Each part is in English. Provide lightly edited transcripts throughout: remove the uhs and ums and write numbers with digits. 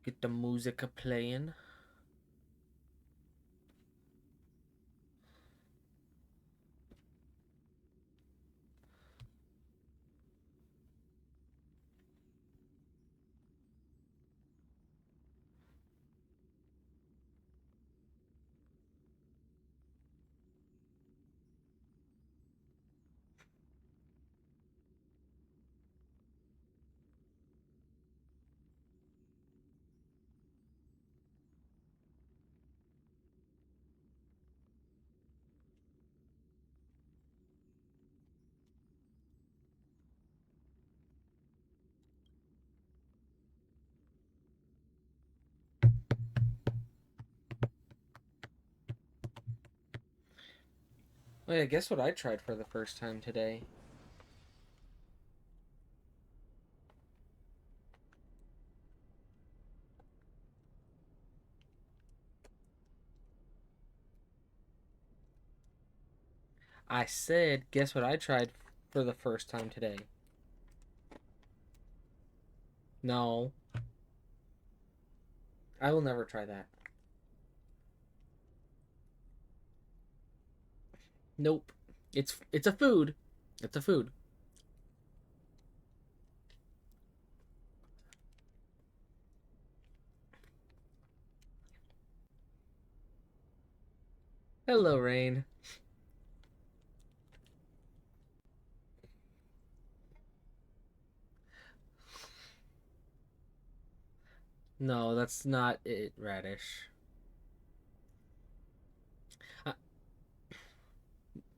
Get the music playing. Oh yeah, guess what I tried for the first time today? I said, guess what I tried for the first time today? No, I will never try that. Nope. It's a food. It's a food. Hello, Rain. No, that's not it, Radish. Uh,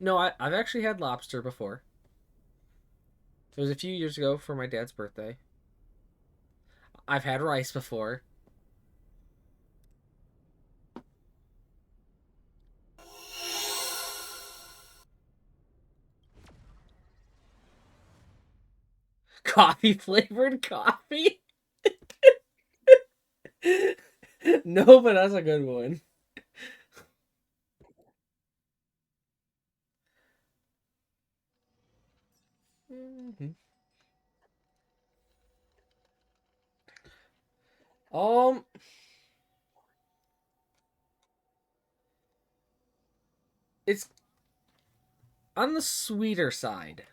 no, I've actually had lobster before. It was a few years ago for my dad's birthday. I've had rice before. Coffee flavored coffee? No, but that's a good one. Mhm. Um, it's on the sweeter side.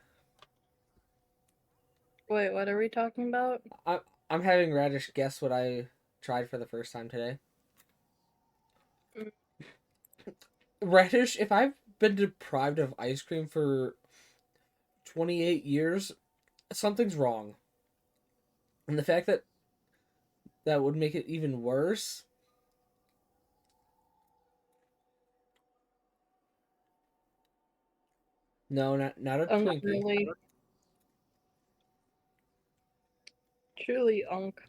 Wait, what are we talking about? I, I'm having Radish guess what I tried for the first time today. Mm. Radish, if I've been deprived of ice cream for 28 years, something's wrong. And the fact that that would make it even worse. No, not a Unk Twinkie. really. Truly unk.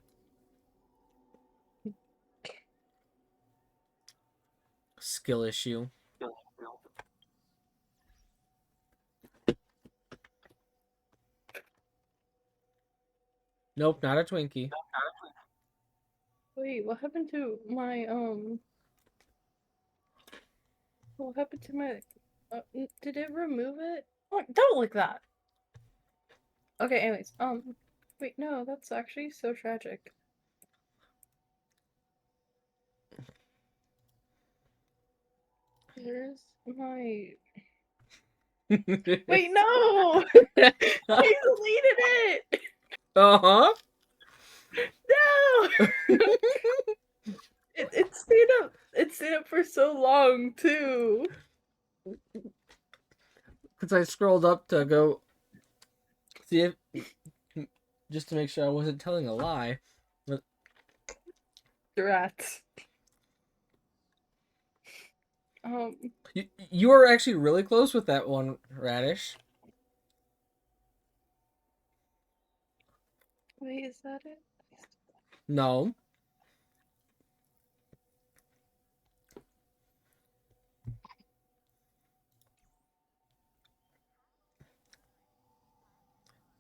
Skill issue. Nope, not a Twinkie. Wait, what happened to my what happened to my did it remove it? Oh, don't like that. Okay, anyways, wait, no, that's actually so tragic. Where's my Wait, no! I deleted it! Uh-huh. No! It stayed up for so long too. Because I scrolled up to go see if, just to make sure I wasn't telling a lie. But Rats. you were actually really close with that one, Radish. Wait, is that it? No.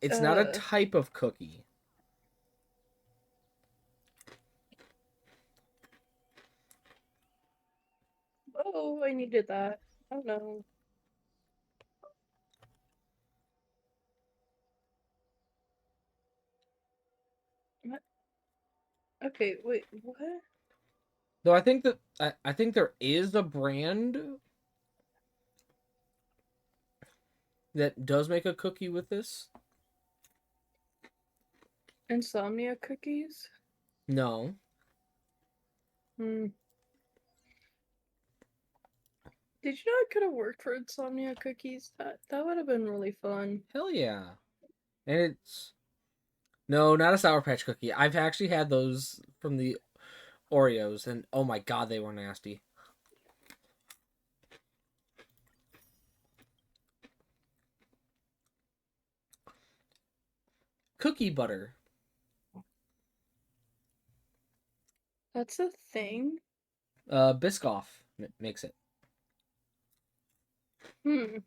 It's not a Uh type of cookie. oh, I needed that. Oh no. What? Okay, wait, what? Though I think that I think there is a brand that does make a cookie with this. Insomnia cookies? No. Hmm. Did you know I could have worked for Insomnia cookies? That would have been really fun. Hell yeah. And it's no, not a Sour Patch cookie. I've actually had those from the Oreos, and oh my god, they were nasty. Cookie butter. That's a thing? Biscoff makes it. Hmm.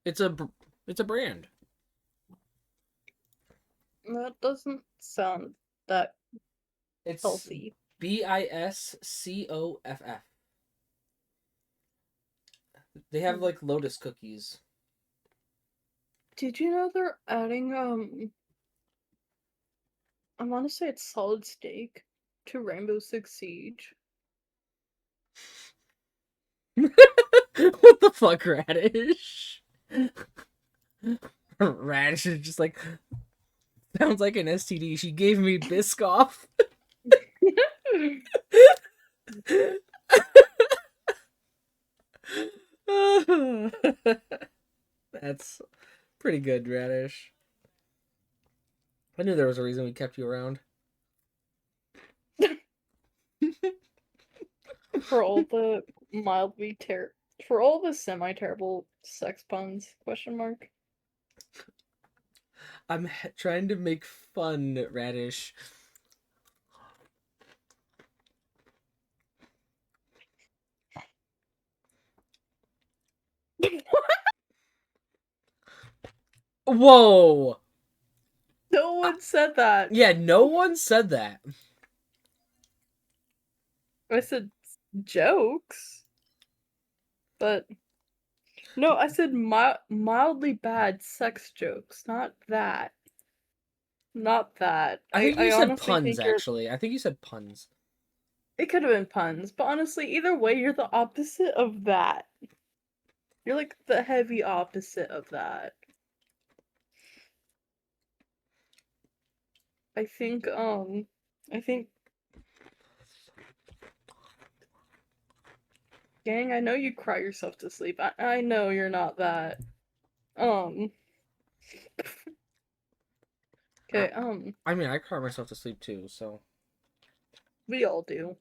It's a it's a brand. That doesn't sound that It's healthy. Biscoff. They have like Lotus cookies. Did you know they're adding, I want to say it's solid steak to Rainbow Six Siege? What the fuck, Radish? Radish is just like sounds like an STD. She gave me Biscoff. That's pretty good, Radish. I knew there was a reason we kept you around. For all the for all the semi-terrible sex puns, question mark. I'm trying to make fun, Radish. Whoa! No one said that. Yeah, no one said that. I said jokes, but no, I said mildly bad sex jokes, not that. Not that. I think I you said honestly puns, think you're. actually. I think you said puns. It could have been puns, but honestly, either way, you're the opposite of that. You're like the heavy opposite of that. I think, I think, gang, I know you cry yourself to sleep. I know you're not that. Um, okay, I mean, I cry myself to sleep too, so. we all do.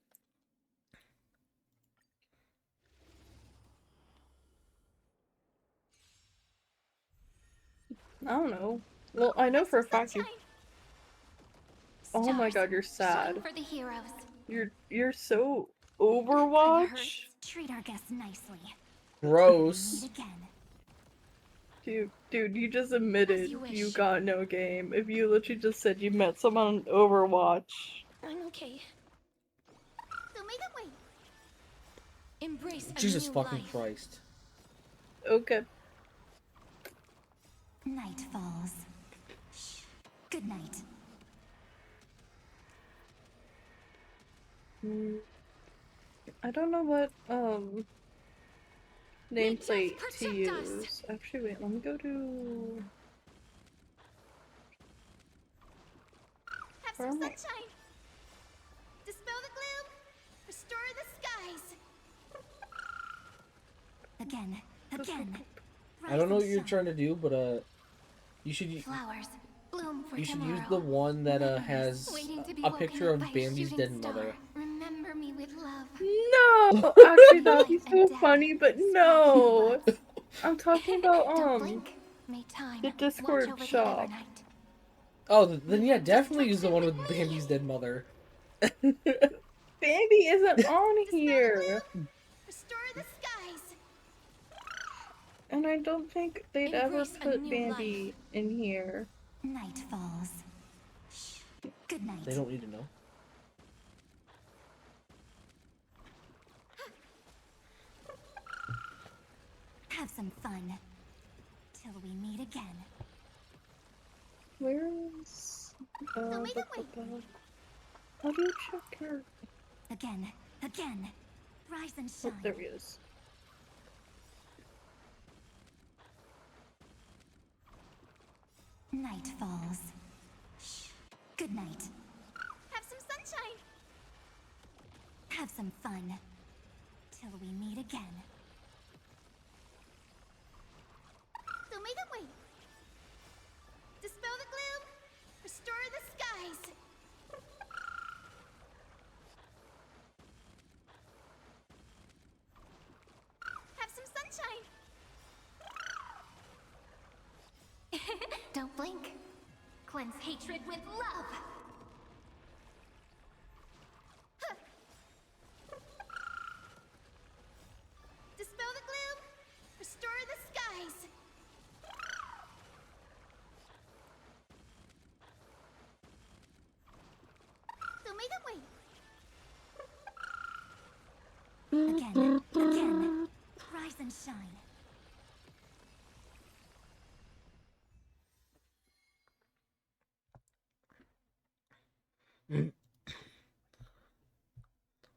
I don't know. Well, I know for a fact you. Oh my god, you're sad. For the heroes. You're so Hurt, Overwatch. treat our guests nicely. Gross. Meet again. Dude, you just admitted you wish. you got no game. If you literally just said you met someone on Overwatch. I'm okay. So make it wait. Embrace Jesus a new fucking life. Christ. Okay. Night falls. Shh. Good night. I don't know what nameplate Just to protect us. use. Actually, wait, let me go to. Have Where some am I? sunshine. Dispel the gloom. Restore the skies. Again. I don't know what you're trying to do, but you should Flowers bloom for you should tomorrow. use the one that Memories has waiting to be a woken picture up of by a Bambi's shooting dead star. mother. Remember me with love. No, actually that'd be so funny, but no. I'm talking about Don't blink. May time the watch Discord over the shop. Evernight. Oh, then yeah, definitely use the one with Bambi's dead mother. Bambi isn't on here, Restore the skies. and I don't think they'd ever Embrace a put new Bambi in here. Night falls. Shh. Good night. They don't need to know. Have some fun. Till we meet again. Where is make it wait. How do you check your Again. Rise and oh, shine. there he is. Night falls. Shh. Good night. Have some sunshine. Have some fun. Till we meet again. So make it wait. Dispel the gloom. Restore the skies. Have some sunshine. Don't blink. Cleanse hatred with love. Huh. Dispel the gloom. Restore the skies. So make it wait. Again. Rise and shine.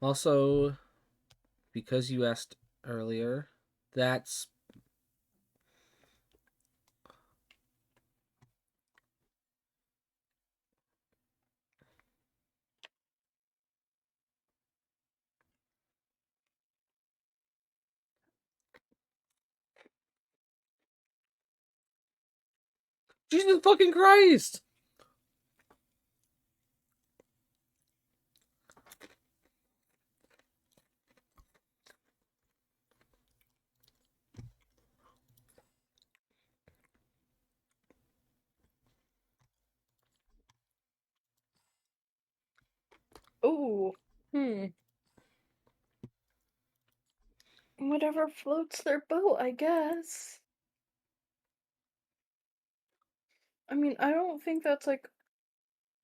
Also, because you asked earlier, that's Jesus fucking Christ! Oh, whatever floats their boat, I guess. I mean, I don't think that's like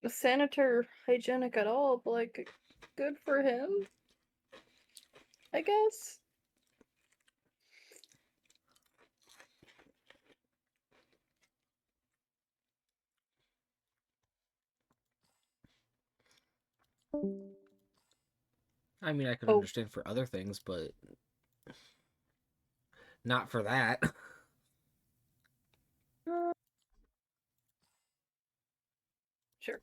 sanitary hygienic at all, but like, good for him, I guess. I mean, I could Oh. understand for other things, but not for that. Sure.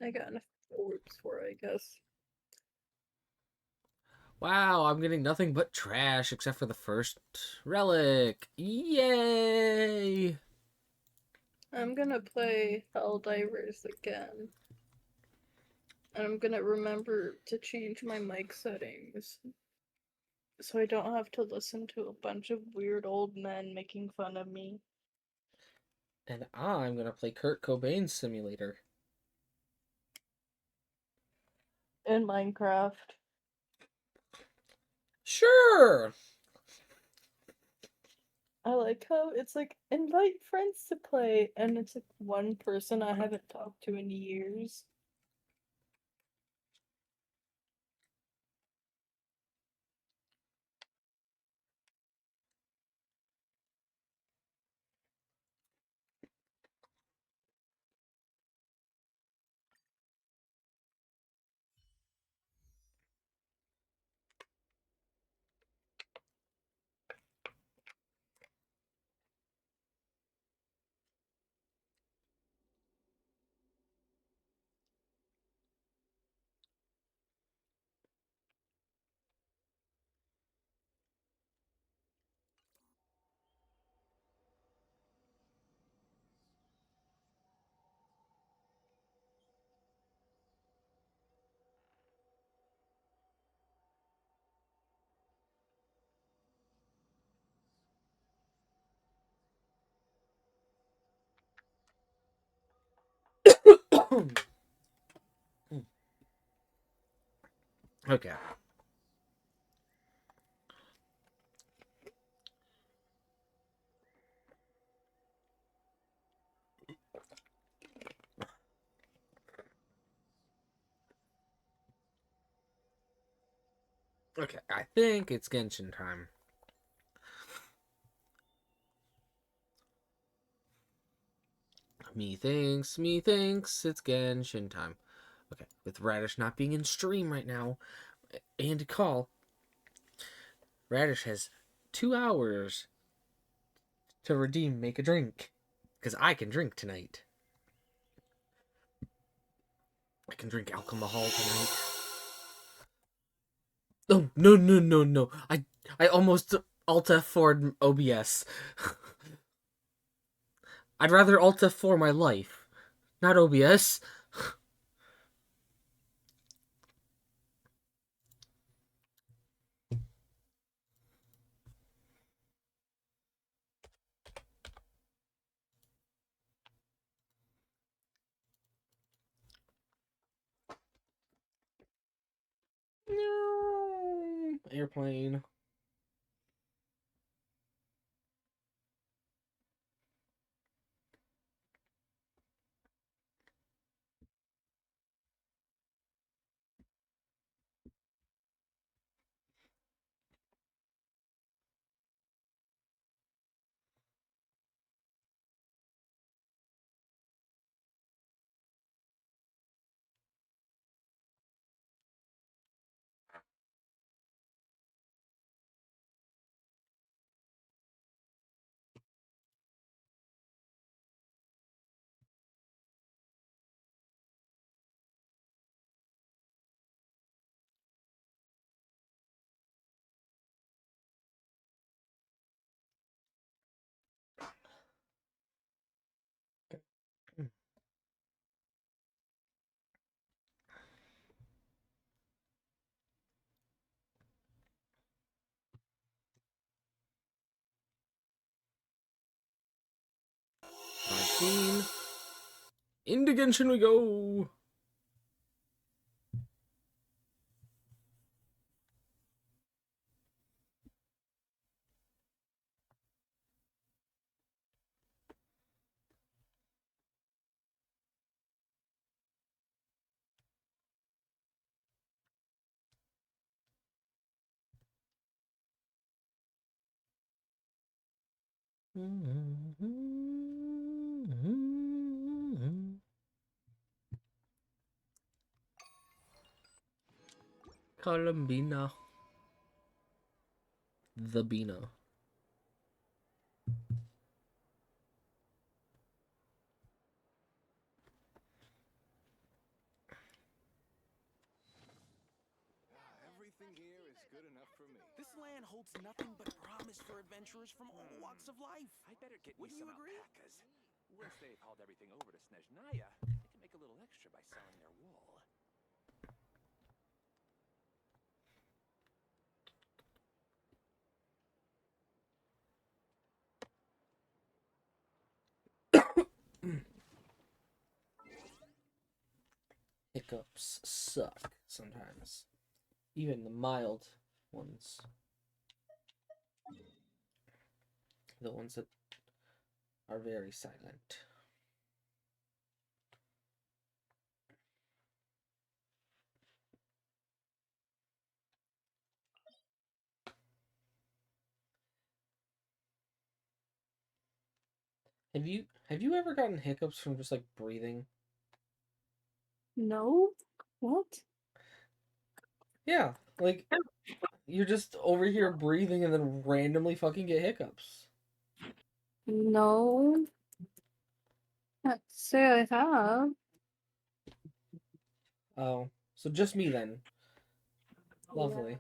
I got enough orbs for it, I guess. Wow, I'm getting nothing but trash except for the first relic. Yay! I'm gonna play Helldivers again. And I'm gonna remember to change my mic settings. So I don't have to listen to a bunch of weird old men making fun of me. And I'm gonna play Kurt Cobain Simulator. In Minecraft. Sure! I like how it's like, invite friends to play, and it's like one person I haven't talked to in years. Okay. Okay, I think it's Genshin time. Methinks it's Genshin time. Okay, with Radish not being in stream right now, and call, Radish has 2 hours to redeem make a drink. Because I can drink tonight. I can drink alcohol tonight. Oh, no. I almost Alt F4 OBS. I'd rather Alt F4 my life, not OBS. No. Airplane. Scene. Into Genshin we go. Columbina. The Bina. Everything here is good enough for me. This land holds nothing but promise for adventurers from all walks of life. I better get Wouldn't me you some agree? alpacas. Once they've hauled everything over to Snezhnaya, they can make a little extra by selling their wool. Hiccups suck sometimes. Even the mild ones. The ones that are very silent. Have you ever gotten hiccups from just like breathing? No? What? Yeah, like you're just over here breathing and then randomly fucking get hiccups. No. Can't say I have. Oh, so just me then. Lovely.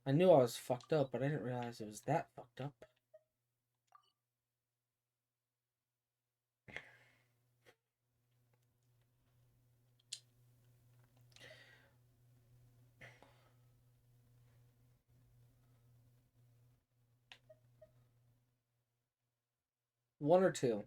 I knew I was fucked up, but I didn't realize it was that fucked up. One or two.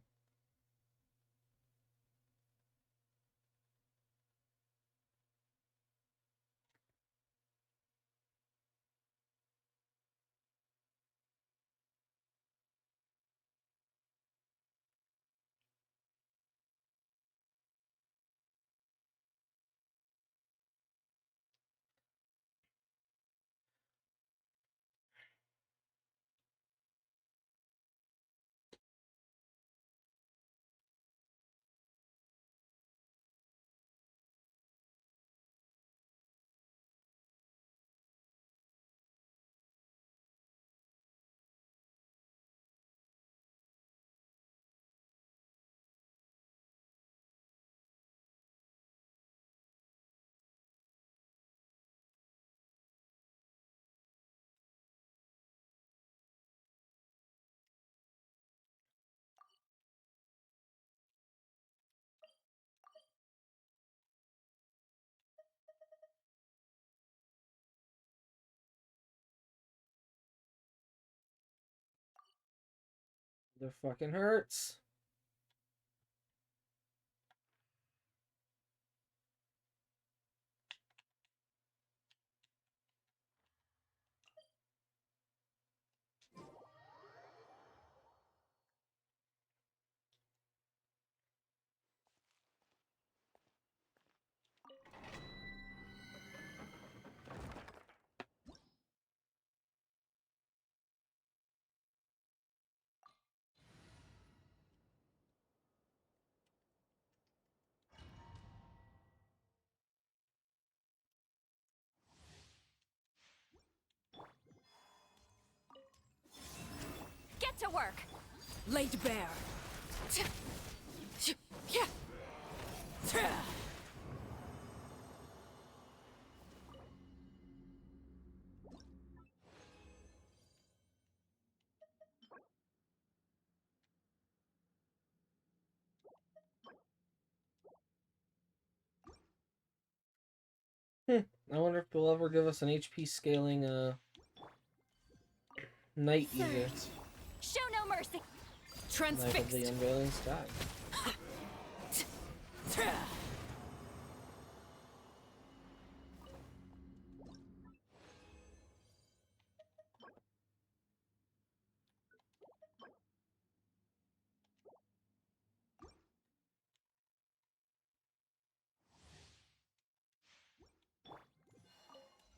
It fucking hurts. Get to work! Laid bare. I wonder if they'll ever give us an HP scaling night user. Show no mercy! Night of the Transfixed. Unveiling Sky.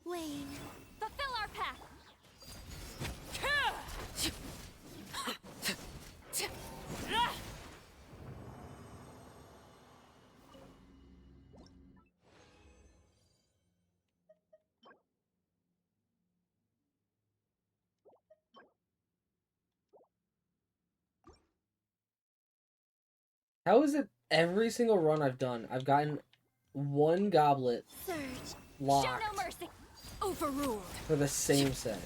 Wayne, fulfill our path! How is it every single run I've done, I've gotten one goblet Surge! locked Show no mercy! Overruled. for the same set?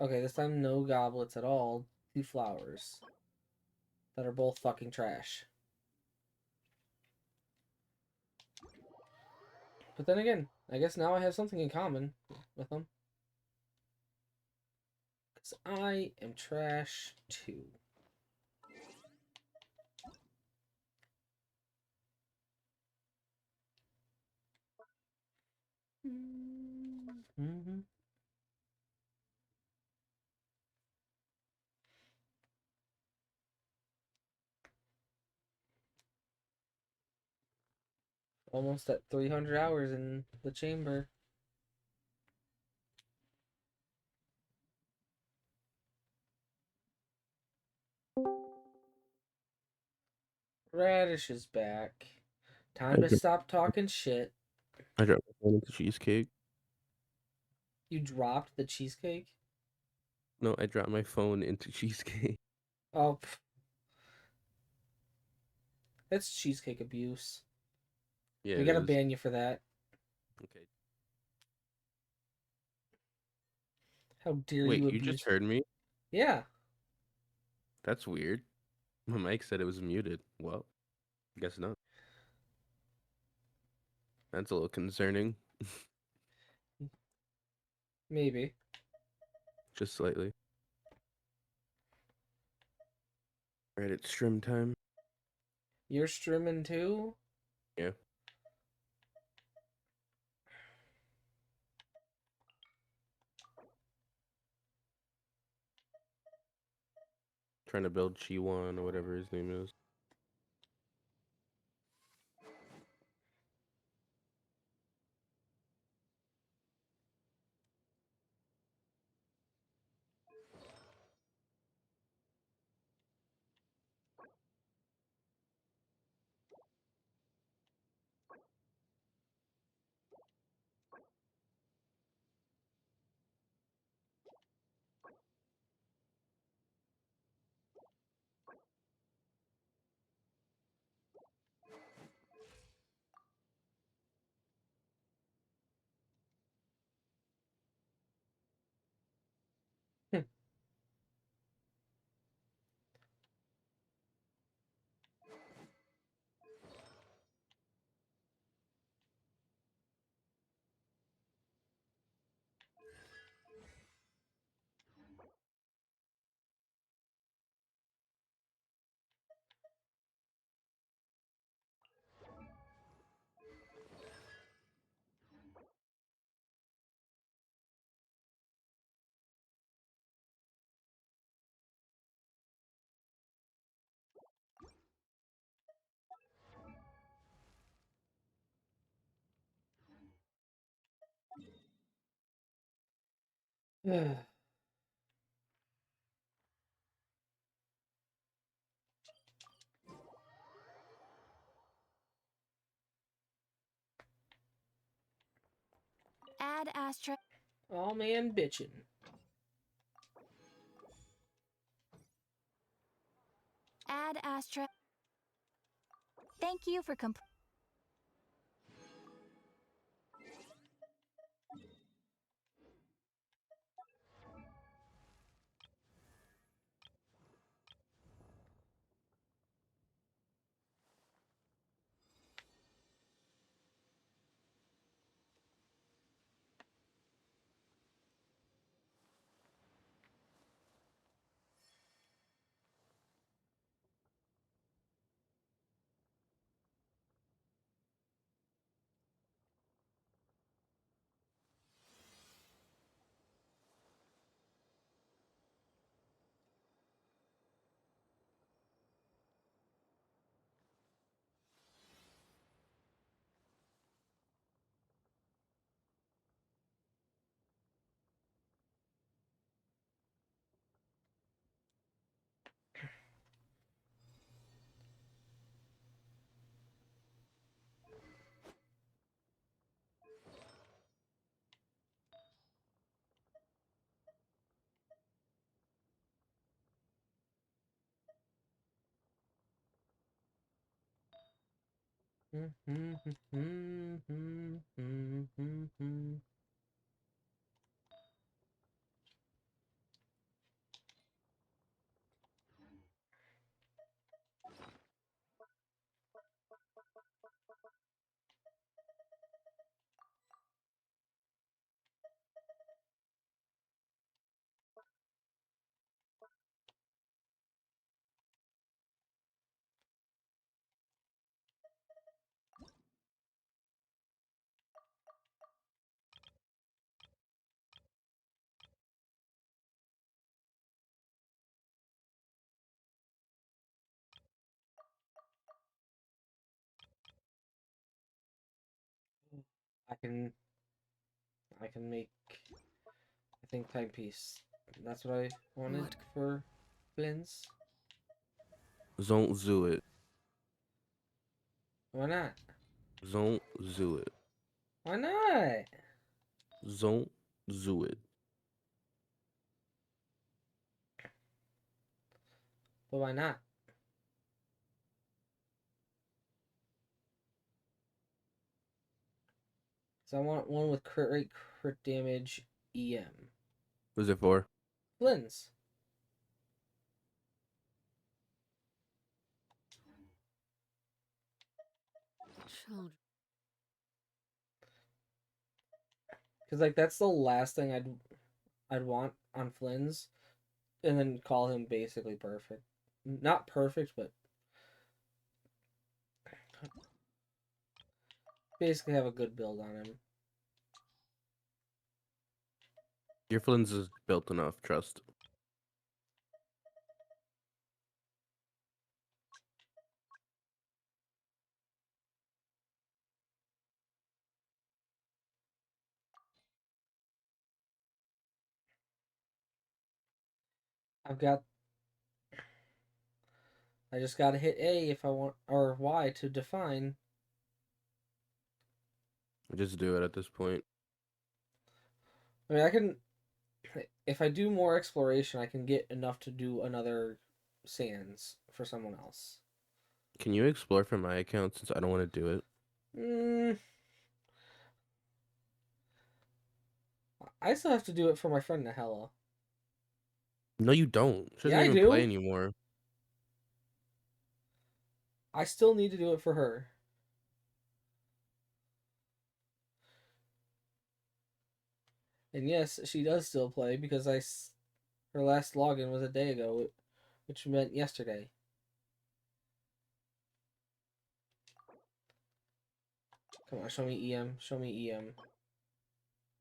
Okay, this time no goblets at all. 2 flowers. That are both fucking trash. But then again, I guess now I have something in common with them. Because I am trash too. Mm-hmm. Almost at 300 hours in the chamber. Radish is back. Time to stop talking shit. I dropped my phone into cheesecake. You dropped the cheesecake? No, I dropped my phone into cheesecake. Oh, pff. That's cheesecake abuse. Yeah, We it gotta is. ban you for that. Okay. How dare Wait, you you abuse? just heard me? Yeah. That's weird. My mic said it was muted. Well, guess not. That's a little concerning. Maybe. Just slightly. Alright, it's stream time. You're streaming too? Yeah. Trying to build Chiwan or whatever his name is. Add Astra. Oh man, bitchin'. Add Astra. Thank you for I can make, I think, timepiece. That's what I wanted What? for Flynn's. Don't zoo it. Why not? Don't zoo it. Why not? Don't zoo it. But why not? So I want one with crit rate, crit damage, EM. Who's it for? Flynn's. Children. Because like that's the last thing I'd want on Flynn's, and then call him basically perfect. Not perfect, but basically have a good build on him. Your Flynn's is built enough, trust. I just gotta hit A if I want, or Y to define. Just do it at this point. I mean, I can, if I do more exploration, I can get enough to do another Sands for someone else. Can you explore from my account since I don't want to do it? I still have to do it for my friend Nahella. No, you don't. She doesn't Yeah, I even play do. anymore. I still need to do it for her. And yes, she does still play because her last login was a day ago, which meant yesterday. Come on, show me EM. Show me EM.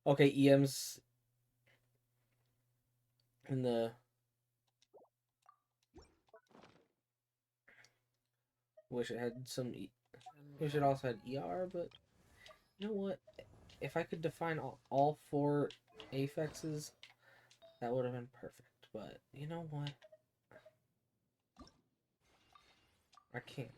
Okay, EM's in the... Wish it had some... Wish it also had ER, but... You know what? If I could define all four affixes, That would have been perfect, but you know what? I can't.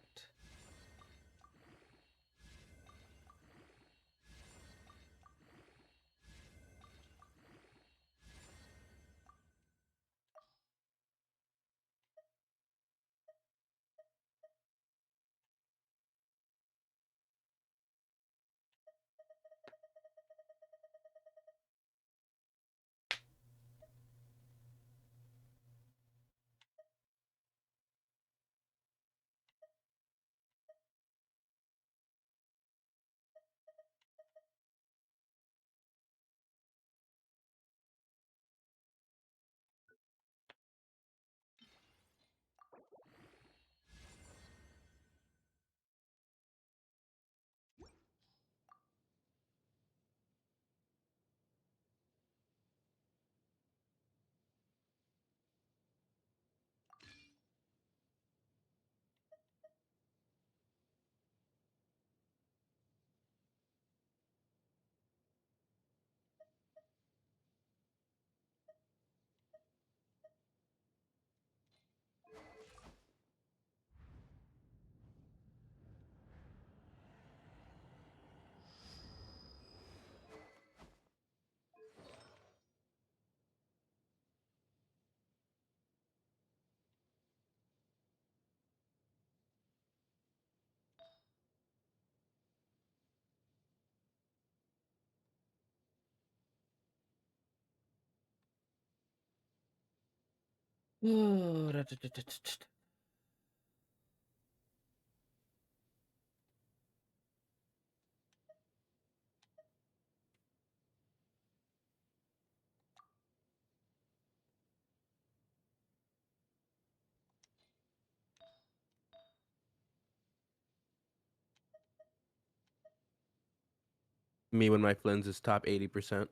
Me when my Flynn's is top 80%.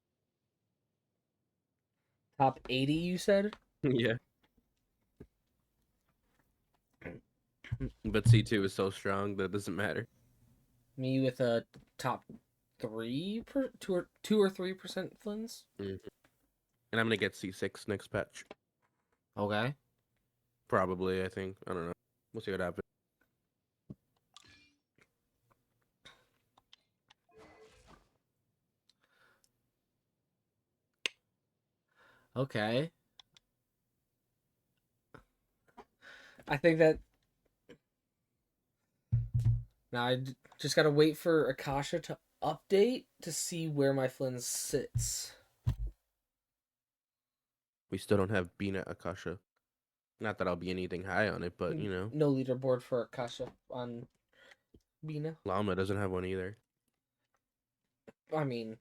Top 80, you said? Yeah. But C2 is so strong that it doesn't matter. Me with a top 2 or 3% Flins. And I'm gonna get C6 next patch. Okay. Probably, I think. I don't know. We'll see what happens. Okay. I think that now just gotta wait for Akasha to update to see where my Flynn sits. We still don't have Bina Akasha. Not that I'll be anything high on it, but you know, No leaderboard for Akasha on Bina. Llama doesn't have one either. I mean,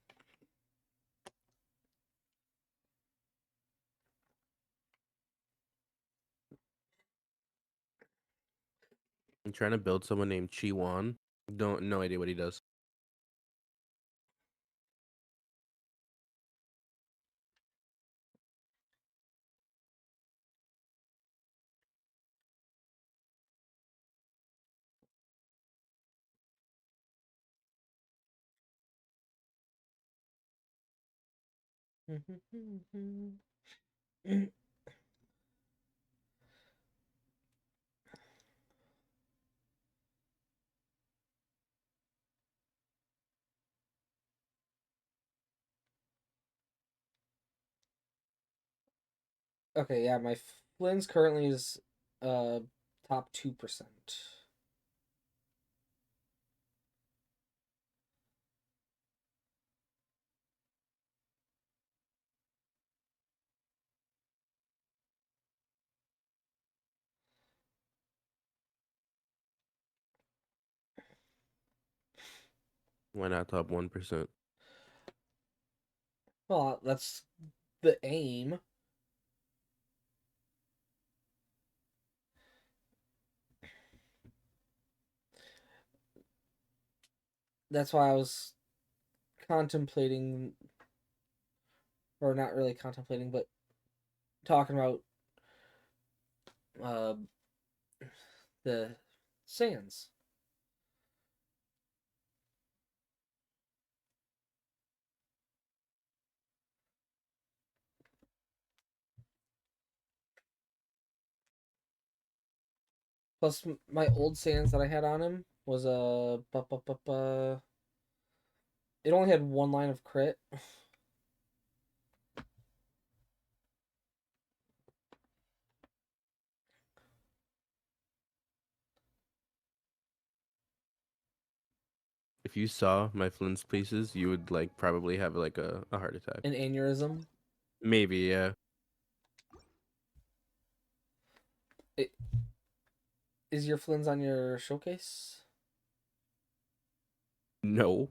I'm trying to build someone named Chi Wan. No idea what he does. okay, yeah, my Flynn's currently is top 2%. Why not top 1%? Well, that's the aim. That's why I was contemplating, or not really contemplating, but talking about uh, the Sands. Plus, my old sands that I had on him was it only had one line of crit. If you saw my Flint's pieces, you would like probably have like a heart attack. An aneurysm. Maybe, yeah. Is your Flynn's on your showcase? No.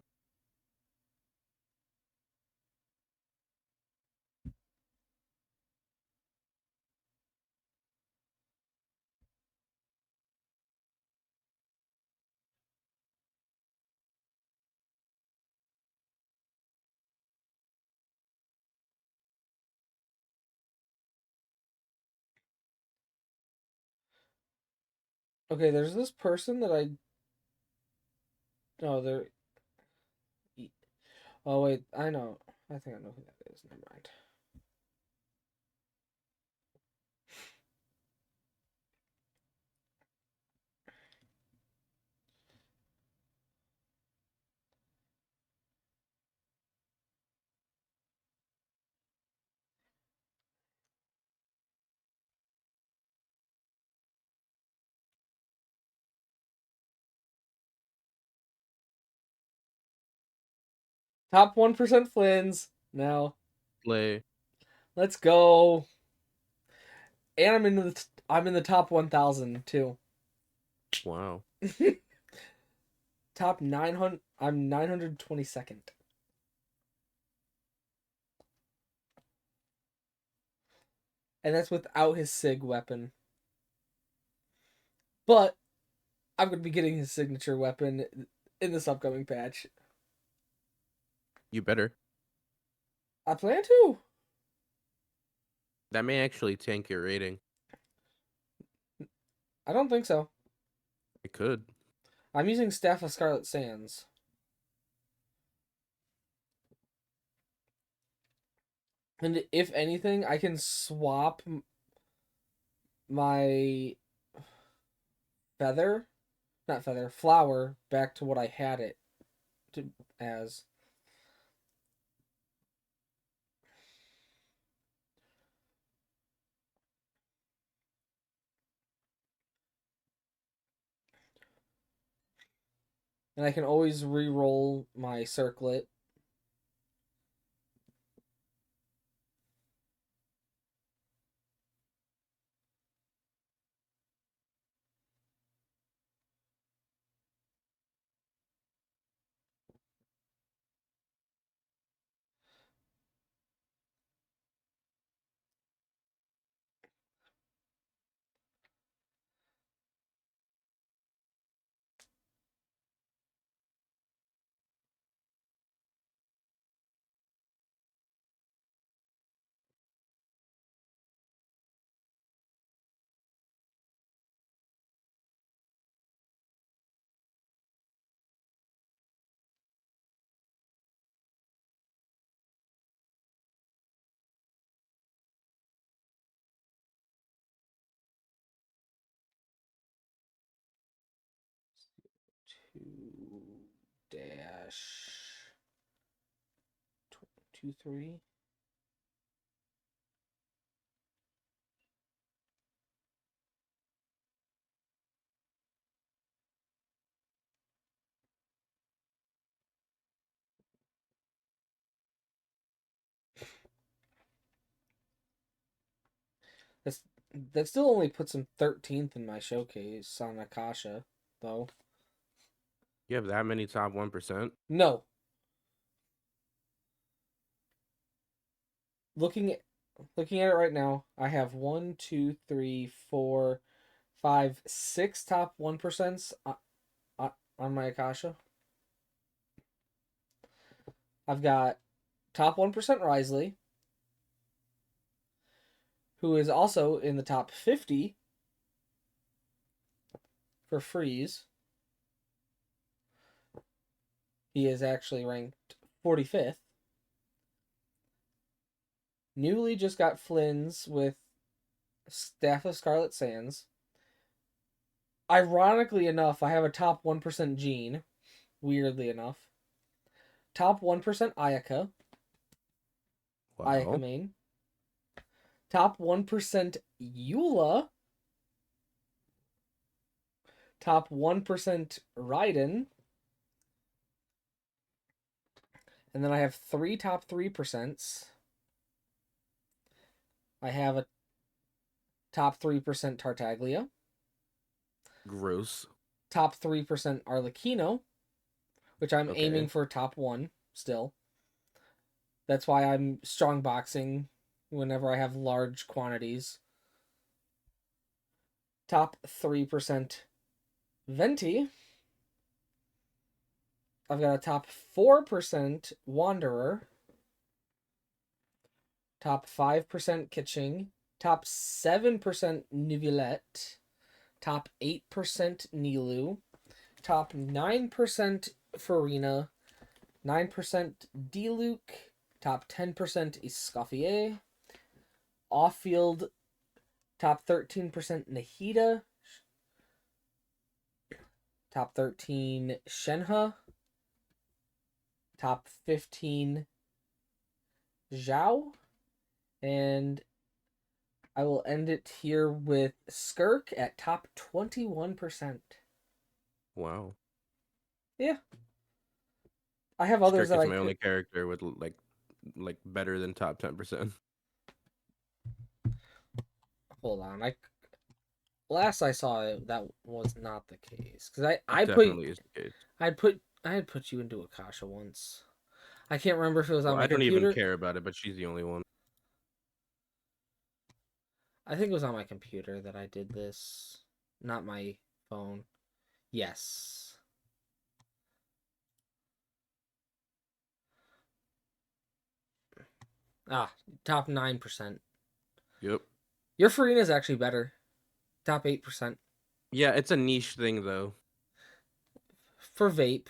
Okay, there's this person that I. Oh, they're. Oh wait, I know. I think I know who that is. Never mind. Top 1% Flynn's now. Play. Let's go. And I'm in the top 1,000 too. Wow. Top 900. I'm 922nd. And that's without his SIG weapon. But I'm going to be getting his signature weapon in this upcoming patch. You better. I plan to. That may actually tank your rating. I don't think so. It could. I'm using Staff of Scarlet Sands. And if anything, I can swap my flower back to what I had it as. And I can always re-roll my circlet. Two dash 23. That's that still only puts him 13th in my showcase on Akasha, though. You have that many top 1%? No. Looking at it right now, I have 1, 2, 3, 4, 5, 6 top 1%s on my Akasha. I've got top 1% Risley, who is also in the top 50 for freeze. He is actually ranked 45th. Newly just got Flynn's with Staff of Scarlet Sands. ironically enough, I have a top 1% Jean. Weirdly enough. Top 1% Ayaka. Ayaka Wow. main. Top 1% Eula. Top 1% Raiden. And then I have 3 top 3%. I have a top 3% Tartaglia. Gross. Top 3% Arlecchino, which I'm Okay. aiming for top 1 still. That's why I'm strong boxing whenever I have large quantities. Top 3% Venti. I've got a top 4% Wanderer. Top 5% Kitching. Top 7% Neuvillette. Top 8% Nilu. Top 9% Farina. 9% Diluc. Top 10% Escoffier. Off-field, top 13% Nahida. Top 13 Shenhe. Top 15 Zhao. And I will end it here with Skirk at top 21%. Wow. Yeah. I have others Skirk that is I my could... only character with like better than top 10%. Hold on. Last I saw it, that was not the case. Because That I definitely is the case. I had put you into Akasha once. I can't remember if it was on Well, my I don't even computer. care about it, but she's the only one. I think it was on my computer that I did this, not my phone. Yes. Ah, top 9%. Yep. Your Farina is actually better. Top 8%. Yeah, it's a niche thing though. For vape,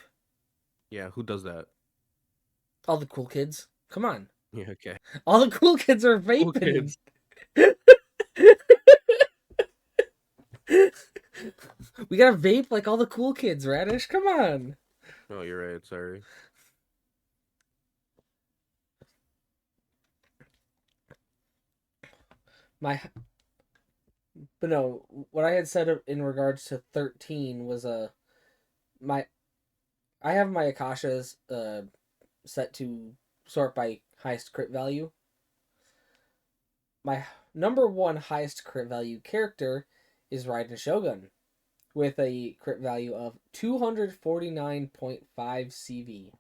Yeah, who does that? all the cool kids. Come on. Yeah, okay. All the cool kids are Cool vaping. kids. We gotta vape like all the cool kids, Radish. Come on. Oh, you're right. Sorry. But no, what I had said in regards to 13 was my I have my Akashas set to sort by highest crit value. My number 1 highest crit value character is Raiden Shogun with a crit value of 249.5 CV,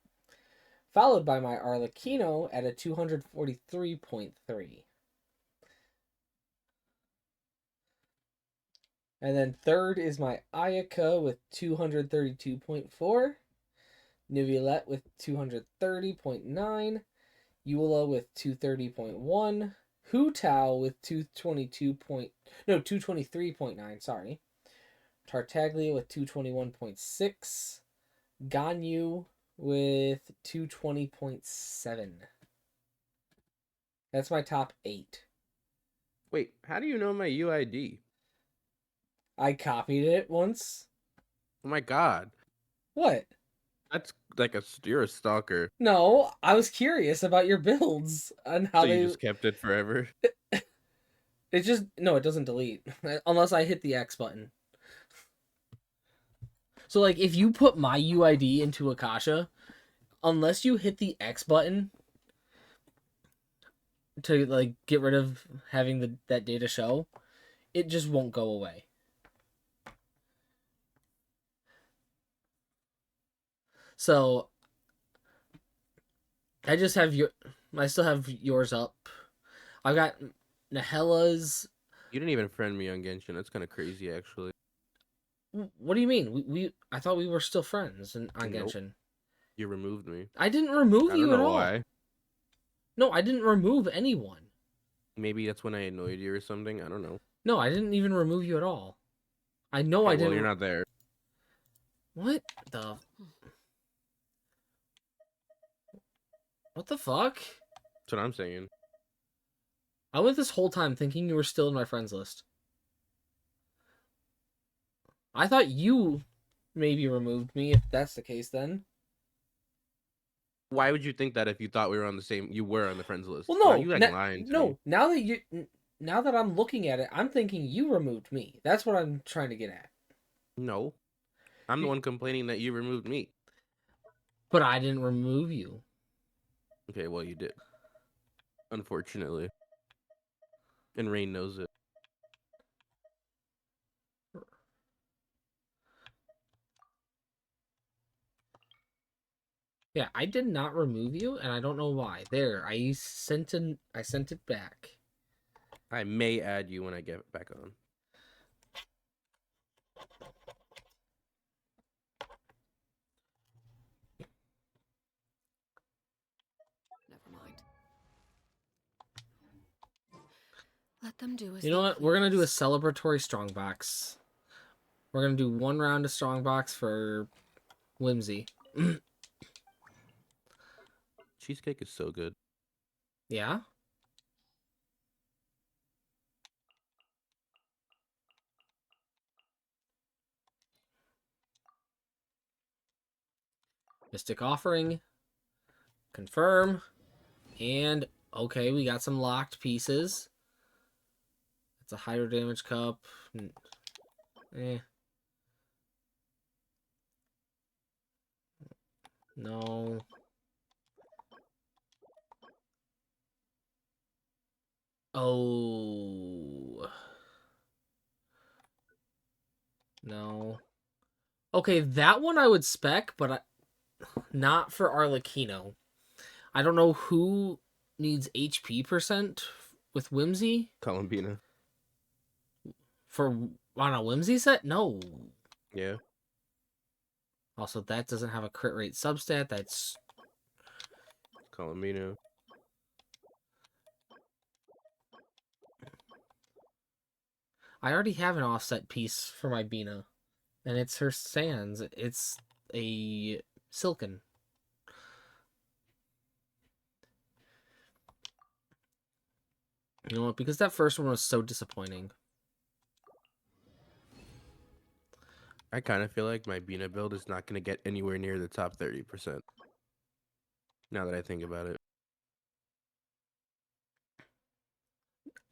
followed by my Arlecchino at a 243.3. And then third is my Ayaka with 232.4, Neuvillette with 230.9, Eula with 230.1, Hu Tao with 223.9, sorry. Tartaglia with 221.6, Ganyu with 220.7. That's my top 8. Wait, how do you know my UID? I copied it once. Oh my god. What? That's like you're a stalker. No, I was curious about your builds and how So they... you just kept it forever? It just... No, it doesn't delete. Unless I hit the X button. So, like, if you put my UID into Akasha, unless you hit the X button to, like, get rid of having that data show, it just won't go away. So, I just have I still have yours up. I've got Nahella's... You didn't even friend me on Genshin. That's kind of crazy, actually. What do you mean? I thought we were still friends on Nope. Genshin. You removed me. I didn't remove I you don't at know all. why. No, I didn't remove anyone. Maybe that's when I annoyed you or something. I don't know. No, I didn't even remove you at all. I know I Okay, well, didn't. you're not there. What the? What the fuck? That's what I'm saying. I went this whole time thinking you were still in my friends list. I thought you maybe removed me. If that's the case, then. Why would you think that if you thought we were on the same? You were on the friends list. Well, Now no, you like lying to me. no. Now that I'm looking at it, I'm thinking you removed me. That's what I'm trying to get at. No, I'm the one complaining that you removed me. But I didn't remove you. Okay, well you did. Unfortunately, and Rain knows it. Yeah, I did not remove you, and I don't know why. There, I sent it back. I may add you when I get back on. Never mind. Let them do as You know they what? We're gonna do a please. celebratory strongbox. We're gonna do one round of strongbox for Whimsy. Cheesecake is so good. Yeah. Mystic Offering. Confirm. And okay, we got some locked pieces. It's a higher damage cup. Eh. No. Oh. No. Okay, that one I would spec, but not for Arlecchino. I don't know who needs HP percent with Whimsy. Columbina. For on a Whimsy set? No. Yeah. Also, that doesn't have a crit rate substat. That's Columbina. I already have an offset piece for my Bina, and it's her Sans. It's a Silken. You know what? Because that first one was so disappointing. I kind of feel like my Bina build is not going to get anywhere near the top 30%. Now that I think about it.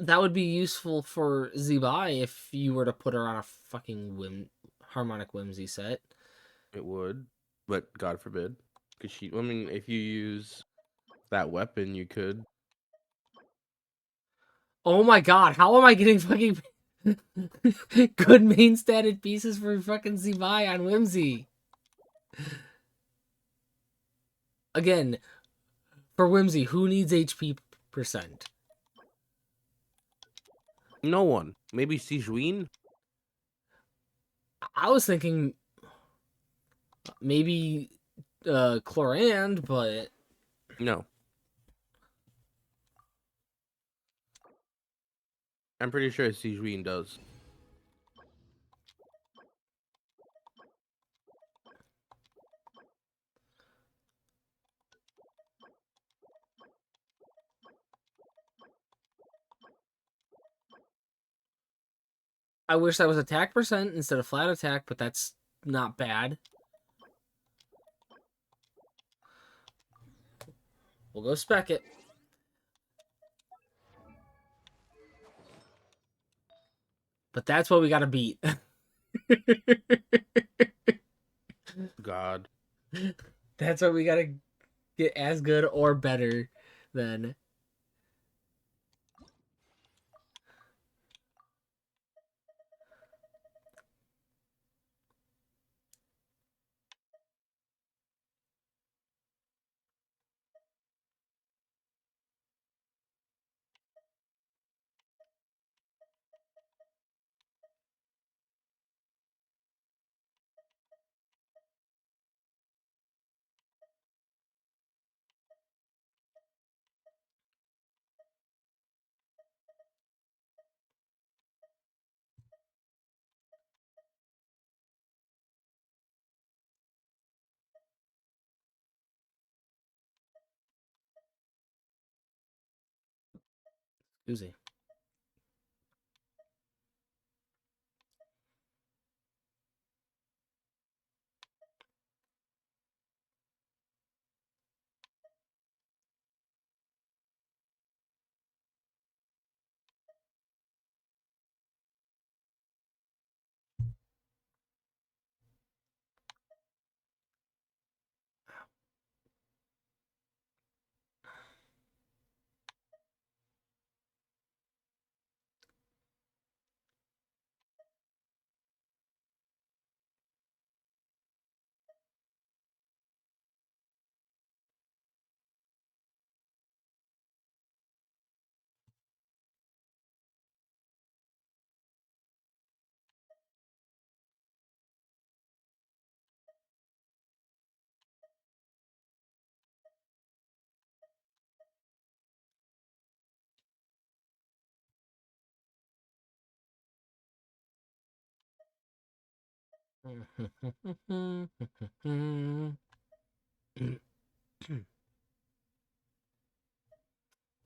That would be useful for Zibai if you were to put her on a fucking harmonic Whimsy set. It would, but God forbid. Because I mean, if you use that weapon, you could. Oh my god, how am I getting fucking good main statted pieces for fucking Zibai on Whimsy? Again, for Whimsy, who needs HP percent? No one. Maybe Sijuin? I was thinking maybe Chlorand, but No. I'm pretty sure Sijuin does. I wish that was attack percent instead of flat attack, but that's not bad. We'll go spec it. But that's what we gotta beat. God. That's what we gotta get as good or better than. Excuse me.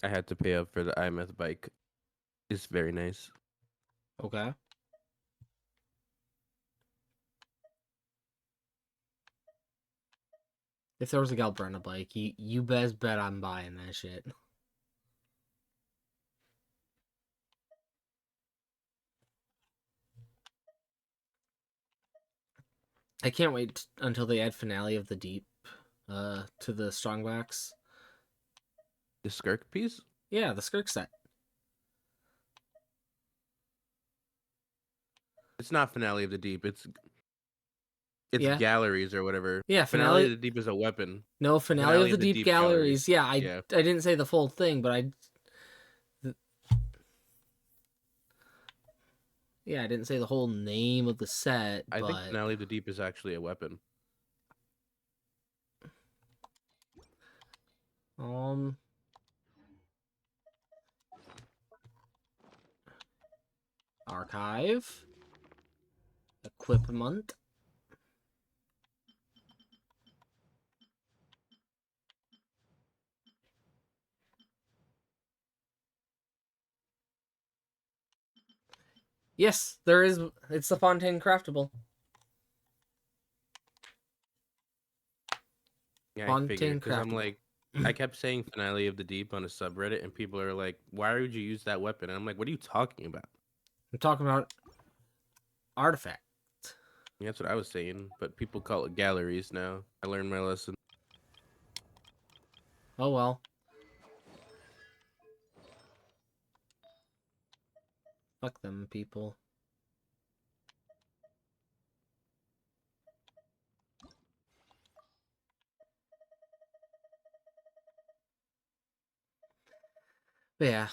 I had to pay up for the IMF bike. It's very nice. Okay. If there was a Galbrina bike, you best bet I'm buying that shit. I can't wait until they add Finale of the Deep to the Strongbacks. The Skirk piece? Yeah, the Skirk set. It's not Finale of the Deep. It's Yeah. galleries or whatever. Yeah, Finale Finale. of the Deep is a weapon. No, Finale of the Deep Galleries. Yeah, I didn't say the full thing, but I didn't say the whole name of the set. I think But Finale of the Deep is actually a weapon. Archive. Equipment. Yes, there is. It's the Fontaine Craftable. Yeah, I Fontaine figured because I'm Craftable. like, I kept saying Finale of the Deep on a subreddit, and people are like, "Why would you use that weapon?" And I'm like, "What are you talking about?" I'm talking about artifact. And that's what I was saying, but people call it galleries now. I learned my lesson. Oh well. Fuck them people. But yeah.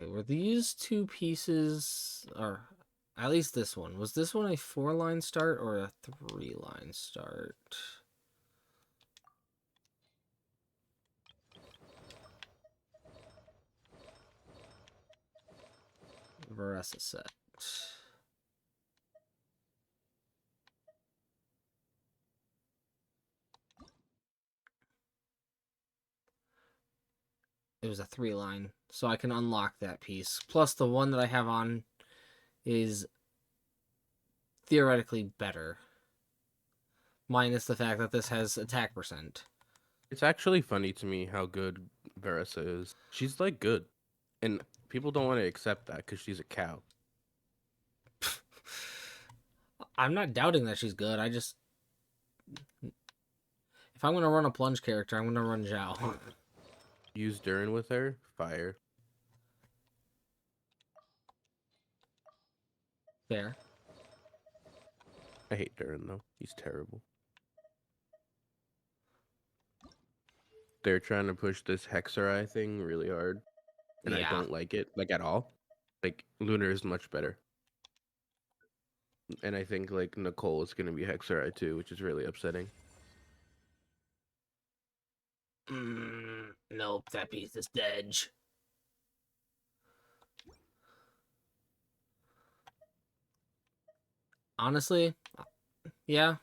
Okay, were these two pieces, or at least this one, was this one a 4-line start or a 3-line start? Veresa set. It was a 3-line, so I can unlock that piece. Plus, the one that I have on is theoretically better. Minus the fact that this has attack percent. It's actually funny to me how good Veresa is. She's like good, and people don't want to accept that because she's a cow. I'm not doubting that she's good. I just, if I'm gonna run a plunge character, I'm gonna run Zhao. Use Durin with her, fire. Fair. I hate Durin though. He's terrible. They're trying to push this Hexarai thing really hard, and I Yeah. don't like it, like at all. Like Lunar is much better, and I think like Nicole is gonna be Hexarai too, which is really upsetting. Nope, that piece is dead. Honestly, yeah,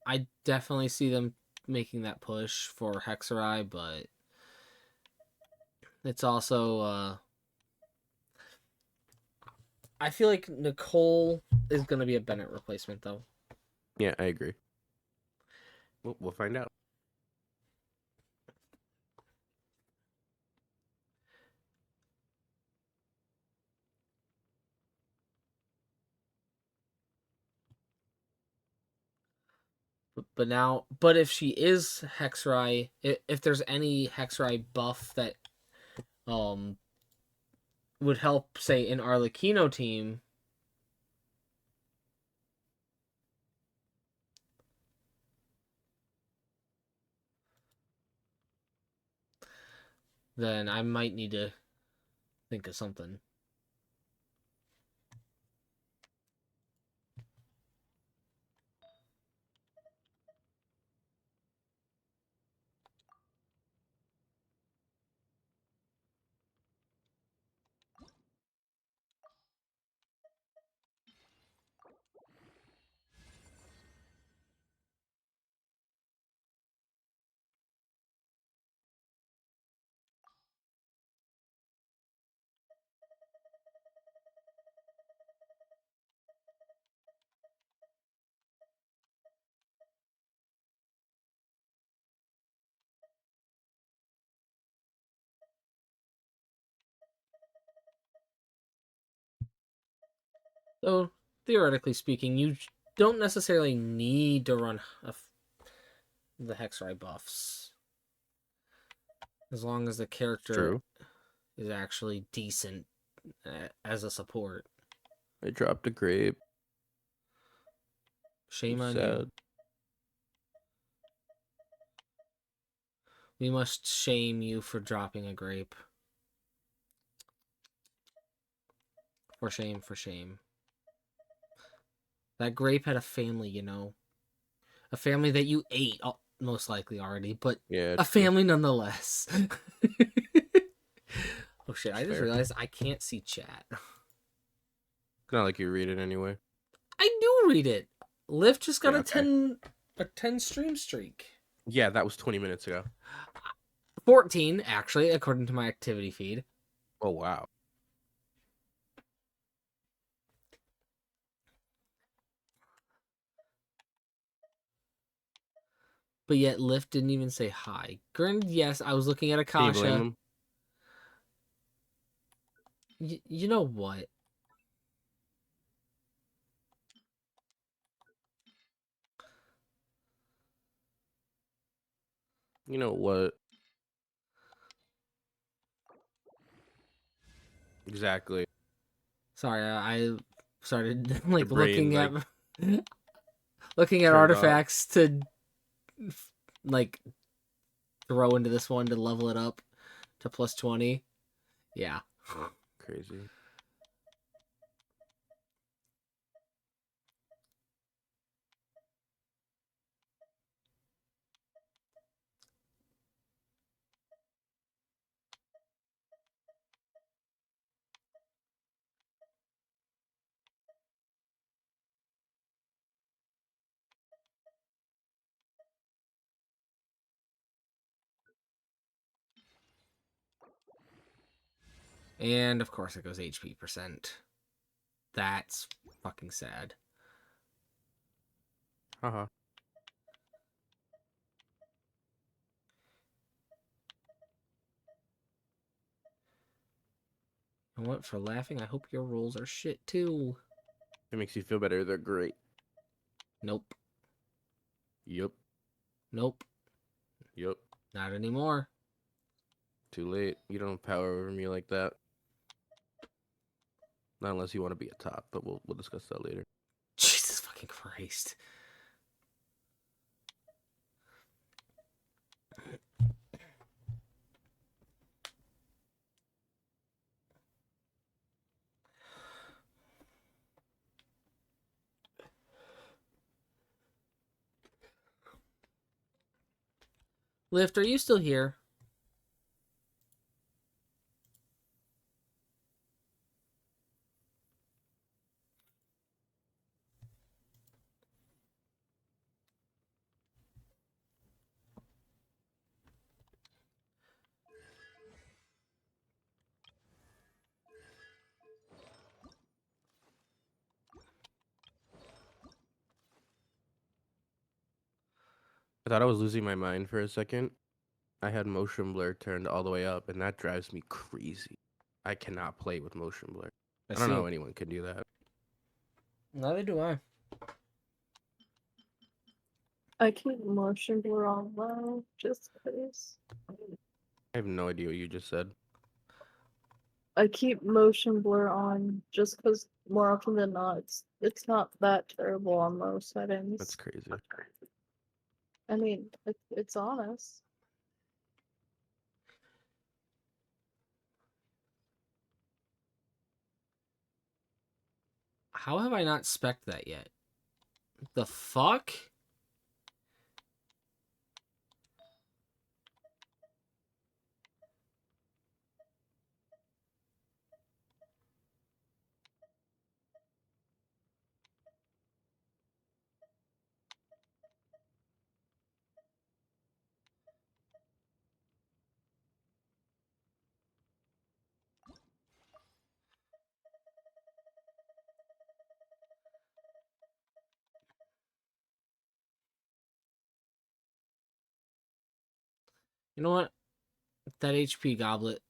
I definitely see them making that push for Hexarai, but it's also, I feel like Nicole is going to be a Bennett replacement, though. Yeah, I agree. We'll find out. But if she is Hexarai, if there's any Hexarai buff that would help, say, an Arlecchino team, then I might need to think of something. So, theoretically speaking, you don't necessarily need to run the Hexrai buffs. As long as the character True. is actually decent as a support. I dropped a grape. Shame I'm on sad. you. We must shame you for dropping a grape. For shame, for shame. That grape had a family, you know. A family that you ate, most likely already, but Yeah, a true. family nonetheless. Oh shit, I That's just fair. realized I can't see chat. Not like you read it anyway. I do read it. Lift just got Yeah, a 10 stream streak. Yeah, that was 20 minutes ago. 14, actually, according to my activity feed. Oh, wow. But yet Lift didn't even say hi. Granted, yes, I was looking at Can you blame Akasha. him? You know what? You know what? Exactly. Sorry, I started Your like brain, looking at like, looking at turned off. artifacts to like throw into this one to level it up to plus 20. Yeah. Crazy. And of course it goes HP percent. That's fucking sad. Haha. And what for laughing? I hope your rolls are shit too. It makes you feel better. They're great. Nope. Yup. Nope. Yup. Not anymore. Too late. You don't have power over me like that. Not unless you want to be a top, but we'll discuss that later. Jesus fucking Christ. Lift, are you still here? I thought I was losing my mind for a second. I had motion blur turned all the way up, and that drives me crazy. I cannot play with motion blur. I don't know how anyone can do that. Neither do I. I keep motion blur on low just because. I have no idea what you just said. I keep motion blur on just because more often than not, it's not that terrible on low settings. That's crazy. I mean, it's honest. How have I not spec'd that yet? The fuck? You know what? That HP goblet.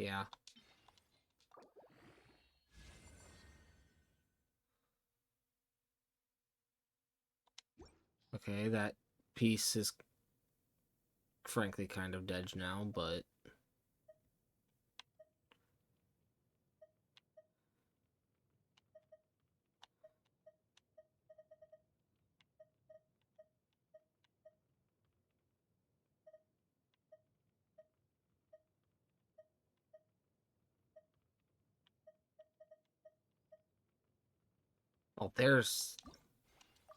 Yeah. Okay, that piece is frankly kind of dead now, but oh, there's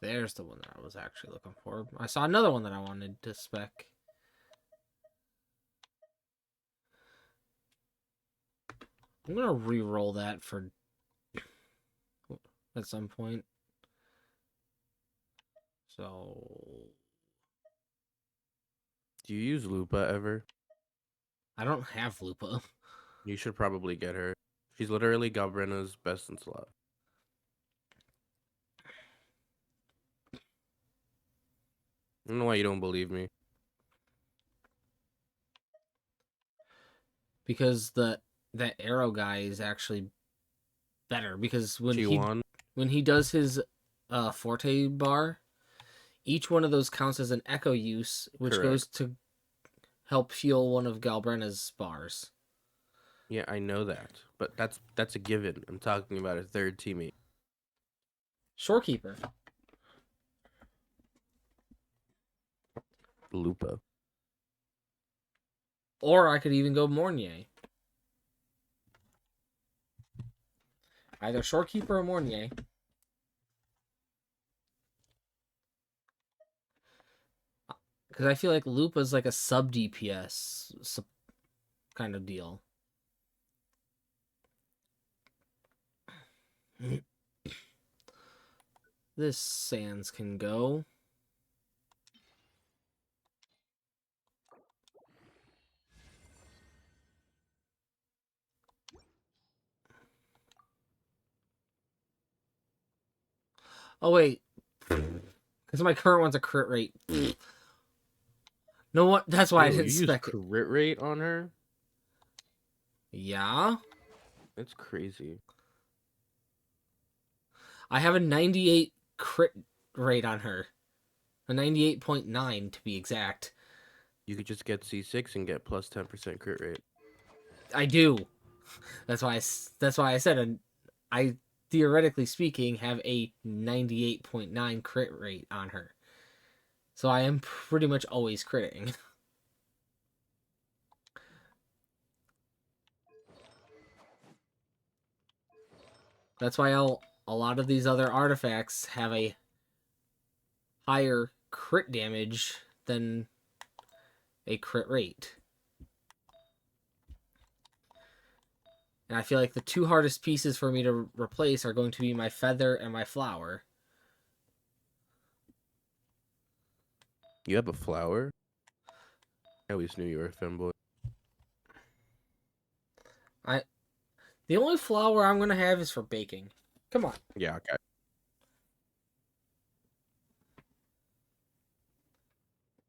the one that I was actually looking for. I saw another one that I wanted to spec. I'm gonna re-roll that for at some point. So Do you use Lupa ever? I don't have Lupa. You should probably get her. She's literally Galbrena's best in slot. I don't know why you don't believe me. Because that arrow guy is actually better because G1. when he does his forte bar, each one of those counts as an echo use, which Correct. goes to help fuel one of Galbrena's bars. Yeah, I know that, but that's a given. I'm talking about a third teammate. Shorekeeper. Lupa. Or I could even go Mornier. Either Shorekeeper or Mornier. Because I feel like Lupa's like a sub DPS kind of deal. This Sans can go. Oh, wait. Because my current one's a crit rate. No, what? That's why I Ew, didn't you use spec it. crit rate on her? Yeah? That's crazy. I have a 98 crit rate on her. A 98.9 to be exact. You could just get C6 and get plus 10% crit rate. I do. That's why I said I theoretically speaking have a 98.9 crit rate on her. So I am pretty much always critting. That's why a lot of these other artifacts have a higher crit damage than a crit rate. And I feel like the two hardest pieces for me to replace are going to be my feather and my flower. You have a flower? I always knew you were a femboy. The only flower I'm going to have is for baking. Come on. Yeah, okay.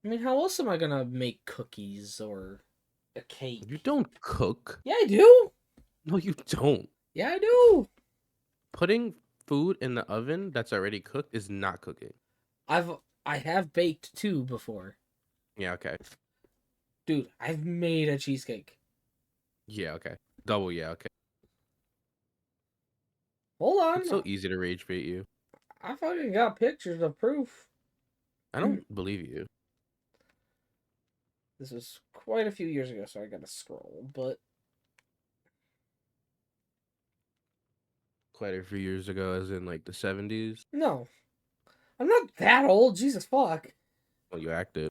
I mean, how else am I going to make cookies or a cake? You don't cook. Yeah, I do. No, you don't. Yeah, I do. Putting food in the oven that's already cooked is not cooking. I have baked too before. Yeah, okay. Dude, I've made a cheesecake. Yeah, okay. Double, yeah, okay. Hold on. It's so easy to rage bait you. I fucking got pictures of proof. I don't believe you. This was quite a few years ago, so I gotta scroll, but Quite a few years ago, as in like the 70s. no. I'm not that old, Jesus fuck. Well, you acted.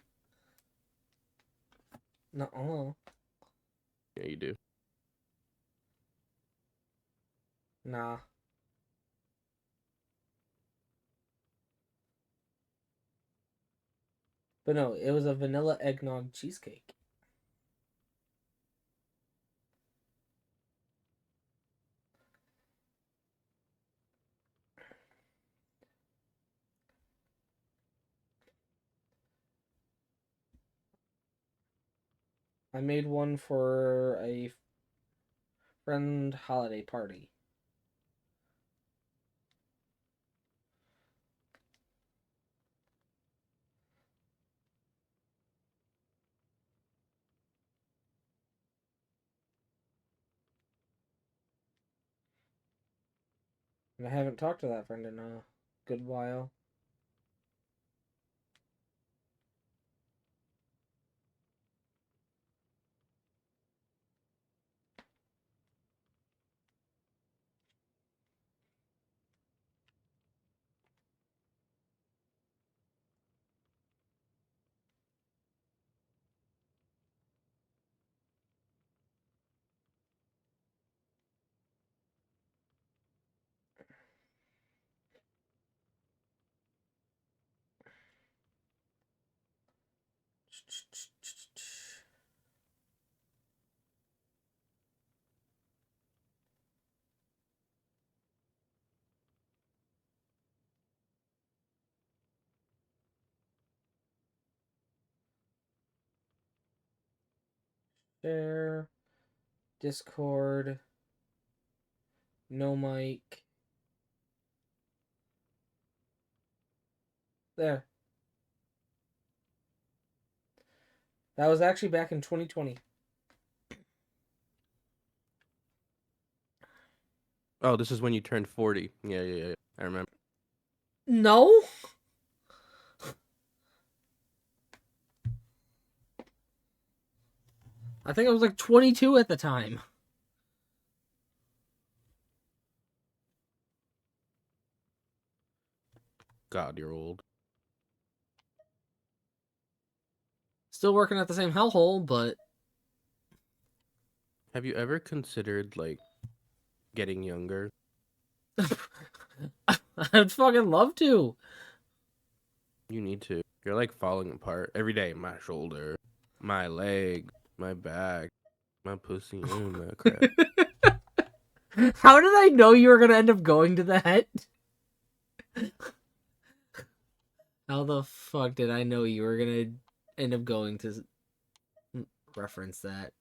No. Yeah, you do. Nah. But no, it was a vanilla eggnog cheesecake. I made one for a Friend holiday party. And I haven't talked to that friend in a good while. Share. Discord. No mic. There. That was actually back in 2020. Oh, this is when you turned 40. Yeah. I remember. No? I think I was like 22 at the time. God, you're old. Still working at the same hellhole, but Have you ever considered, like, getting younger? I'd fucking love to. You need to. You're, like, falling apart every day. My shoulder, my leg, my back, my pussy, and my crap. How did I know you were gonna end up going to that? How the fuck did I know you were gonna end up going to reference that?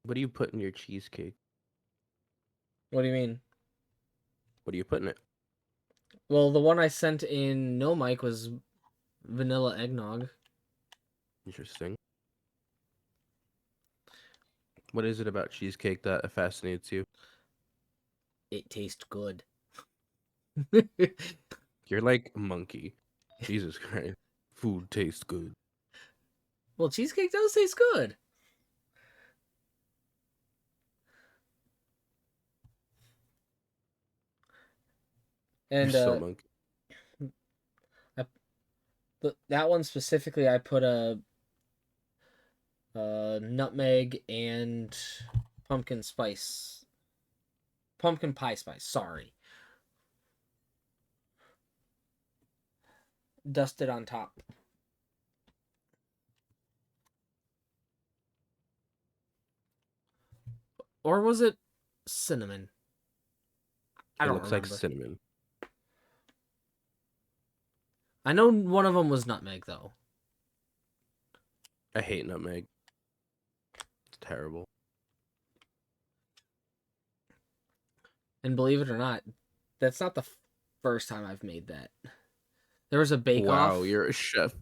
What do you put in your cheesecake? What do you mean? What do you put in it? Well, the one I sent in No Mic was vanilla eggnog. Interesting. What is it about cheesecake that fascinates you? It tastes good. You're like a monkey. Jesus Christ. Food tastes good. Well, cheesecake does taste good. And You're so monkey. that one specifically, I put a nutmeg and pumpkin pie spice. Sorry, dusted on top. Or was it cinnamon? I It don't looks remember. like cinnamon. I know one of them was nutmeg though. I hate nutmeg. It's terrible. And believe it or not, that's not the first time I've made that. There was a bake off. Wow, you're a chef.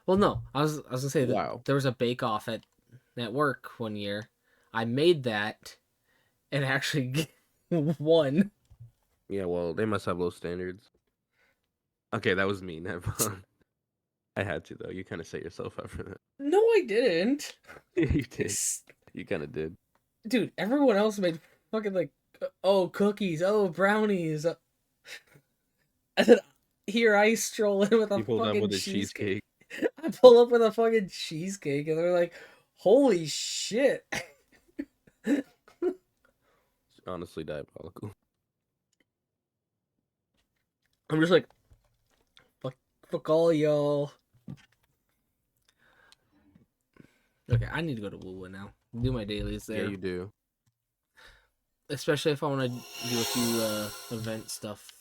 Well, no, I was gonna say that Wow. there was a bake off at work one year. I made that and actually won. Yeah, well, they must have low standards. Okay, that was me. Never. I had to though. You kind of set yourself up for that. No, I didn't. You did. You kind of did. Dude, everyone else made fucking like, oh, cookies, oh, brownies. And then here I stroll in with a You pulled up fucking with a cheesecake. cheesecake. I pull up with a fucking cheesecake and they're like, holy shit. It's honestly diabolical. I'm just like, fuck all y'all. Okay, I need to go to Woo now. Do my dailies there. Yeah, you do. Especially if I want to do a few event stuff.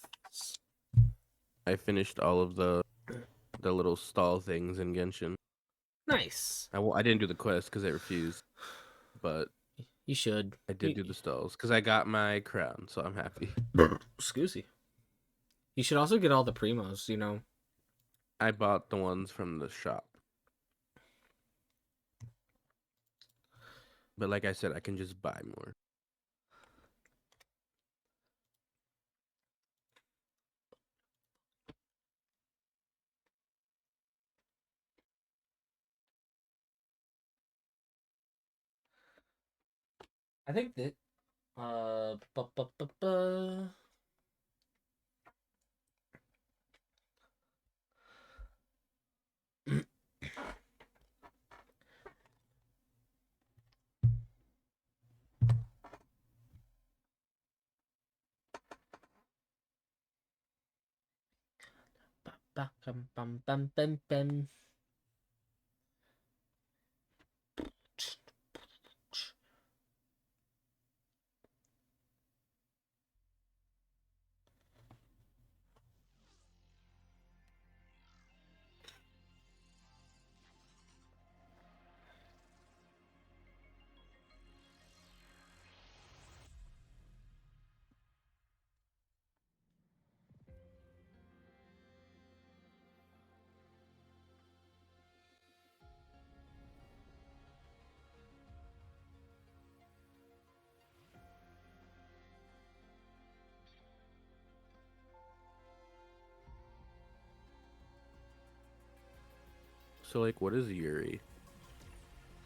I finished all of the little stall things in Genshin. Nice. I didn't do the quest because I refused, but You should. I did do the stalls because I got my crown, so I'm happy. Excuse me. You should also get all the primos, you know. I bought the ones from the shop. But like I said, I can just buy more. I think that bu- bu- bu- bu- bum, bum, bum, bum. So like, what is Yuri?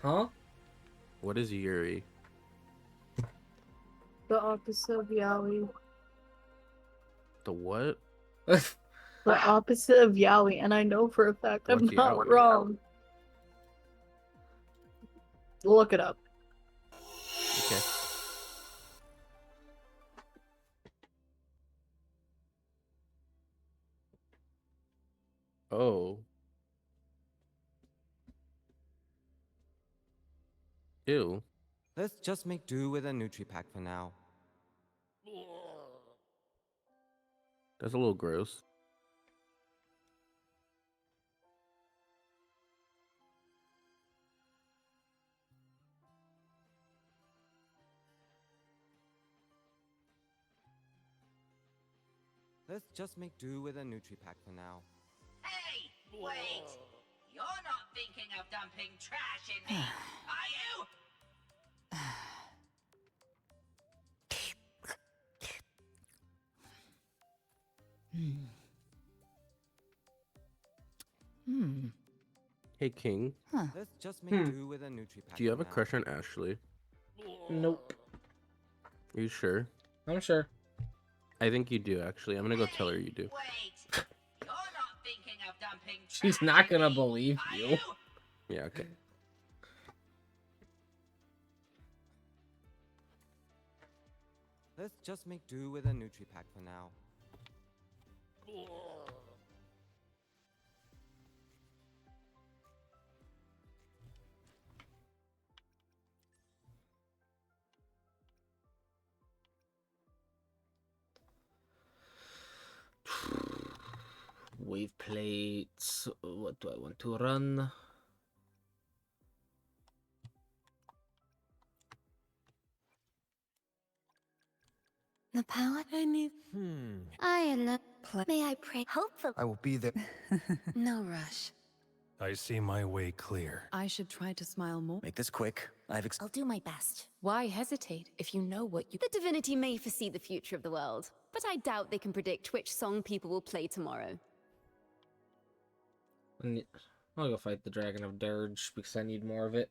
Huh? What is Yuri? The opposite of yaoi. The what? The opposite of yaoi, and I know for a fact I'm What's not yaoi? wrong. Look it up. Okay. Oh. Ew. Let's just make do with a Nutri-Pack for now. That's a little gross. Let's just make do with a Nutri-Pack for now. Hey, wait! You're not thinking of dumping trash in me, are you? Hey, King. Let's just make do with a Nutri-Pack Do you have for a now. crush on Ashley? Nope. Are you sure? I'm sure. I think you do, actually. I'm gonna go tell her you do. Wait! You're not thinking of dumping trash She's not in gonna me, believe are you. Yeah, okay. Let's just make do with a Nutri-Pack for now. Wave plates. What do I want to run? The power I need. I love. May I pray? Hopefully. I will be there. No rush. I see my way clear. I should try to smile more. Make this quick. I'll do my best. Why hesitate if you know what you... The divinity may foresee the future of the world, but I doubt they can predict which song people will play tomorrow. I'll go fight the Dragon of Dirge because I need more of it.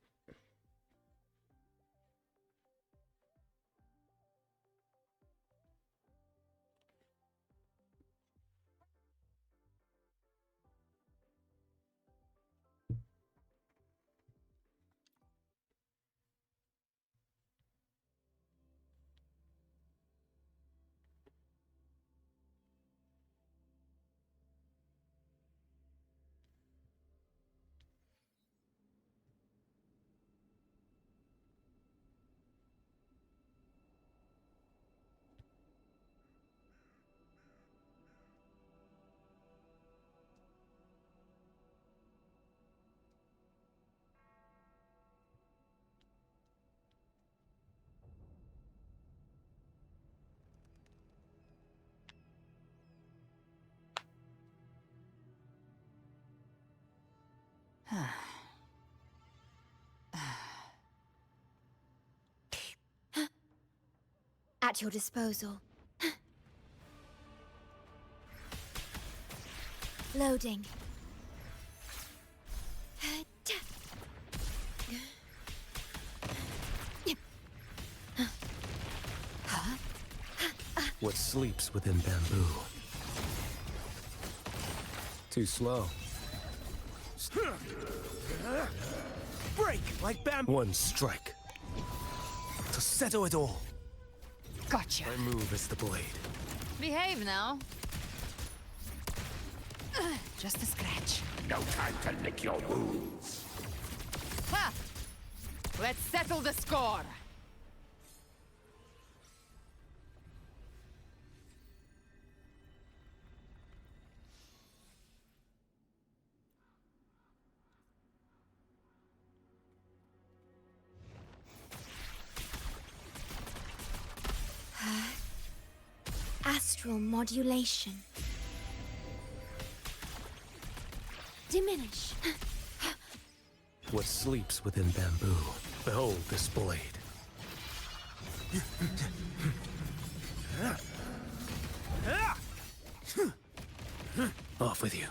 At your disposal. Loading. What sleeps within bamboo? Too slow. Break like bamboo. One strike. To settle it all. Gotcha. My move is the blade. Behave now. Just a scratch. No time to lick your wounds. Ha! Let's settle the score. Astral modulation. Diminish. What sleeps within bamboo? Behold this blade. Off with you.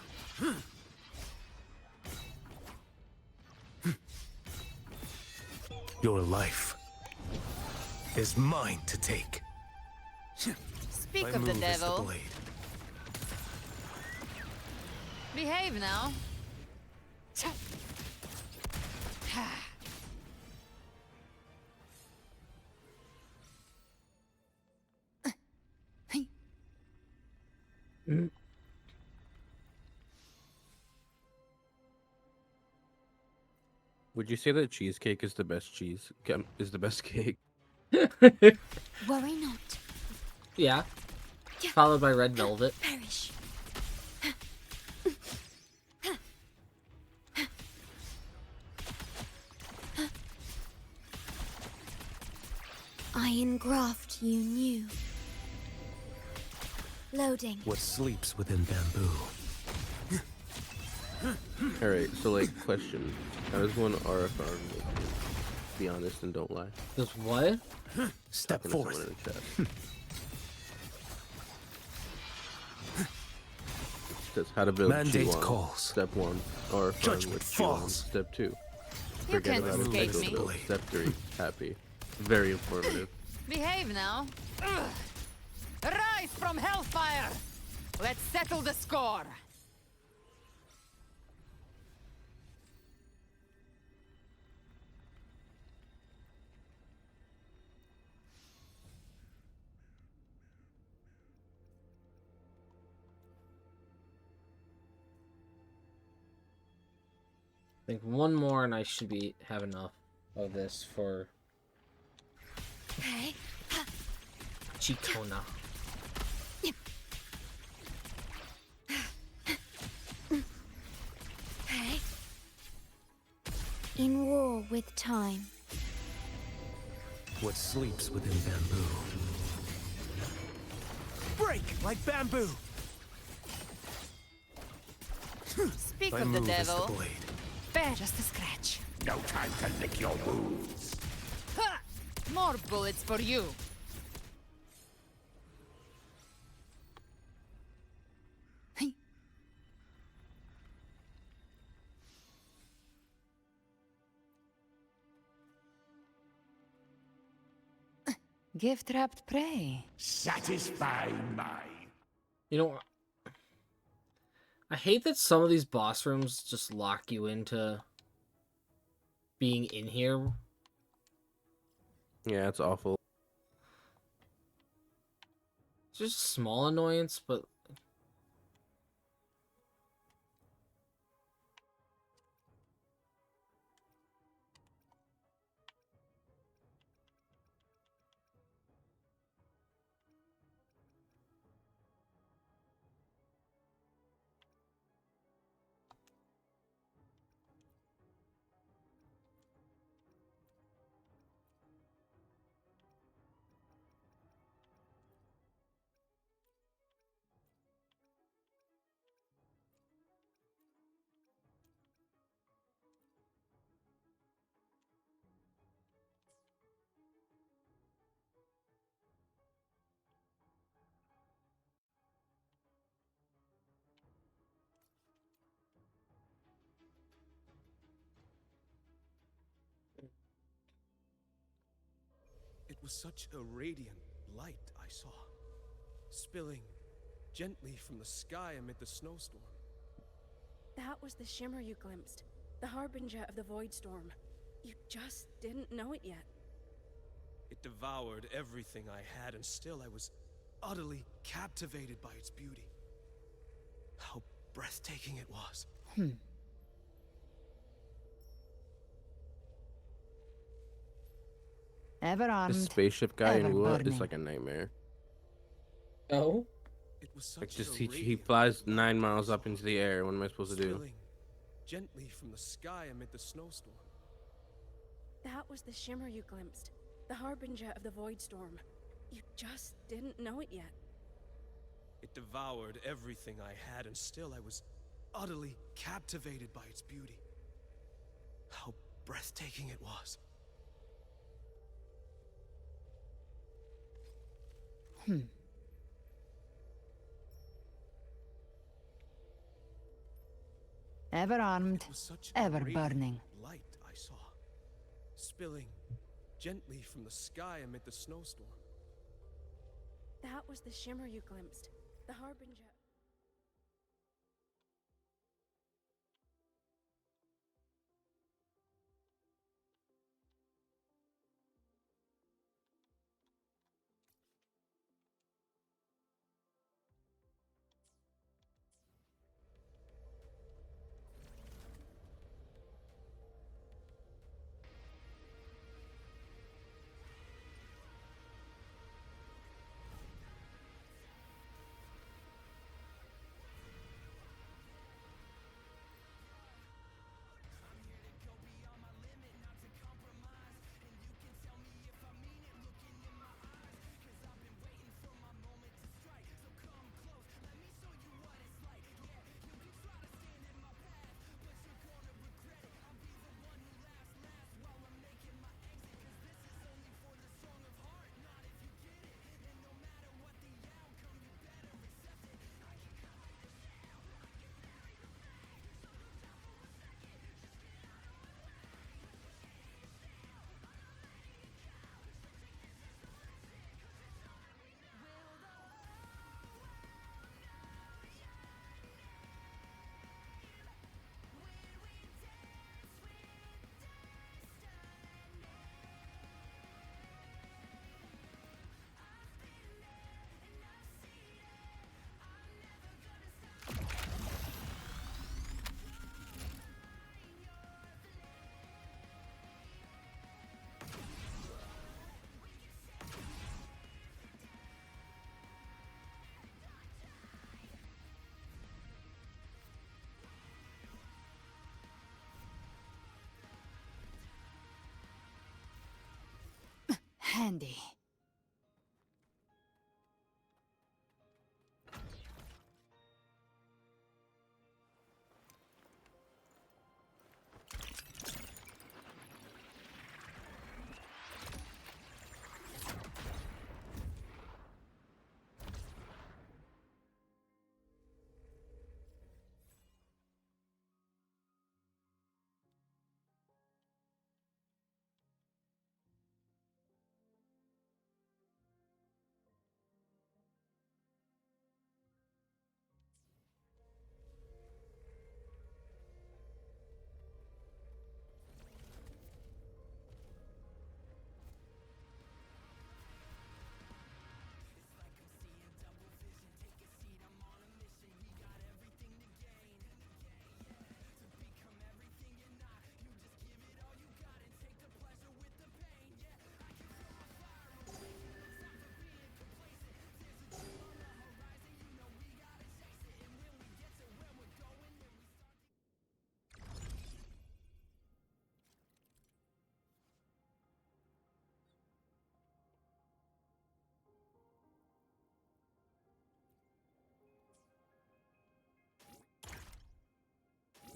Your life is mine to take. Speak My of the move is the devil. blade. Behave now. Would you say that cheesecake is the best is the best cake? Worry not. Yeah. Followed by red velvet. Perish. I engraft you new. Loading. What sleeps within bamboo? Alright, so like, question. How does one RFR make it? Be honest and don't lie. Just what? Step Talking to someone forth. in the chat. Says how to build Mandate G1. calls. Step 1. RFR Judgment with G1. falls. Step 2. You Forget can't about escape official me. build. Step 3. Happy. Very informative. Behave now. Ugh. Rise from hellfire. Let's settle the score. I think one more and I should have enough of this for Okay. Chitona. Okay. In war with time. What sleeps within bamboo? Break like bamboo. Speak My of the move is the devil. blade. Bear just a scratch. No time to lick your wounds. Ha! More bullets for you. Gift-wrapped prey. Satisfy my... You know, I hate that some of these boss rooms just lock you into being in here. Yeah, it's awful. It's just a small annoyance, but was such a radiant light I saw, spilling gently from the sky amid the snowstorm. That was the shimmer you glimpsed, the harbinger of the void storm. You just didn't know it yet. It devoured everything I had, and still I was utterly captivated by its beauty. How breathtaking it was. Ever The armed, spaceship guy in ever Wua burning. is like a nightmare. Oh? It was Like such just a he radiant flies light 9 I miles up saw, into the air. What am I supposed to do? spilling gently from the sky amid the snowstorm. That was the shimmer you glimpsed, the harbinger of the void storm. You just didn't know it yet. It devoured everything I had, and still I was utterly captivated by its beauty. How breathtaking it was. Ever armed, It was such a ever radiant burning. light I saw, spilling gently from the sky amid the snowstorm. That was the shimmer you glimpsed, the harbinger. Handy.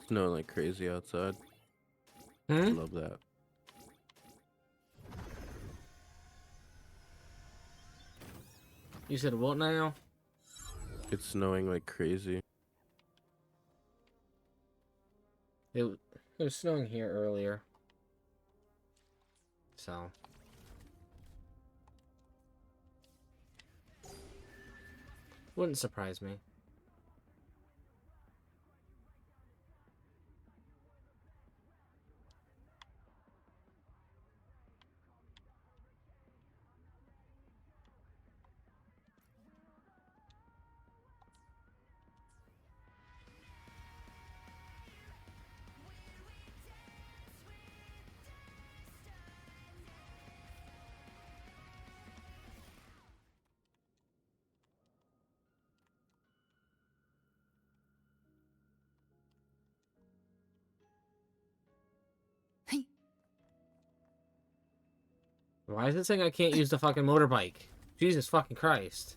Snowing like crazy outside. Hmm? Love that. You said what now? It's snowing like crazy. It was snowing here earlier. So. Wouldn't surprise me. Why is it saying I can't use the fucking motorbike? Jesus fucking Christ.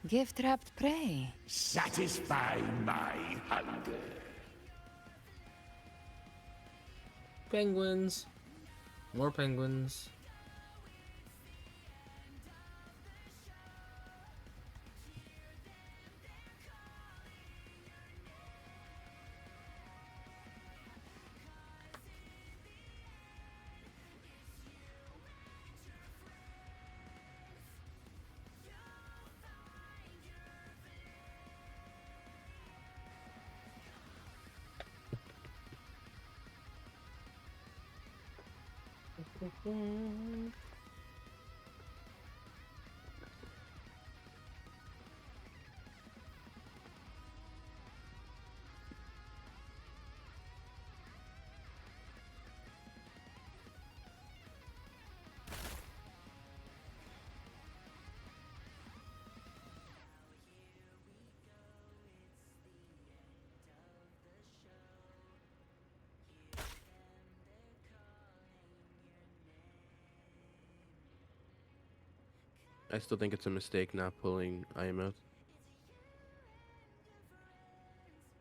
Gift-wrapped prey. Satisfy my hunger. Penguins. More penguins. I still think it's a mistake not pulling IMF.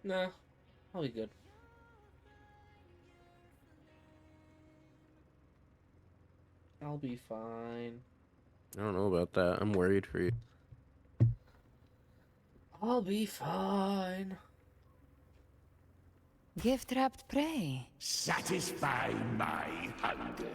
Nah, I'll be good. I'll be fine. I don't know about that. I'm worried for you. I'll be fine. Gift-wrapped prey. Satisfy my hunger.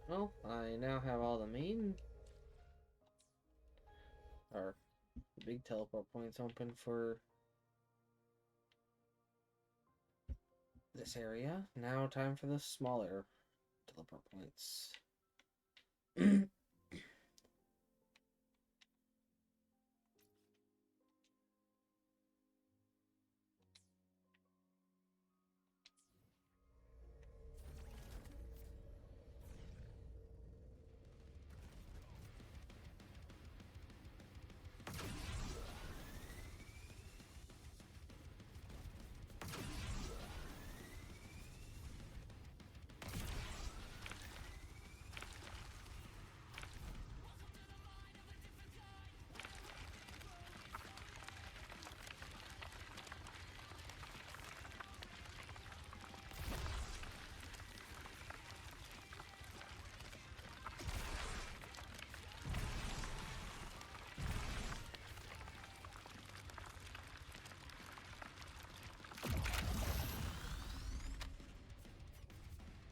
Well, I now have all the main or big teleport points open for this area. Now time for the smaller teleport points.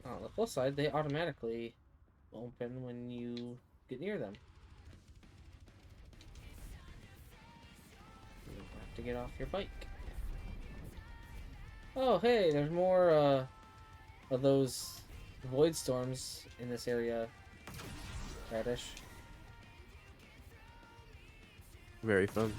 On the plus side, they automatically open when you get near them. You have to get off your bike. Oh, hey, there's more of those void storms in this area, Radish. Very fun.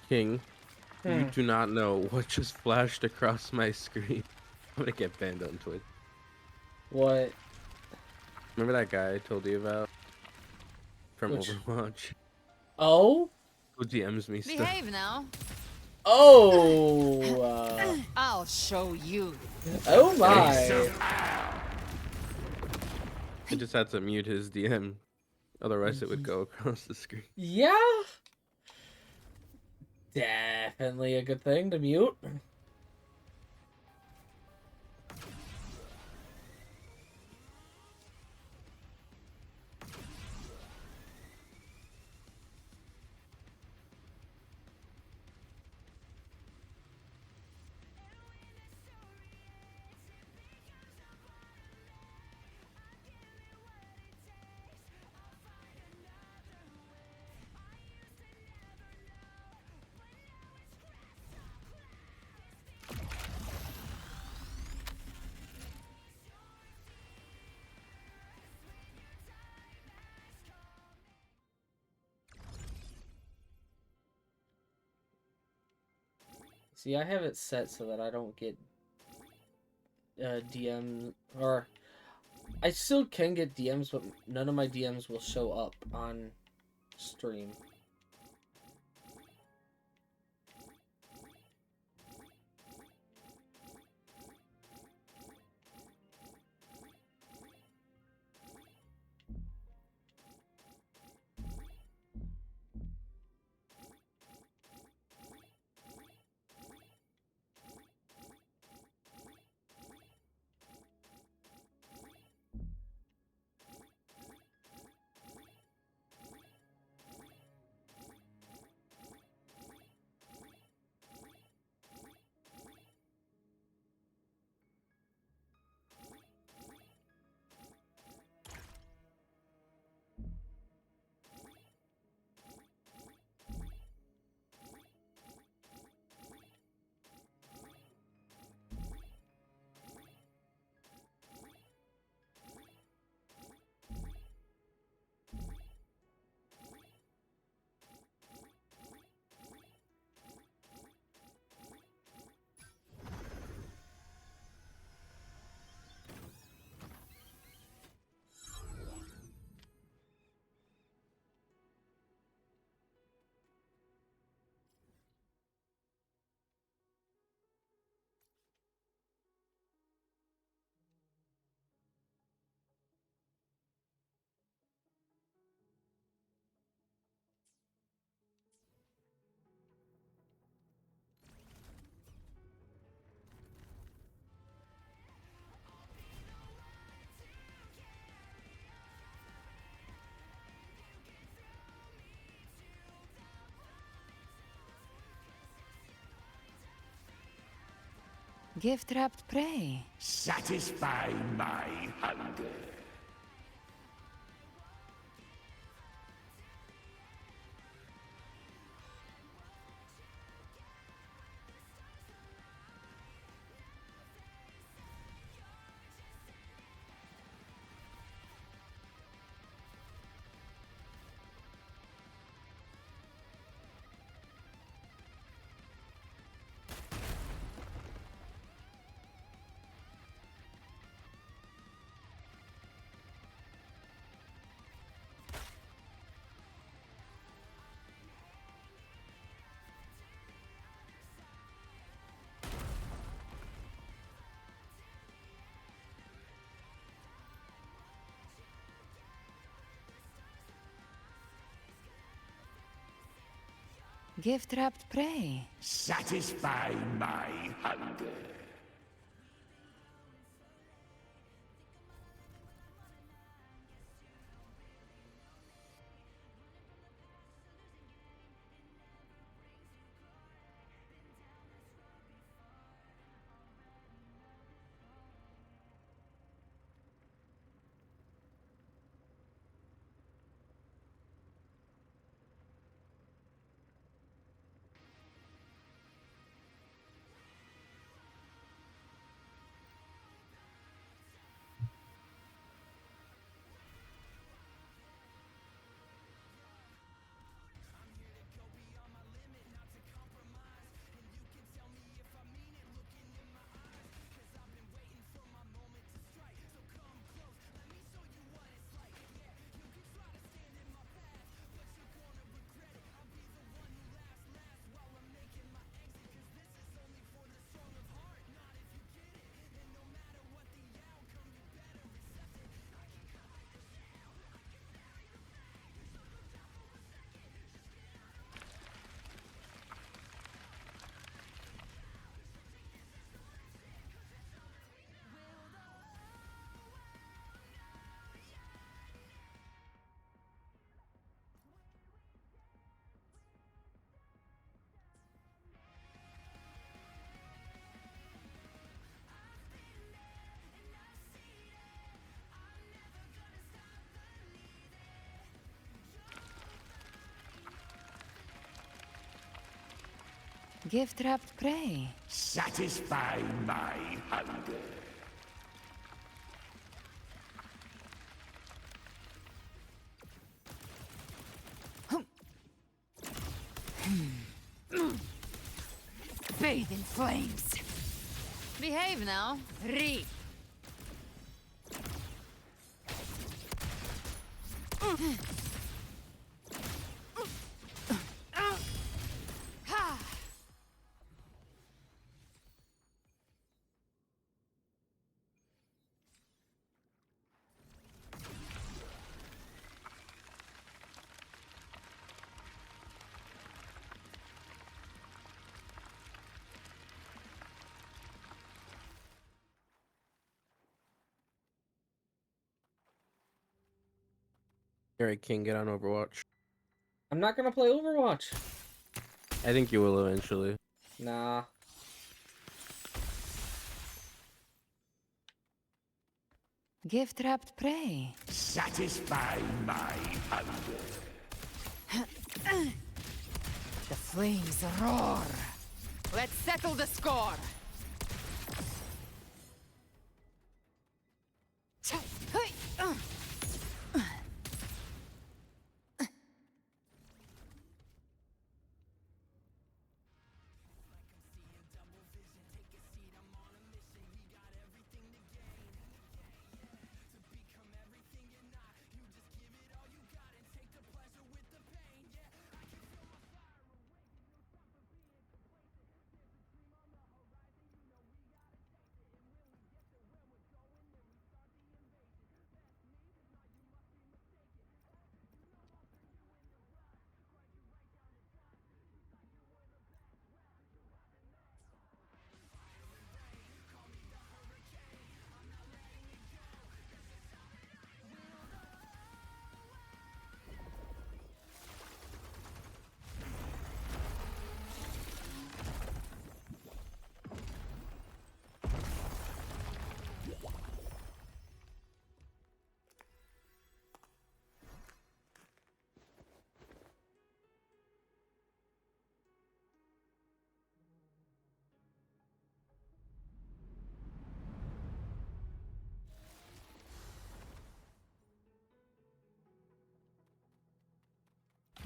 King, you Hmm. do not know what just flashed across my screen. I'm gonna get banned on Twitch. What? Remember that guy I told you about from Which? Overwatch? Oh? Who DMs me stuff? Behave now. Oh! I'll show you. Oh my! I just had to mute his DM, otherwise it would go across the screen. Yeah? Definitely a good thing to mute. See, I have it set so that I don't get DM, or I still can get DMs, but none of my DMs will show up on stream. Gift wrapped prey. Satisfy my hunger. Gift wrapped prey. Satisfy my hunger. Gift wrapped prey. Satisfy my hunger. Bathe in flames. Behave now. Reap. Alright, King, get on Overwatch. I'm not gonna play Overwatch. I think you will eventually. Nah. Gift wrapped prey. Satisfy my hunger. The flames roar. Let's settle the score.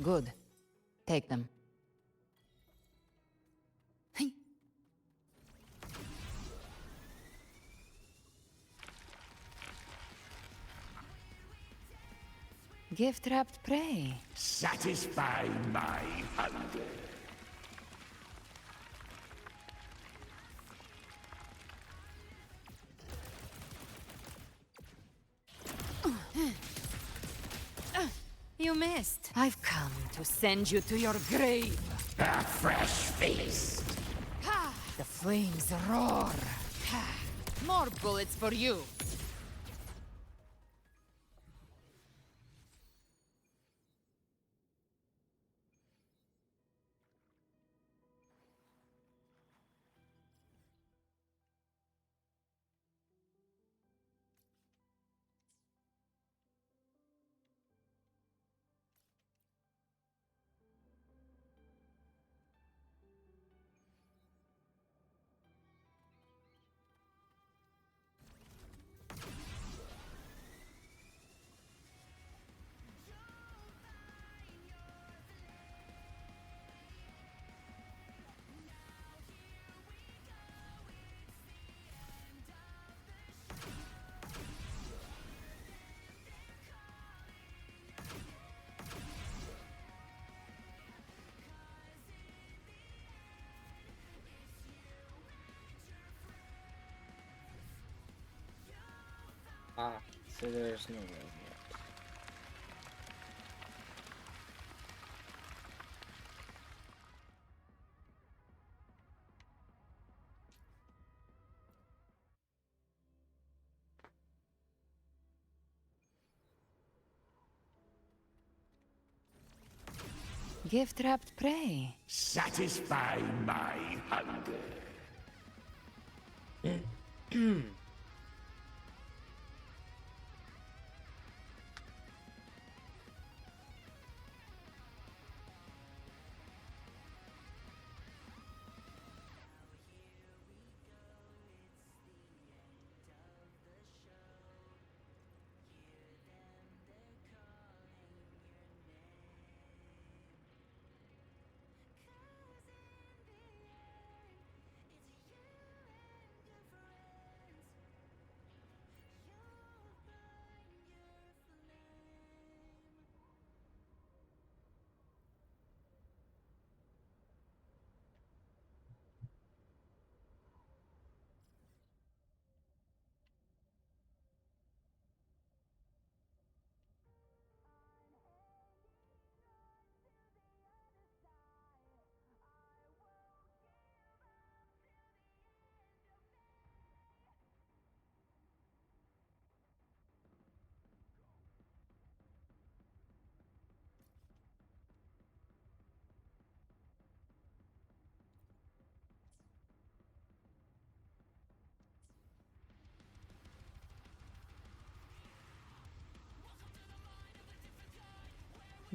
Good. Take them. Gift wrapped prey. Satisfy my hunger. You missed. I've come to send you to your grave. A fresh feast. The flames roar. More bullets for you. Ah, so there's no room yet. Gift wrapped prey. Satisfy my hunger.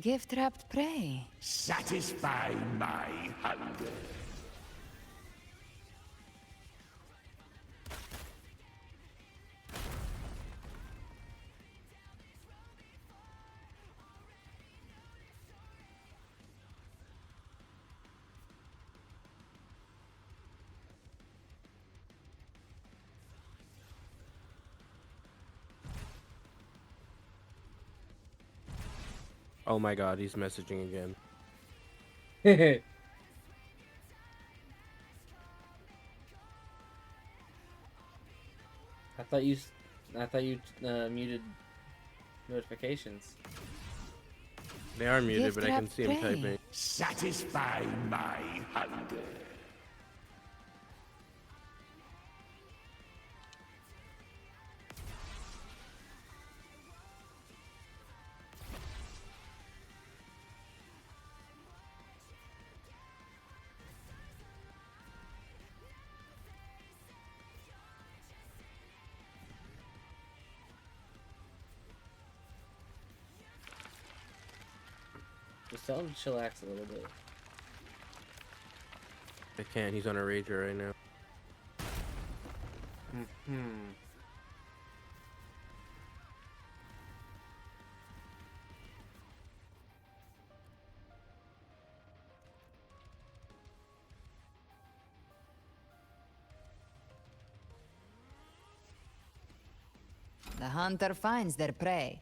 Gift-wrapped prey. Satisfy my hunger. Oh my god, he's messaging again. I thought you muted notifications. They are muted, but I can see him typing. Satisfy my hunger. Just tell him to chillax a little bit. I can't, he's on a rager right now. The hunter finds their prey.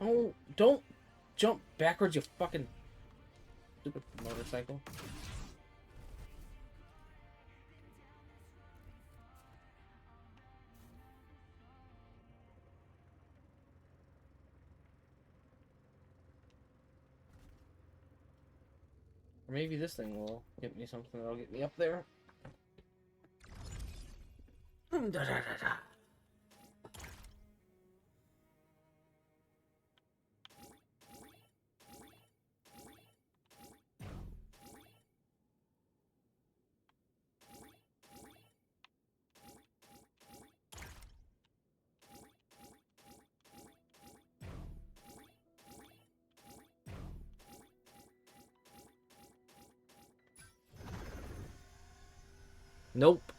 No, don't jump backwards, you fucking stupid motorcycle. Or maybe this thing will get me something that'll get me up there. Nope.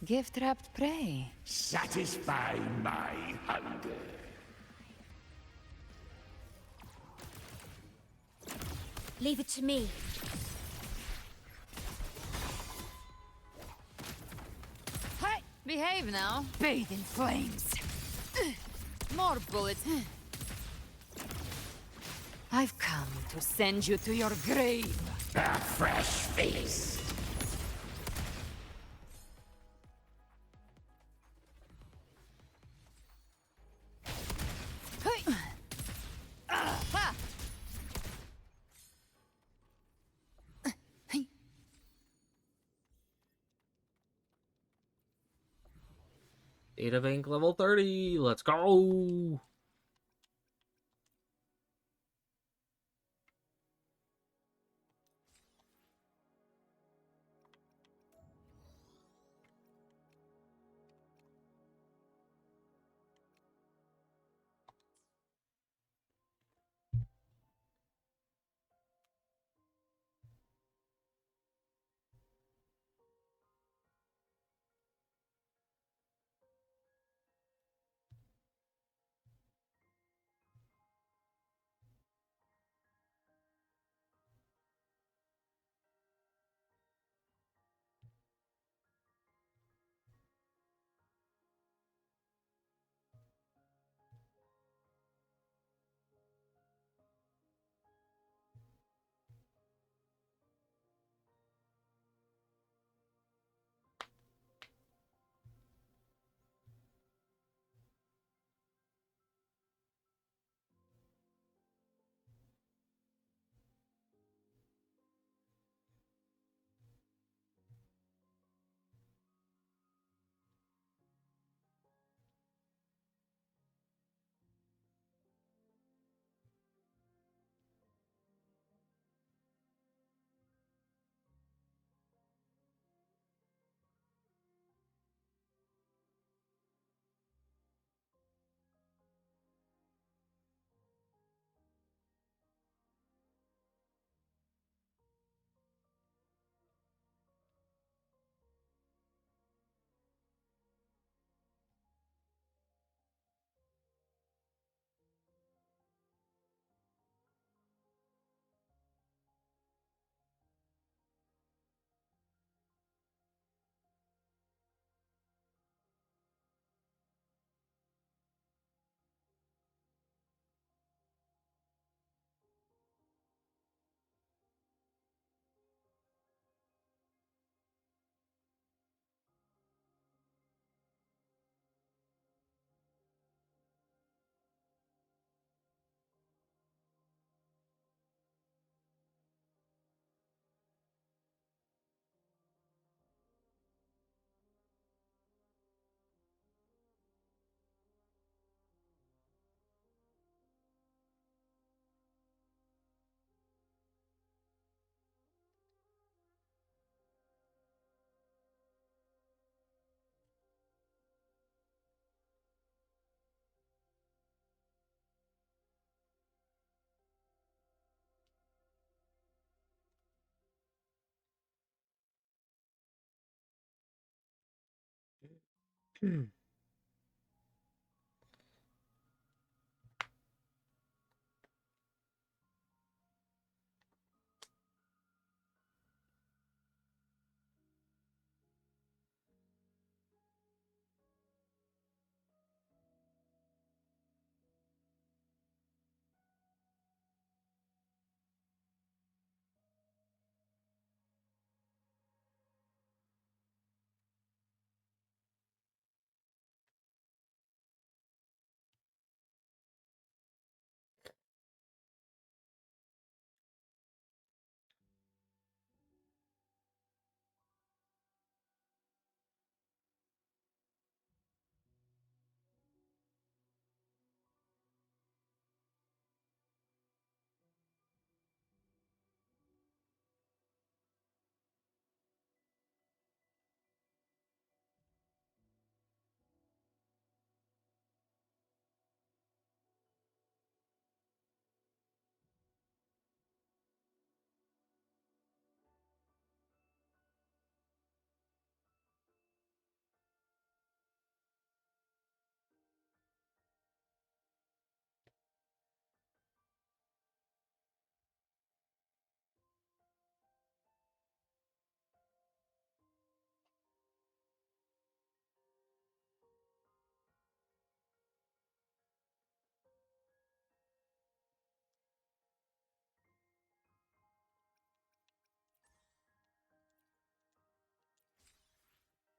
Gift-wrapped prey. Satisfy my hunger. Leave it to me. Hey, behave now. Bathe in flames. More bullets. I've come to send you to your grave. A fresh feast. Hey. Ha. Data bank level 30. Let's go.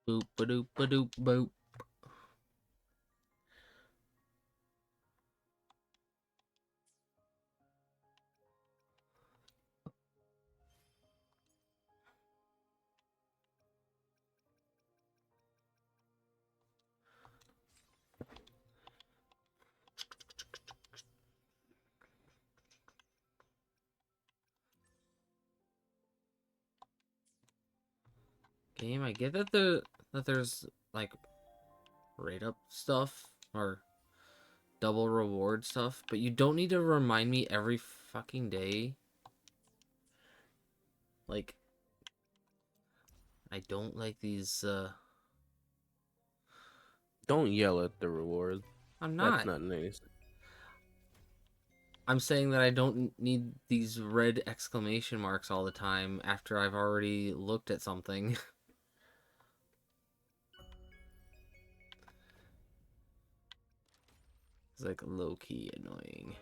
Boop ba doop ba doop boop. Game, I get that there's like rate up stuff or double reward stuff, but you don't need to remind me every fucking day. Like, I don't like these. Don't yell at the reward. I'm not. That's not nice. I'm saying that I don't need these red exclamation marks all the time after I've already looked at something. It's like low-key annoying.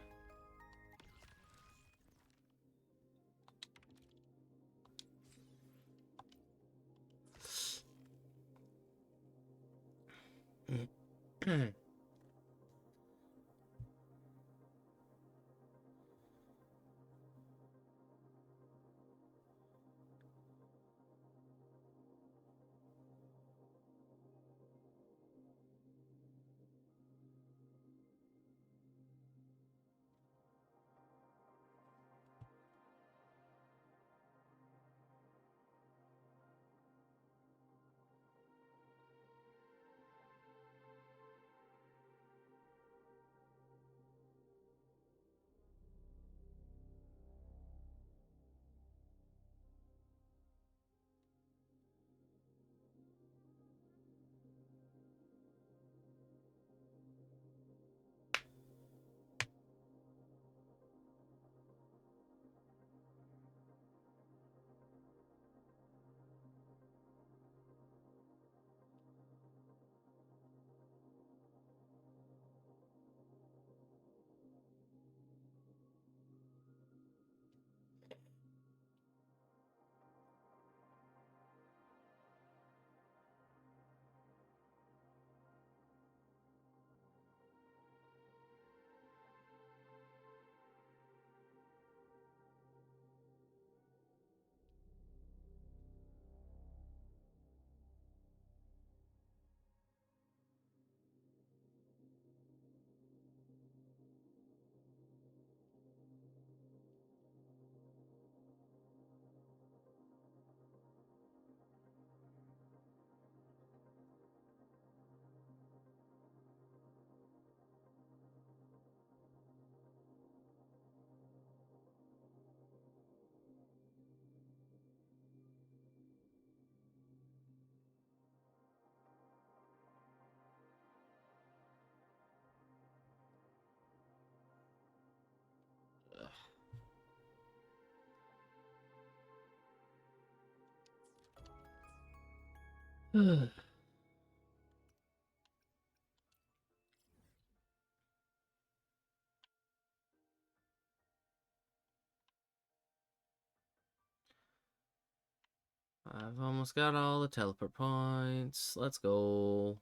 I've almost got all the teleport points. Let's go.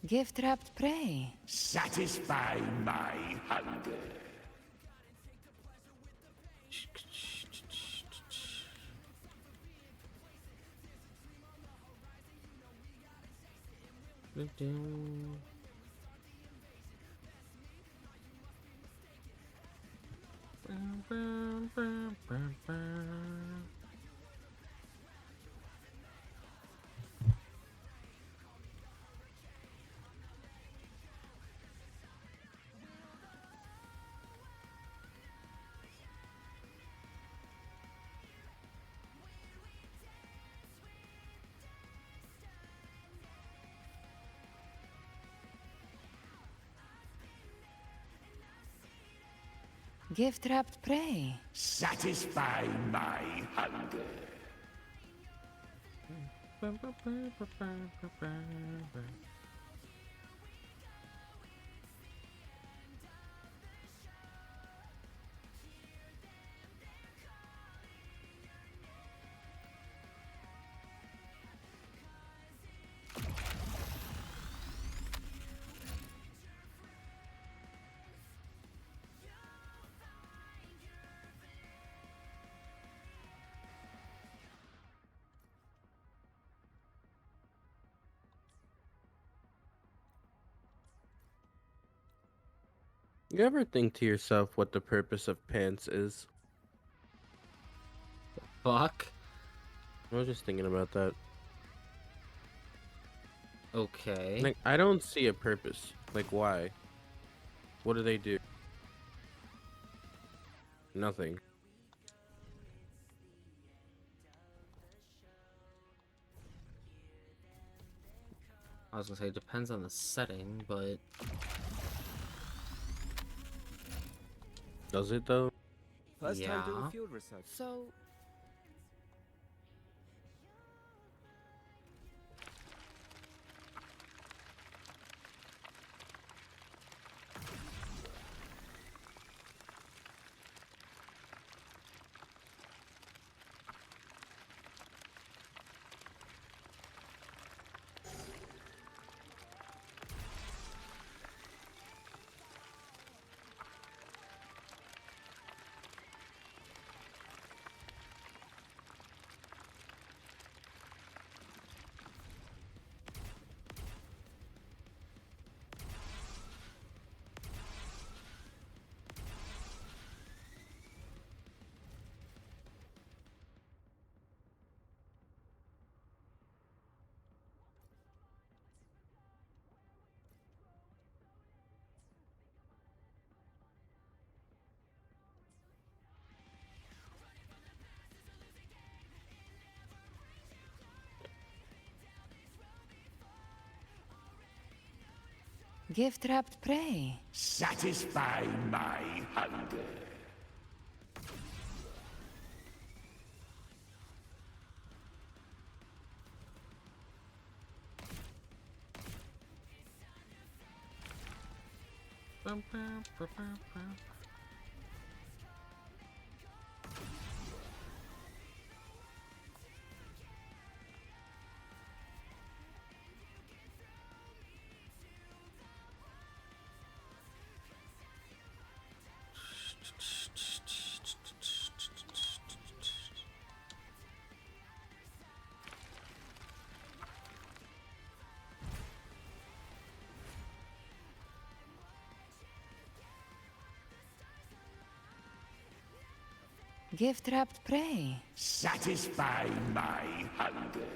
Gift wrapped prey. Satisfy my hunger. Gift-wrapped prey. Satisfy my hunger. You ever think to yourself what the purpose of pants is? Fuck. I was just thinking about that. Okay. Like, I don't see a purpose. Like, why? What do they do? Nothing. I was gonna say it depends on the setting, but Does it though? First time Yeah. doing field research. So, Gift-wrapped prey. Satisfy my hunger. Gift-wrapped prey. Satisfy my hunger.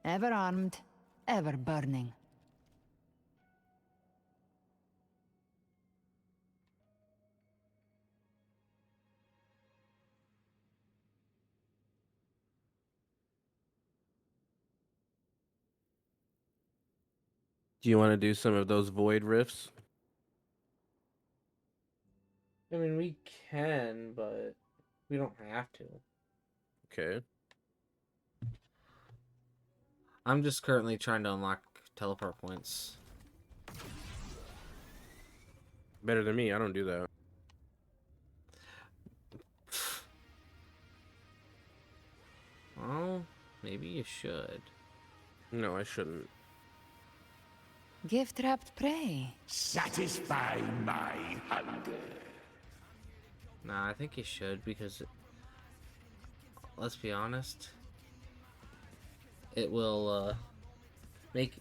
Ever armed, ever burning. Do you want to do some of those void rifts? I mean, we can, but we don't have to. Okay. I'm just currently trying to unlock teleport points. Better than me. I don't do that. Oh, maybe you should. No, I shouldn't. Gift-wrapped prey. Satisfy my hunger. Nah, I think you should because, let's be honest, it will make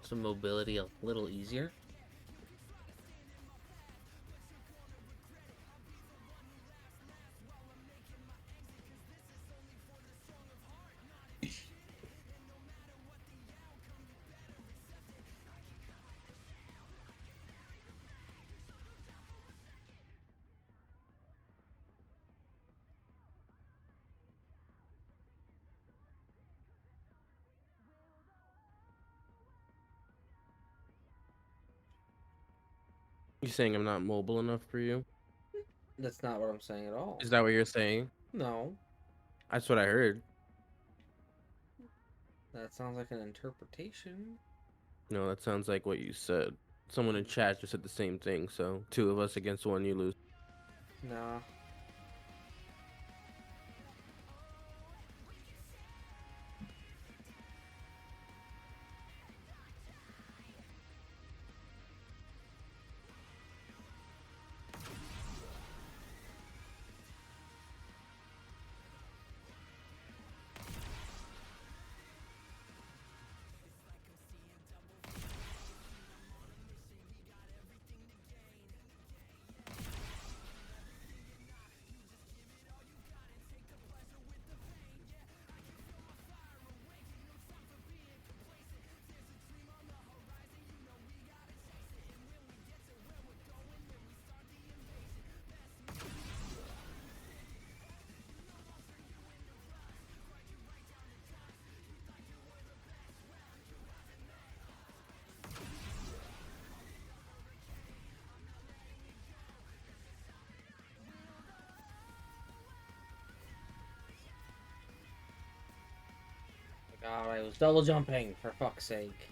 some mobility a little easier. You saying I'm not mobile enough for you? That's not what I'm saying at all. Is that what you're saying? No. That's what I heard. That sounds like an interpretation. No, that sounds like what you said. Someone in chat just said the same thing, so 2 of us against 1, you lose. Nah. God, I was double jumping, for fuck's sake.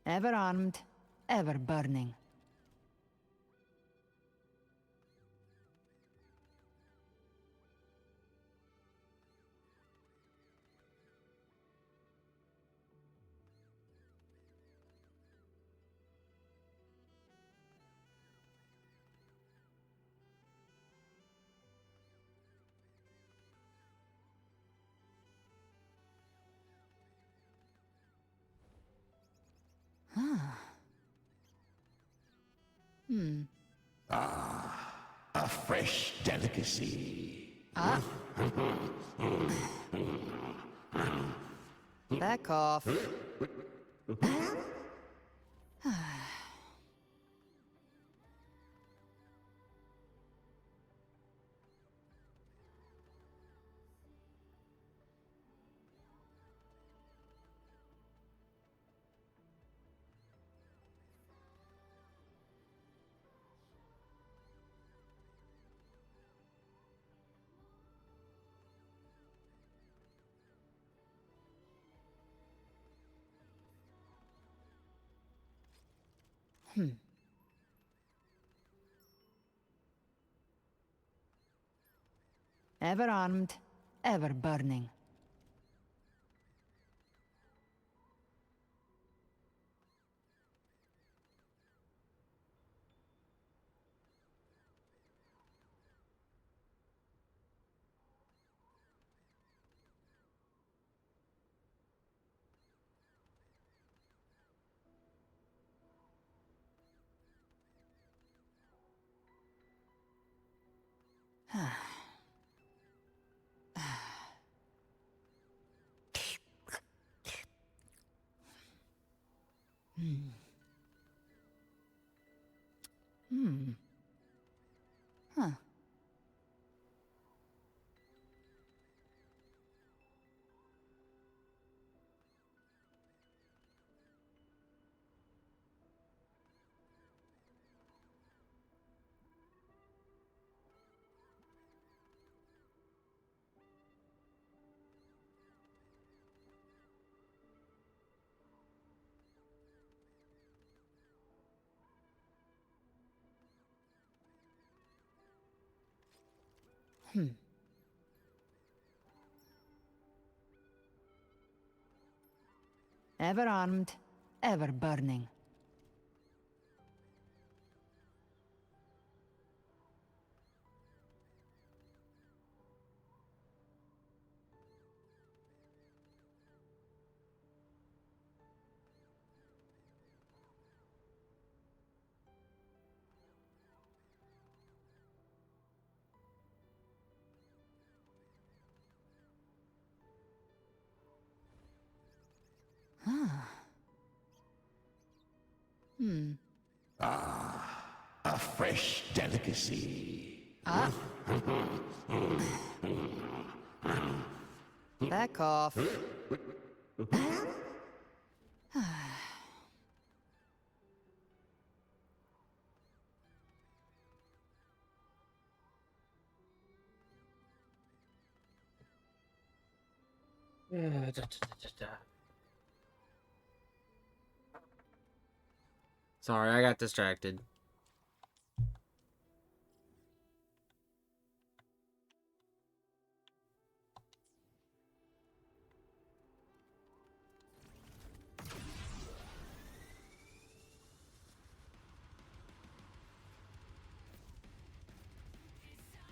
Ever armed, ever burning. A fresh delicacy. Back off. Ever armed, ever burning. Huh. Ever armed, ever burning. A fresh delicacy. Back off. Sorry, I got distracted.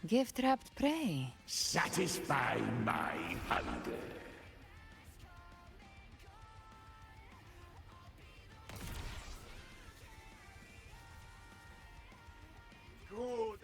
Gift-wrapped prey. Satisfy my hunger. Good.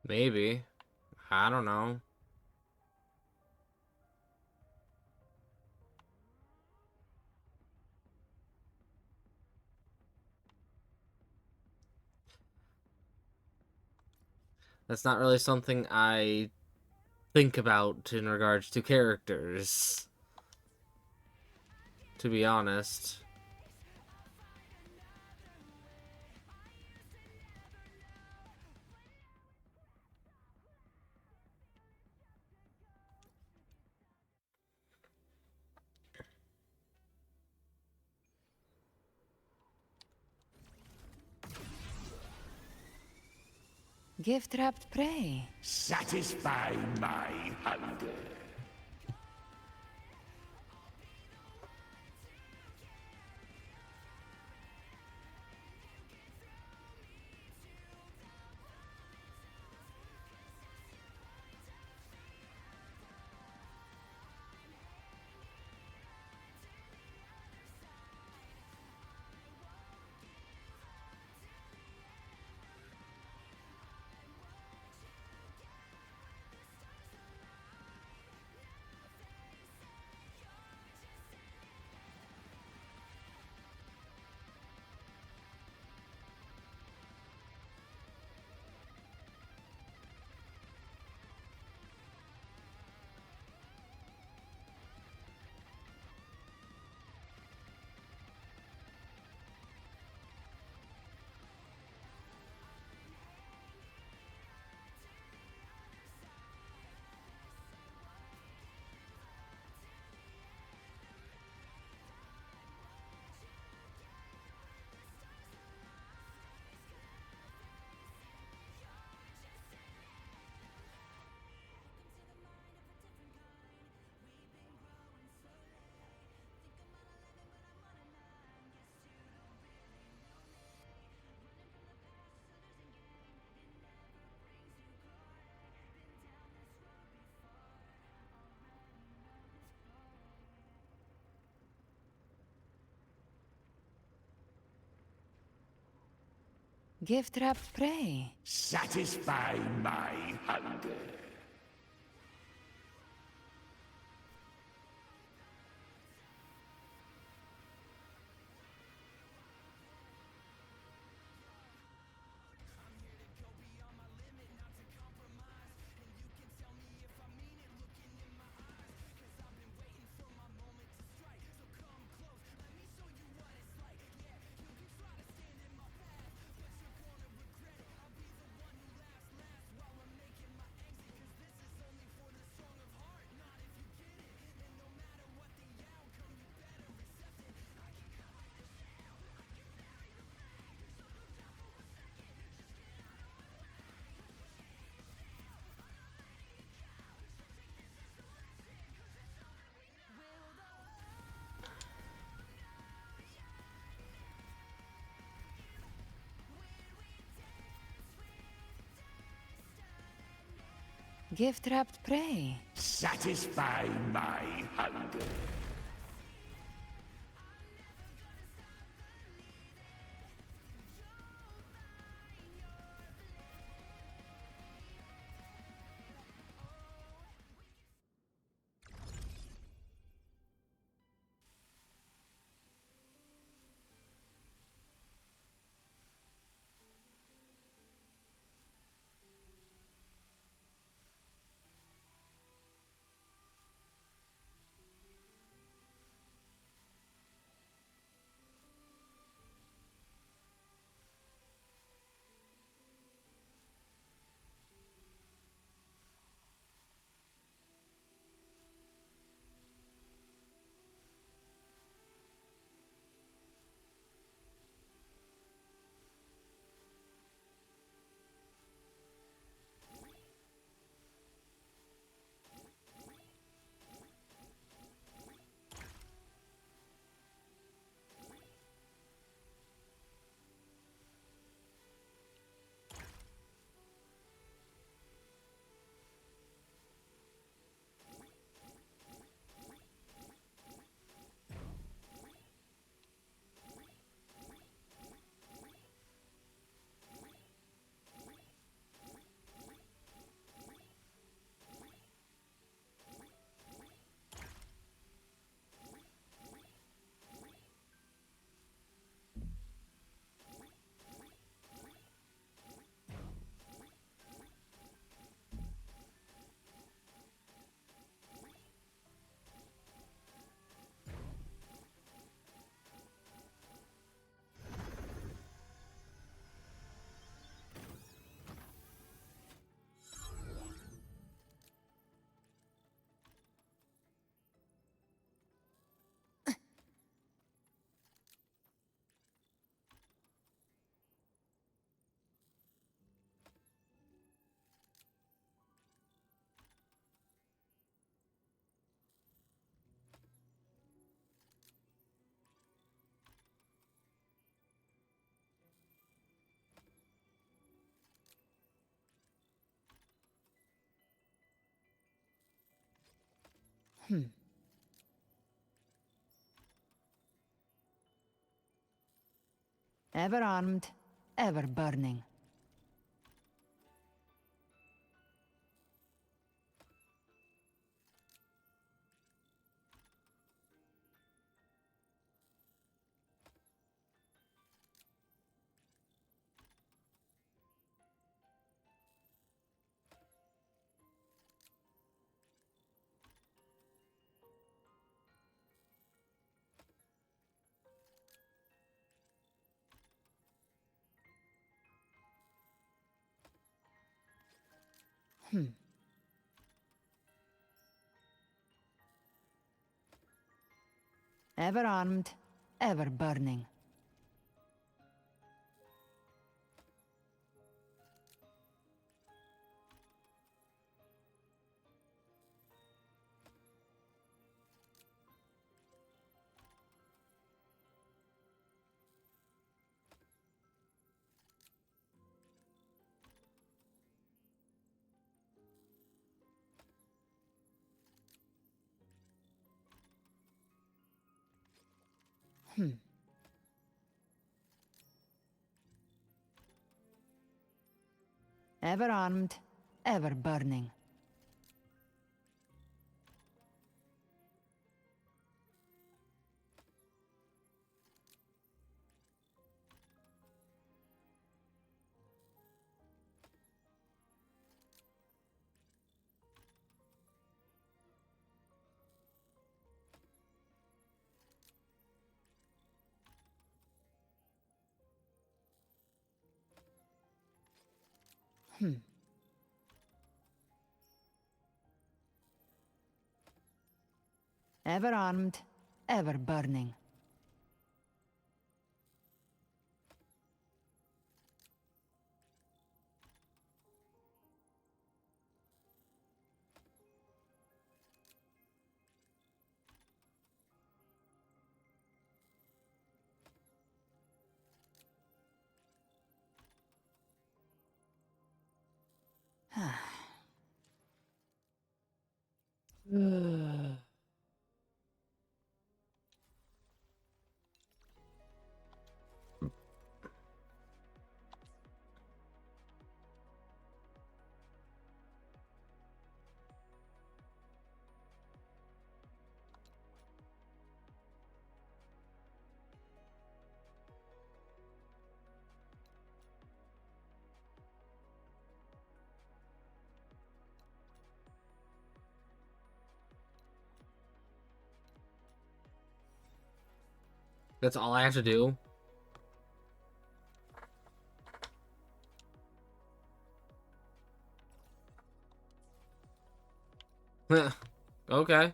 Maybe. I don't know. That's not really something I think about in regards to characters, to be honest. Gift wrapped prey. Satisfy my hunger. Gift wrapped prey. Satisfy my hunger. Gift wrapped prey. Satisfy my hunger. Ever armed, ever burning. Ever armed, ever burning. Ever armed, ever burning. Ever armed, ever burning. That's all I have to do? Okay.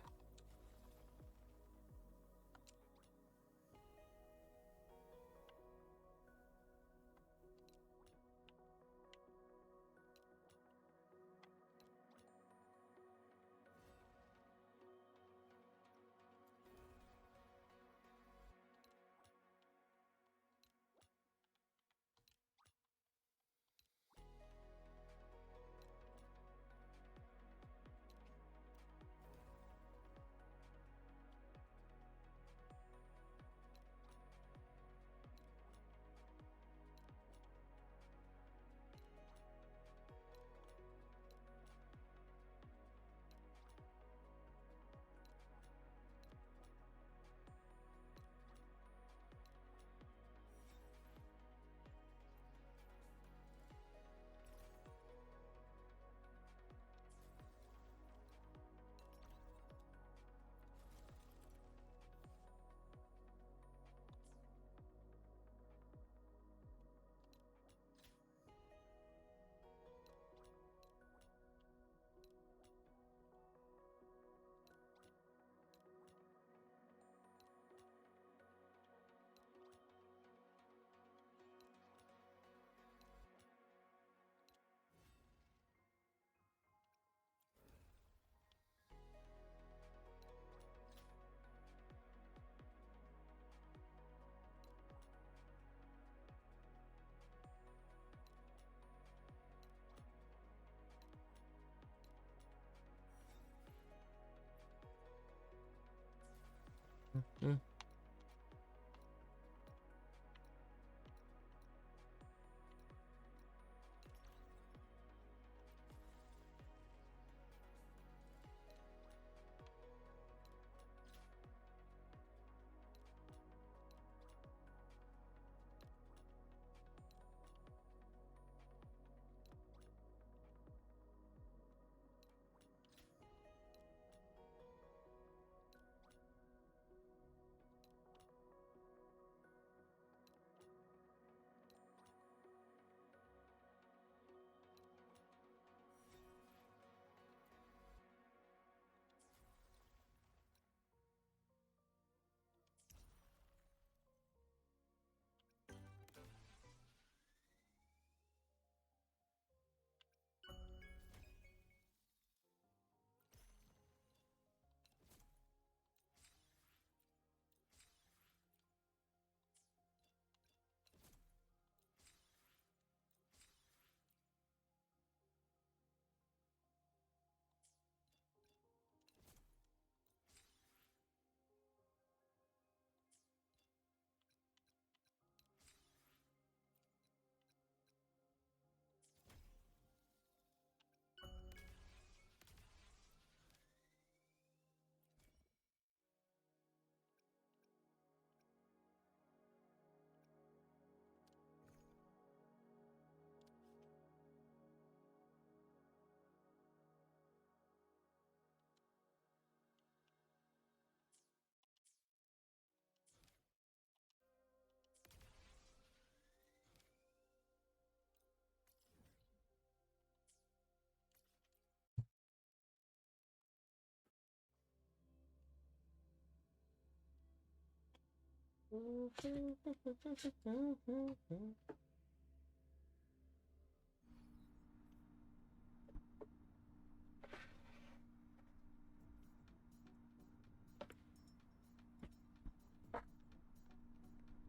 Hmm.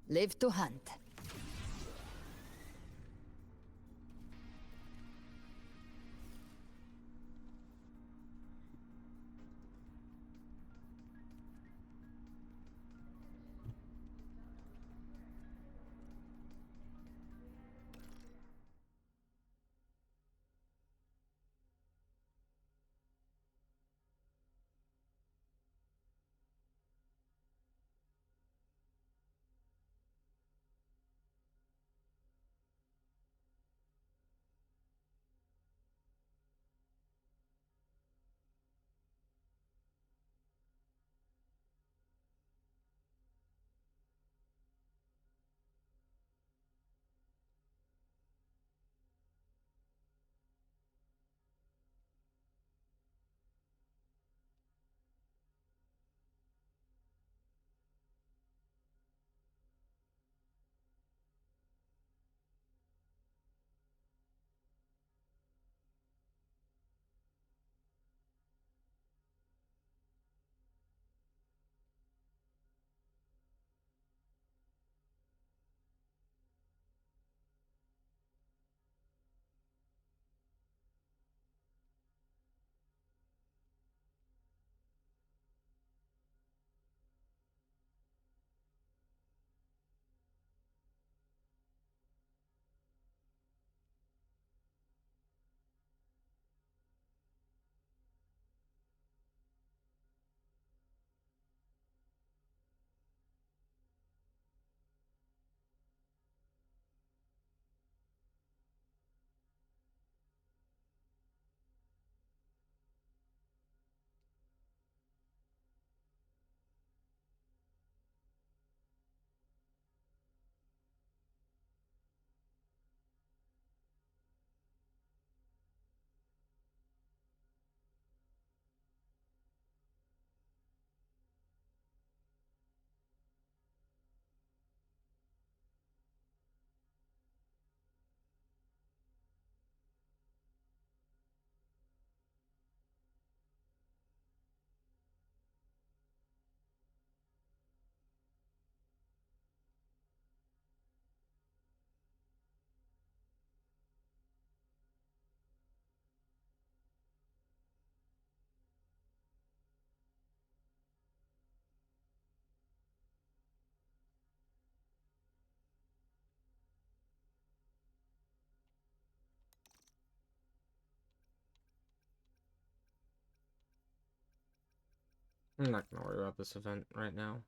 Live to hunt. I'm not gonna worry about this event right now.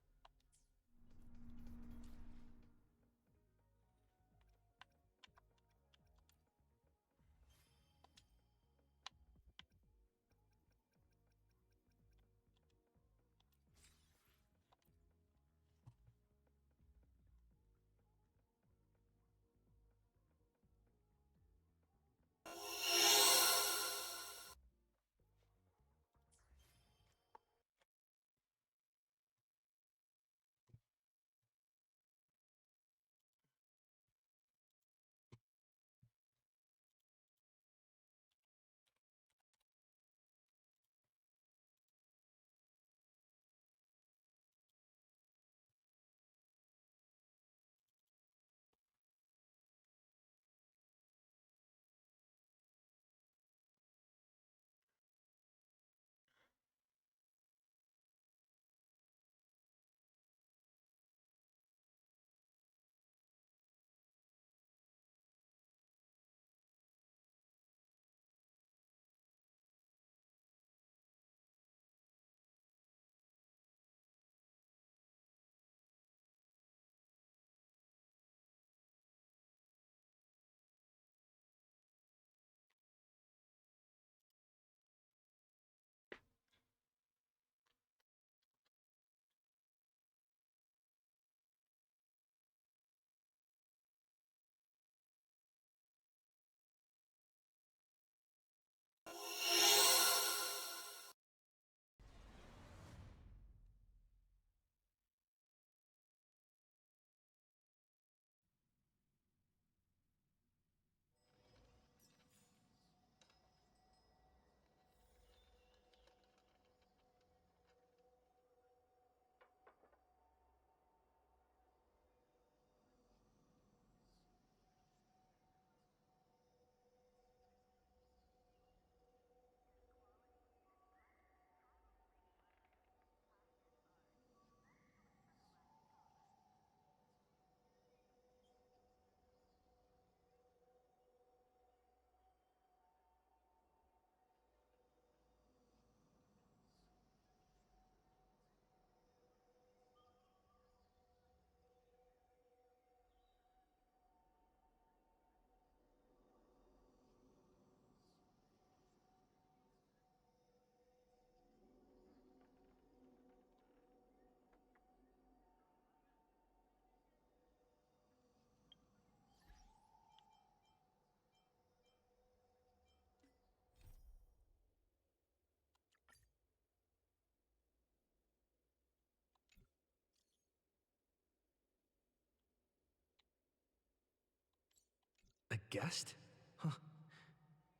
A guest? Huh.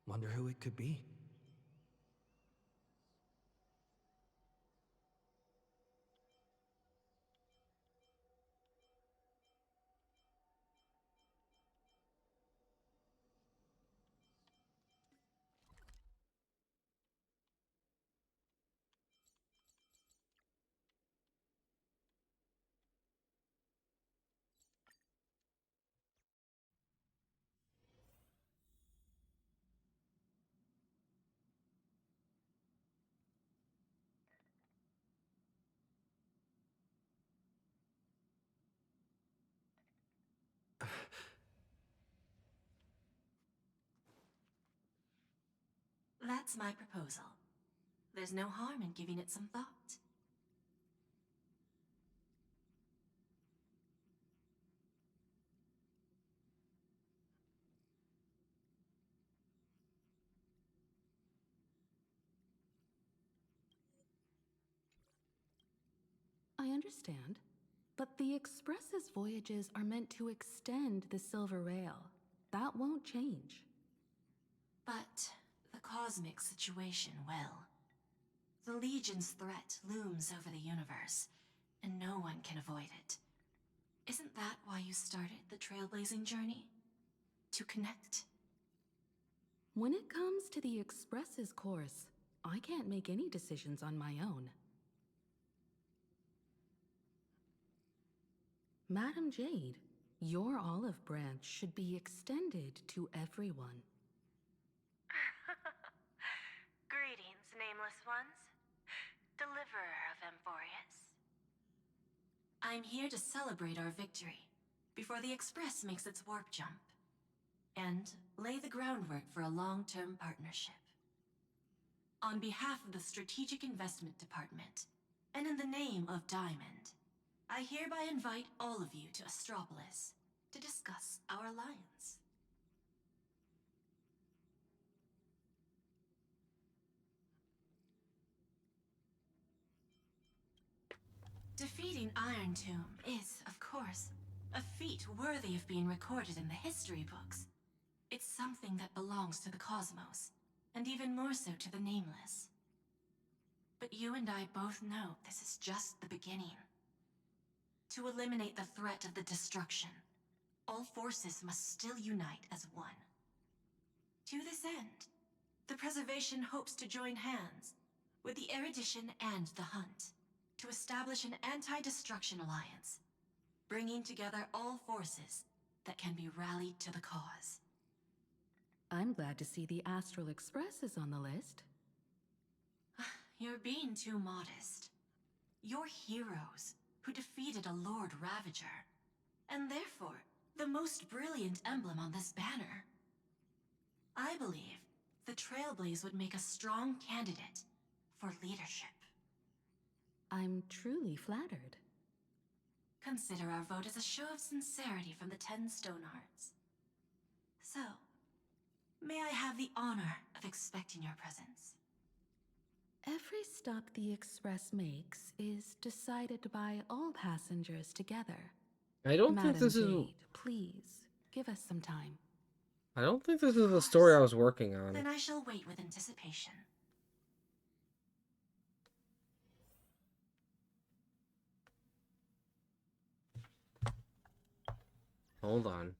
Wonder who it could be. That's my proposal. There's no harm in giving it some thought. I understand, but the Express's voyages are meant to extend the Silver Rail. That won't change. But the cosmic situation will. The Legion's threat looms over the universe, and no one can avoid it. Isn't that why you started the trailblazing journey? To connect? When it comes to the Express's course, I can't make any decisions on my own. Madam Jade, your olive branch should be extended to everyone. Greetings, nameless ones. Deliverer of I'm here to celebrate our victory before the Express makes its warp jump, and lay the groundwork for a long-term partnership. On behalf of the Strategic Investment Department, and in the name of Diamond, I hereby invite all of you to Astropolis to discuss our alliance. Defeating Iron Tomb is, of course, a feat worthy of being recorded in the history books. It's something that belongs to the cosmos, and even more so to the Nameless. But you and I both know this is just the beginning. To eliminate the threat of the destruction, all forces must still unite as one. To this end, the Preservation hopes to join hands with the Erudition and the Hunt to establish an anti-destruction alliance, bringing together all forces that can be rallied to the cause. I'm glad to see the Astral Express is on the list. You're being too modest. You're heroes who defeated a Lord Ravager, and therefore the most brilliant emblem on this banner. I believe the Trailblaze would make a strong candidate for leadership. I'm truly flattered. Consider our vote as a show of sincerity from the 10 Stonehearts. So, may I have the honor of expecting your presence? Every stop the Express makes is decided by all passengers together. I don't Madam think this is. Jade, please, give us some time. I don't think this is the story I was working on. Then I shall wait with anticipation. Hold on.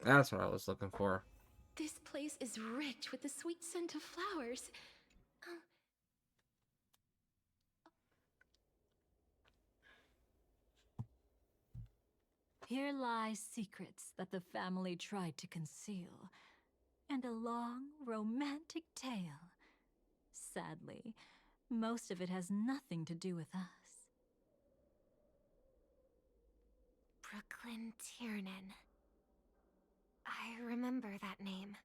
That's what I was looking for. This place is rich with the sweet scent of flowers. Here lie secrets that the family tried to conceal, and a long, romantic tale. Sadly, most of it has nothing to do with us. Brooklyn Tiernan. I remember that name.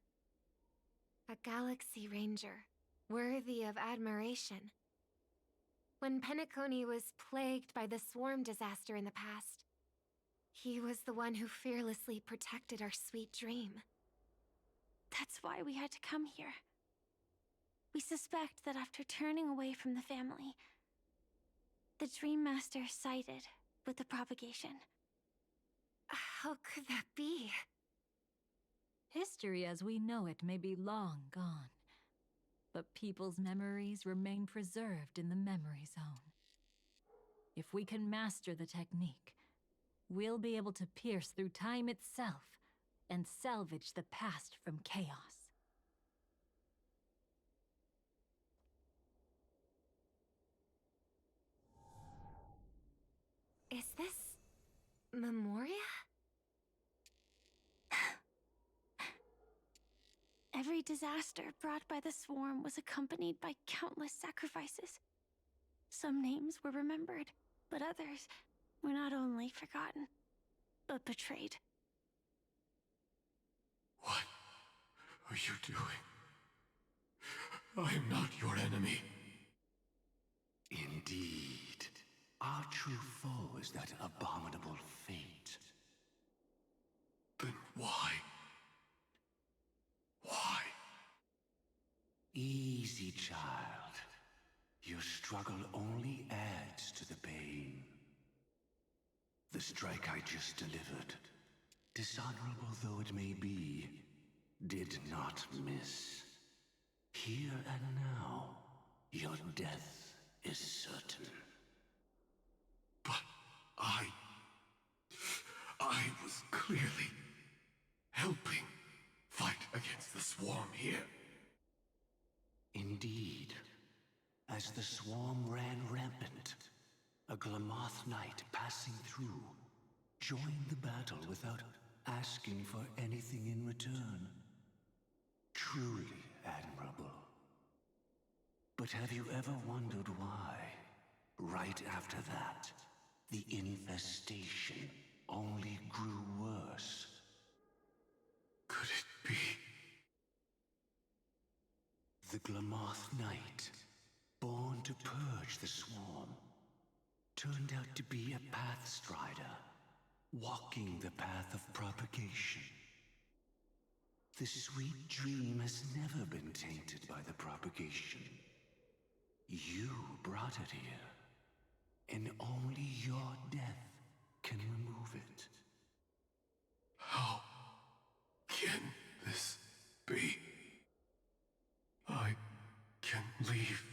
A Galaxy Ranger, worthy of admiration. When Penacony was plagued by the swarm disaster in the past, he was the one who fearlessly protected our sweet dream. That's why we had to come here. We suspect that after turning away from the family, the Dream Master sided with the propagation. How could that be? History as we know it may be long gone, but people's memories remain preserved in the memory zone. If we can master the technique, we'll be able to pierce through time itself and salvage the past from chaos. Is this Memoria? Every disaster brought by the swarm was accompanied by countless sacrifices. Some names were remembered, but others were not only forgotten, but betrayed. What are you doing? I am not your enemy. Indeed. Our true foe is that abominable fate. Then why? Why? Easy, child. Your struggle only adds to the pain. The strike I just delivered, dishonorable though it may be, did not miss. Here and now, your death is certain. But I was clearly helping fight against the swarm here. Indeed. As the swarm ran rampant, a Glamoth knight passing through joined the battle without asking for anything in return. Truly admirable. But have you ever wondered why, right after that, the infestation only grew worse? Could it be? The Glamoth Knight, born to purge the swarm, turned out to be a Pathstrider, walking the path of propagation. The sweet dream has never been tainted by the propagation. You brought it here, and only your death can remove it. How can this be? I can leave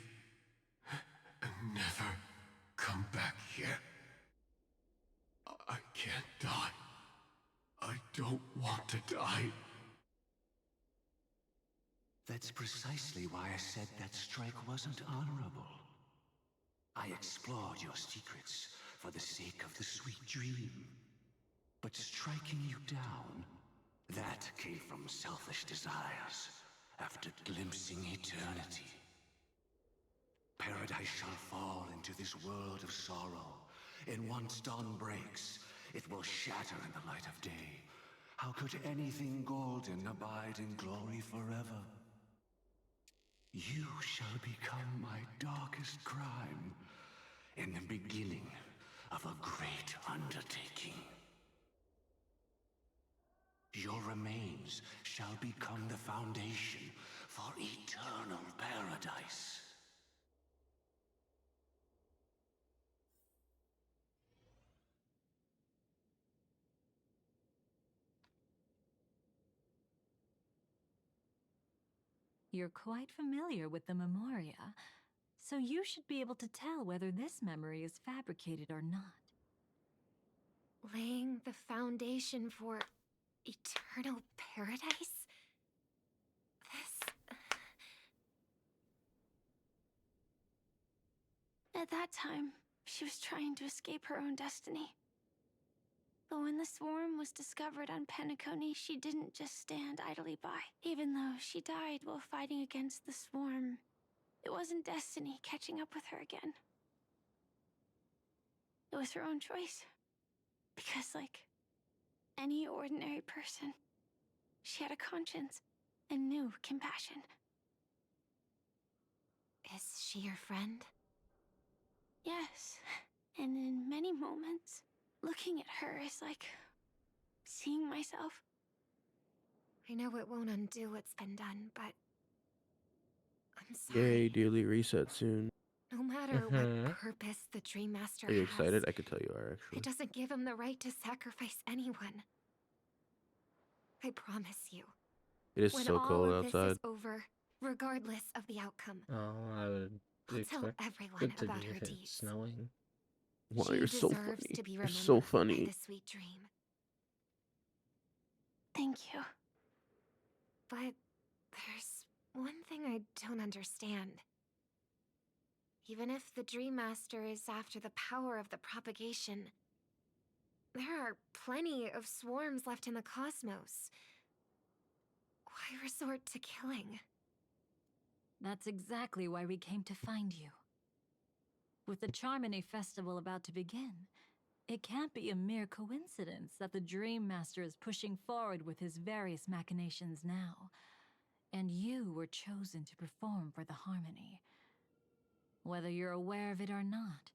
and never come back here. I can't die. I don't want to die. That's precisely why I said that strike wasn't honorable. I explored your secrets for the sake of the sweet dream. But striking you down, that came from selfish desires after glimpsing eternity. Paradise shall fall into this world of sorrow, and once dawn breaks, it will shatter in the light of day. How could anything golden abide in glory forever? You shall become my darkest crime, and the beginning of a great undertaking. Your remains shall become the foundation for eternal paradise. You're quite familiar with the Memoria, so you should be able to tell whether this memory is fabricated or not. Laying the foundation for eternal paradise? At that time, she was trying to escape her own destiny. But when the swarm was discovered on Penacony, she didn't just stand idly by. Even though she died while fighting against the swarm, it wasn't destiny catching up with her again. It was her own choice. Because, like any ordinary person, she had a conscience and knew compassion. Is she your friend? Yes, and in many moments, looking at her is like seeing myself. I know it won't undo what's been done, but I'm sorry. Yay, daily reset soon. No matter what purpose the Dream Master Are you has, excited? I could tell you are, actually. it doesn't give him the right to sacrifice anyone. I promise you. It is when so all cold of outside. This is over, regardless of the outcome, Oh, I would I'll tell expect everyone it to about be her if it's deeds. snowing. Wow, She you're so deserves funny. to be You're remembered so by funny. the sweet dream. Thank you. But there's one thing I don't understand. Even if the Dream Master is after the power of the propagation, there are plenty of swarms left in the cosmos. Why resort to killing? That's exactly why we came to find you. With the Charmony Festival about to begin, it can't be a mere coincidence that the Dream Master is pushing forward with his various machinations now, and you were chosen to perform for the Harmony. Whether you're aware of it or not,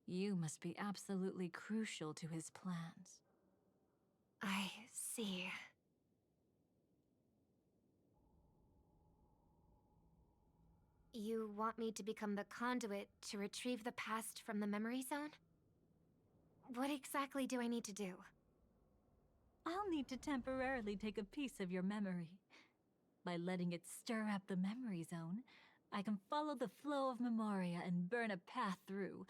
you must be absolutely crucial to his plans. I see. You want me to become the conduit to retrieve the past from the memory zone? What exactly do I need to do? I'll need to temporarily take a piece of your memory. By letting it stir up the memory zone, I can follow the flow of Memoria and burn a path through,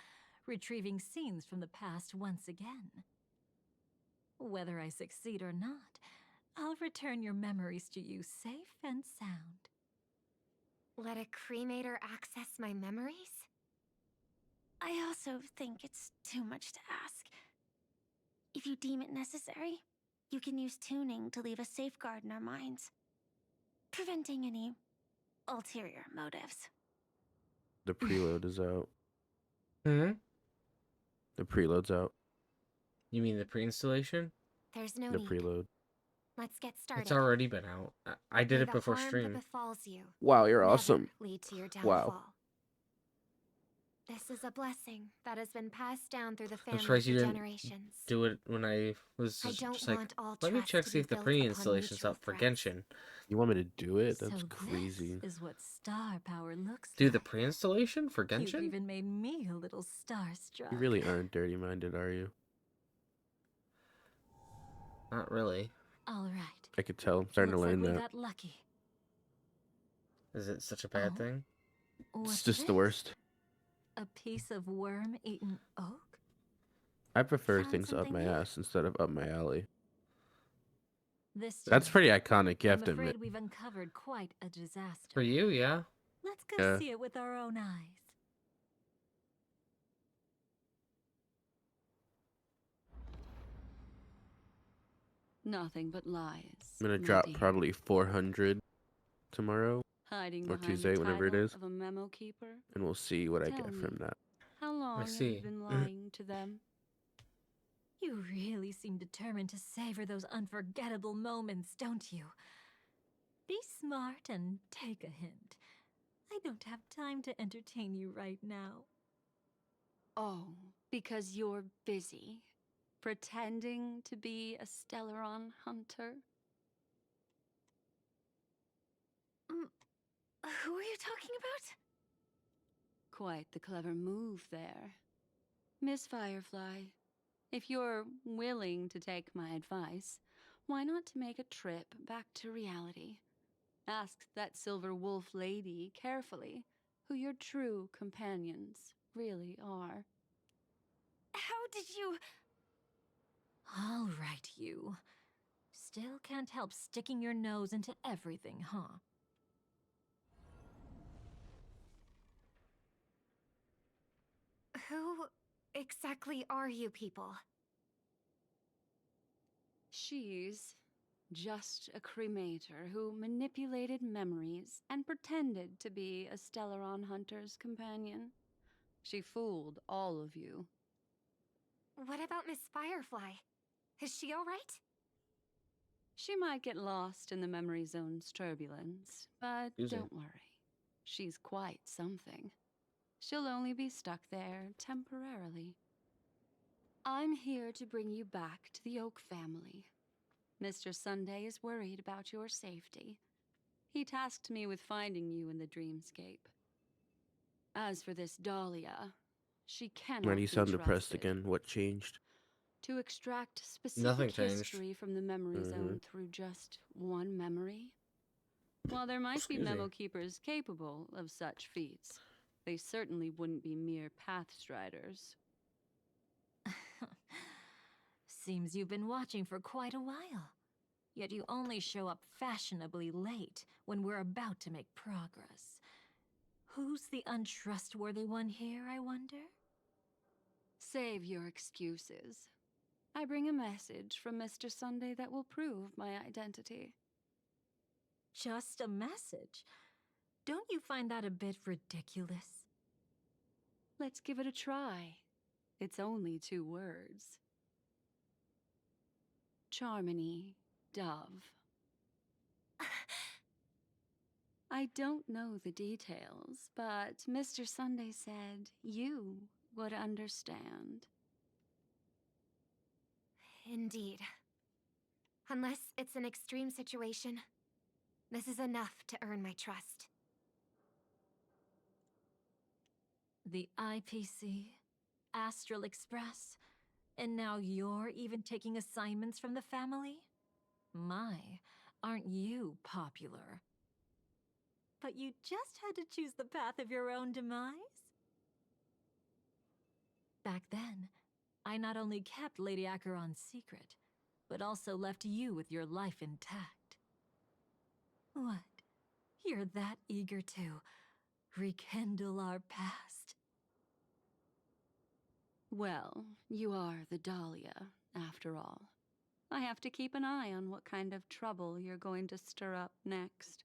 retrieving scenes from the past once again. Whether I succeed or not, I'll return your memories to you safe and sound. Let a cremator access my memories? I also think it's too much to ask. If you deem it necessary, you can use tuning to leave a safeguard in our minds, preventing any ulterior motives. The preload is out. Hmm? The preload's out. You mean the pre-installation? There's no The need. preload. Let's get started. It's already been out. I did May it the before harm stream. that befalls you Wow, you're never awesome. lead to your downfall. Wow. This is a blessing that has been passed down through the I'm family surprised for you didn't generations. do it when I was I just, don't just like, want all let me trust check to see be if the built upon pre-installation's mutual up for threats. Genshin. You want me to do it? That's So crazy. this is what star power looks Do the pre-installation for like. You've Genshin? even made me a little starstruck. You really aren't dirty-minded, are you? Not really. All right. I could tell. I'm starting to Looks land like we that. got lucky. Is it such a bad thing? It's What's just the this? worst. A piece of worm-eaten oak? I prefer Found things up something my here? ass instead of up my alley. This That's time, pretty iconic, you have I'm to afraid admit. we've uncovered quite a disaster. For you, yeah. Let's go Yeah. see it with our own eyes. Nothing but lies. I'm gonna my drop dear. probably 400 tomorrow Hiding or behind Tuesday, the whenever it title is, of a memo keeper. and we'll see what I Tell get me, from that. How long have see. you been lying to them? You really seem determined to savor those unforgettable moments, don't you? Be smart and take a hint. I don't have time to entertain you right now. Oh, because you're busy pretending to be a Stellaron hunter? Who are you talking about? Quite the clever move there. Miss Firefly, if you're willing to take my advice, why not make a trip back to reality? Ask that Silver Wolf lady carefully who your true companions really are. How did you... All right, you. Still can't help sticking your nose into everything, huh? Who exactly are you people? She's just a cremator who manipulated memories and pretended to be a Stellaron hunter's companion. She fooled all of you. What about Miss Firefly? Is she alright? She might get lost in the memory zone's turbulence, but Easy. don't worry. She's quite something. She'll only be stuck there temporarily. I'm here to bring you back to the Oak family. Mr. Sunday is worried about your safety. He tasked me with finding you in the dreamscape. As for this Dahlia, she cannot Why do you be sound depressed trusted. again? What changed? To extract Nothing specific changed. history from the memory zone through just one memory? While there might be Excuse me. memo keepers capable of such feats, they certainly wouldn't be mere pathstriders. Seems you've been watching for quite a while. Yet you only show up fashionably late when we're about to make progress. Who's the untrustworthy one here, I wonder? Save your excuses. I bring a message from Mr. Sunday that will prove my identity. Just a message? Don't you find that a bit ridiculous? Let's give it a try. It's only 2 words. Charmony Dove. I don't know the details, but Mr. Sunday said you would understand. Indeed. Unless it's an extreme situation, this is enough to earn my trust. The IPC, Astral Express, and now you're even taking assignments from the family? My, aren't you popular? But you just had to choose the path of your own demise? Back then, I not only kept Lady Acheron's secret, but also left you with your life intact. What? You're that eager to rekindle our past? Well, you are the Dahlia, after all. I have to keep an eye on what kind of trouble you're going to stir up next.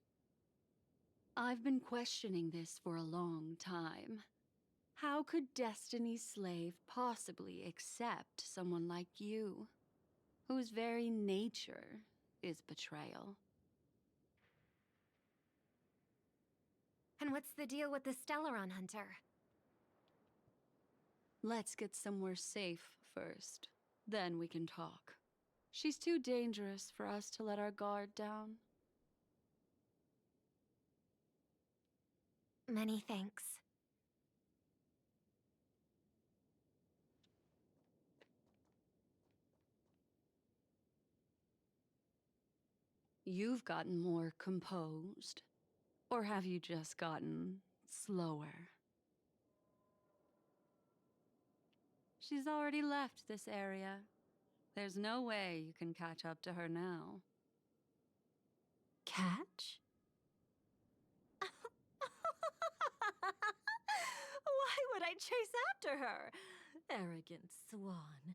I've been questioning this for a long time. How could Destiny's slave possibly accept someone like you, whose very nature is betrayal? And what's the deal with the Stellaron Hunter? Let's get somewhere safe first. Then we can talk. She's too dangerous for us to let our guard down. Many thanks. You've gotten more composed. Or have you just gotten slower? She's already left this area. There's no way you can catch up to her now. Catch? Why would I chase after her? Arrogant swan.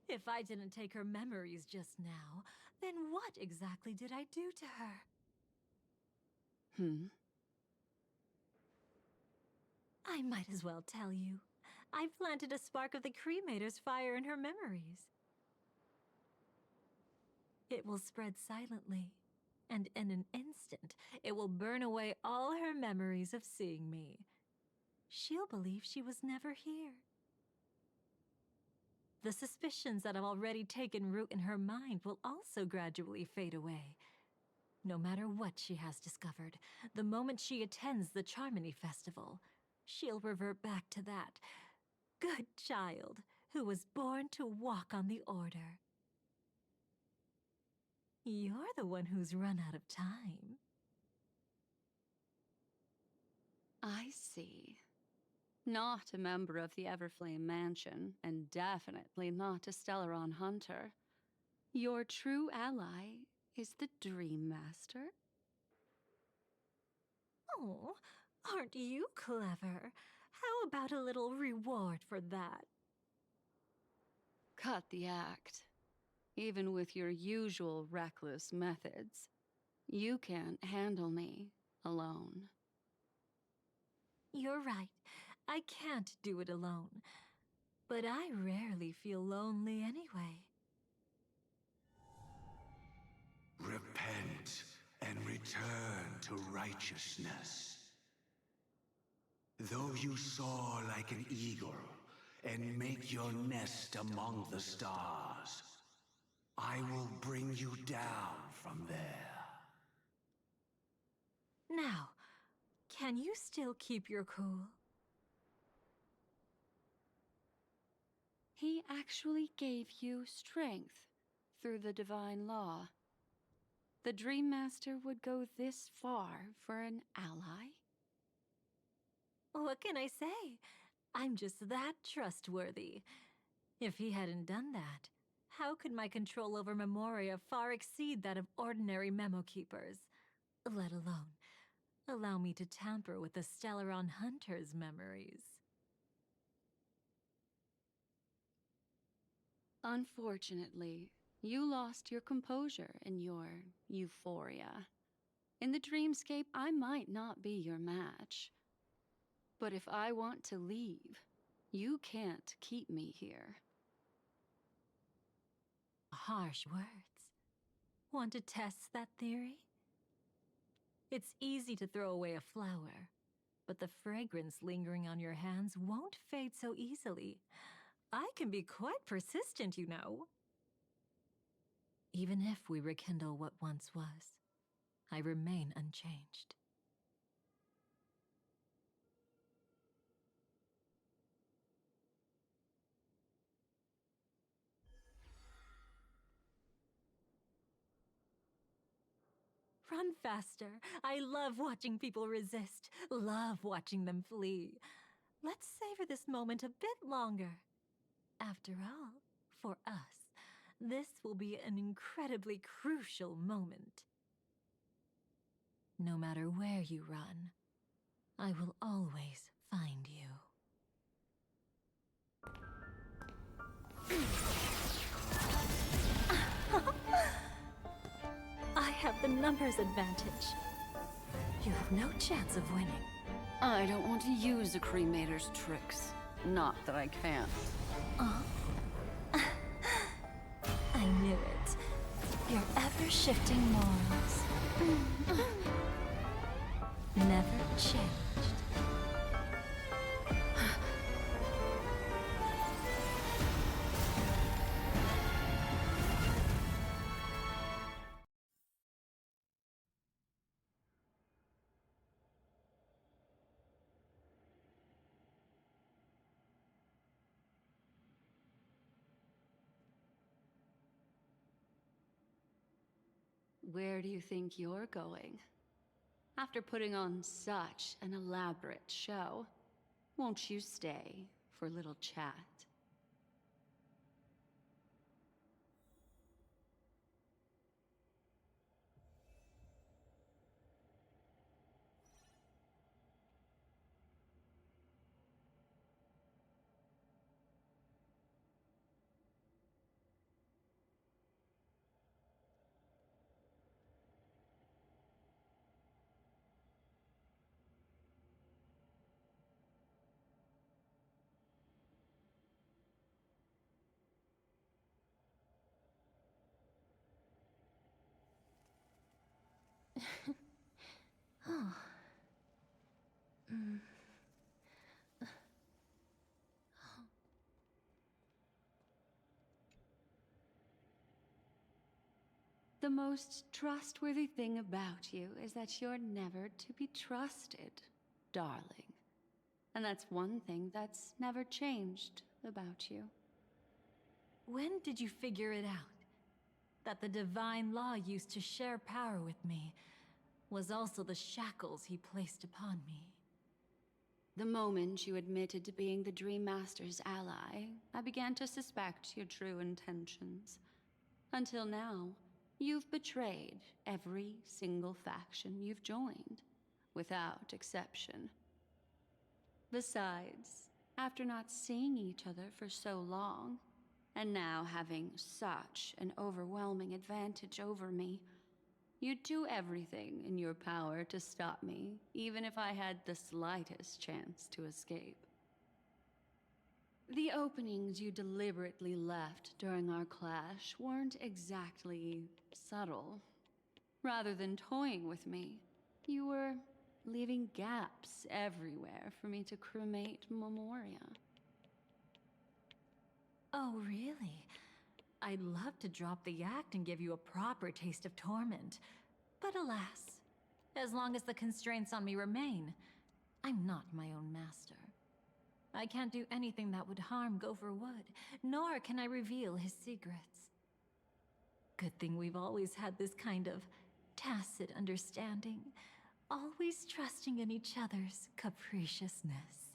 If I didn't take her memories just now, then what exactly did I do to her? I might as well tell you. I planted a spark of the cremator's fire in her memories. It will spread silently, and in an instant, it will burn away all her memories of seeing me. She'll believe she was never here. The suspicions that have already taken root in her mind will also gradually fade away. No matter what she has discovered, the moment she attends the Charmony Festival, she'll revert back to that good child who was born to walk on the Order. You're the one who's run out of time. I see. Not a member of the Everflame Mansion, and definitely not a Stellaron Hunter. Your true ally is the Dream Master? Oh, aren't you clever? How about a little reward for that? Cut the act. Even with your usual reckless methods, you can't handle me alone. You're right. I can't do it alone. But I rarely feel lonely anyway. Repent and return to righteousness. Though you soar like an eagle and make your nest among the stars, I will bring you down from there. Now, can you still keep your cool? He actually gave you strength through the divine law. The Dream Master would go this far for an ally? What can I say? I'm just that trustworthy. If he hadn't done that, how could my control over Memoria far exceed that of ordinary memo keepers? Let alone allow me to tamper with the Stellaron Hunter's memories. Unfortunately, you lost your composure in your euphoria. In the dreamscape, I might not be your match. But if I want to leave, you can't keep me here. Harsh words. Want to test that theory? It's easy to throw away a flower, but the fragrance lingering on your hands won't fade so easily. I can be quite persistent, you know. Even if we rekindle what once was, I remain unchanged. Run faster. I love watching people resist, love watching them flee. Let's savor this moment a bit longer. After all, for us, this will be an incredibly crucial moment. No matter where you run, I will always find you. I have the numbers advantage. You have no chance of winning. I don't want to use a cremator's tricks. Not that I can't. I knew it. Your ever-shifting morals. Never changed. Where do you think you're going? After putting on such an elaborate show, won't you stay for a little chat? Oh. The most trustworthy thing about you is that you're never to be trusted, darling. And that's one thing that's never changed about you. When did you figure it out? That the divine law used to share power with me was also the shackles he placed upon me. The moment you admitted to being the Dream Master's ally, I began to suspect your true intentions. Until now, you've betrayed every single faction you've joined, without exception. Besides, after not seeing each other for so long, and now having such an overwhelming advantage over me, you'd do everything in your power to stop me, even if I had the slightest chance to escape. The openings you deliberately left during our clash weren't exactly subtle. Rather than toying with me, you were leaving gaps everywhere for me to cremate Memoria. Oh, really? I'd love to drop the act and give you a proper taste of torment. But alas, as long as the constraints on me remain, I'm not my own master. I can't do anything that would harm Gopher Wood, nor can I reveal his secrets. Good thing we've always had this kind of tacit understanding, always trusting in each other's capriciousness.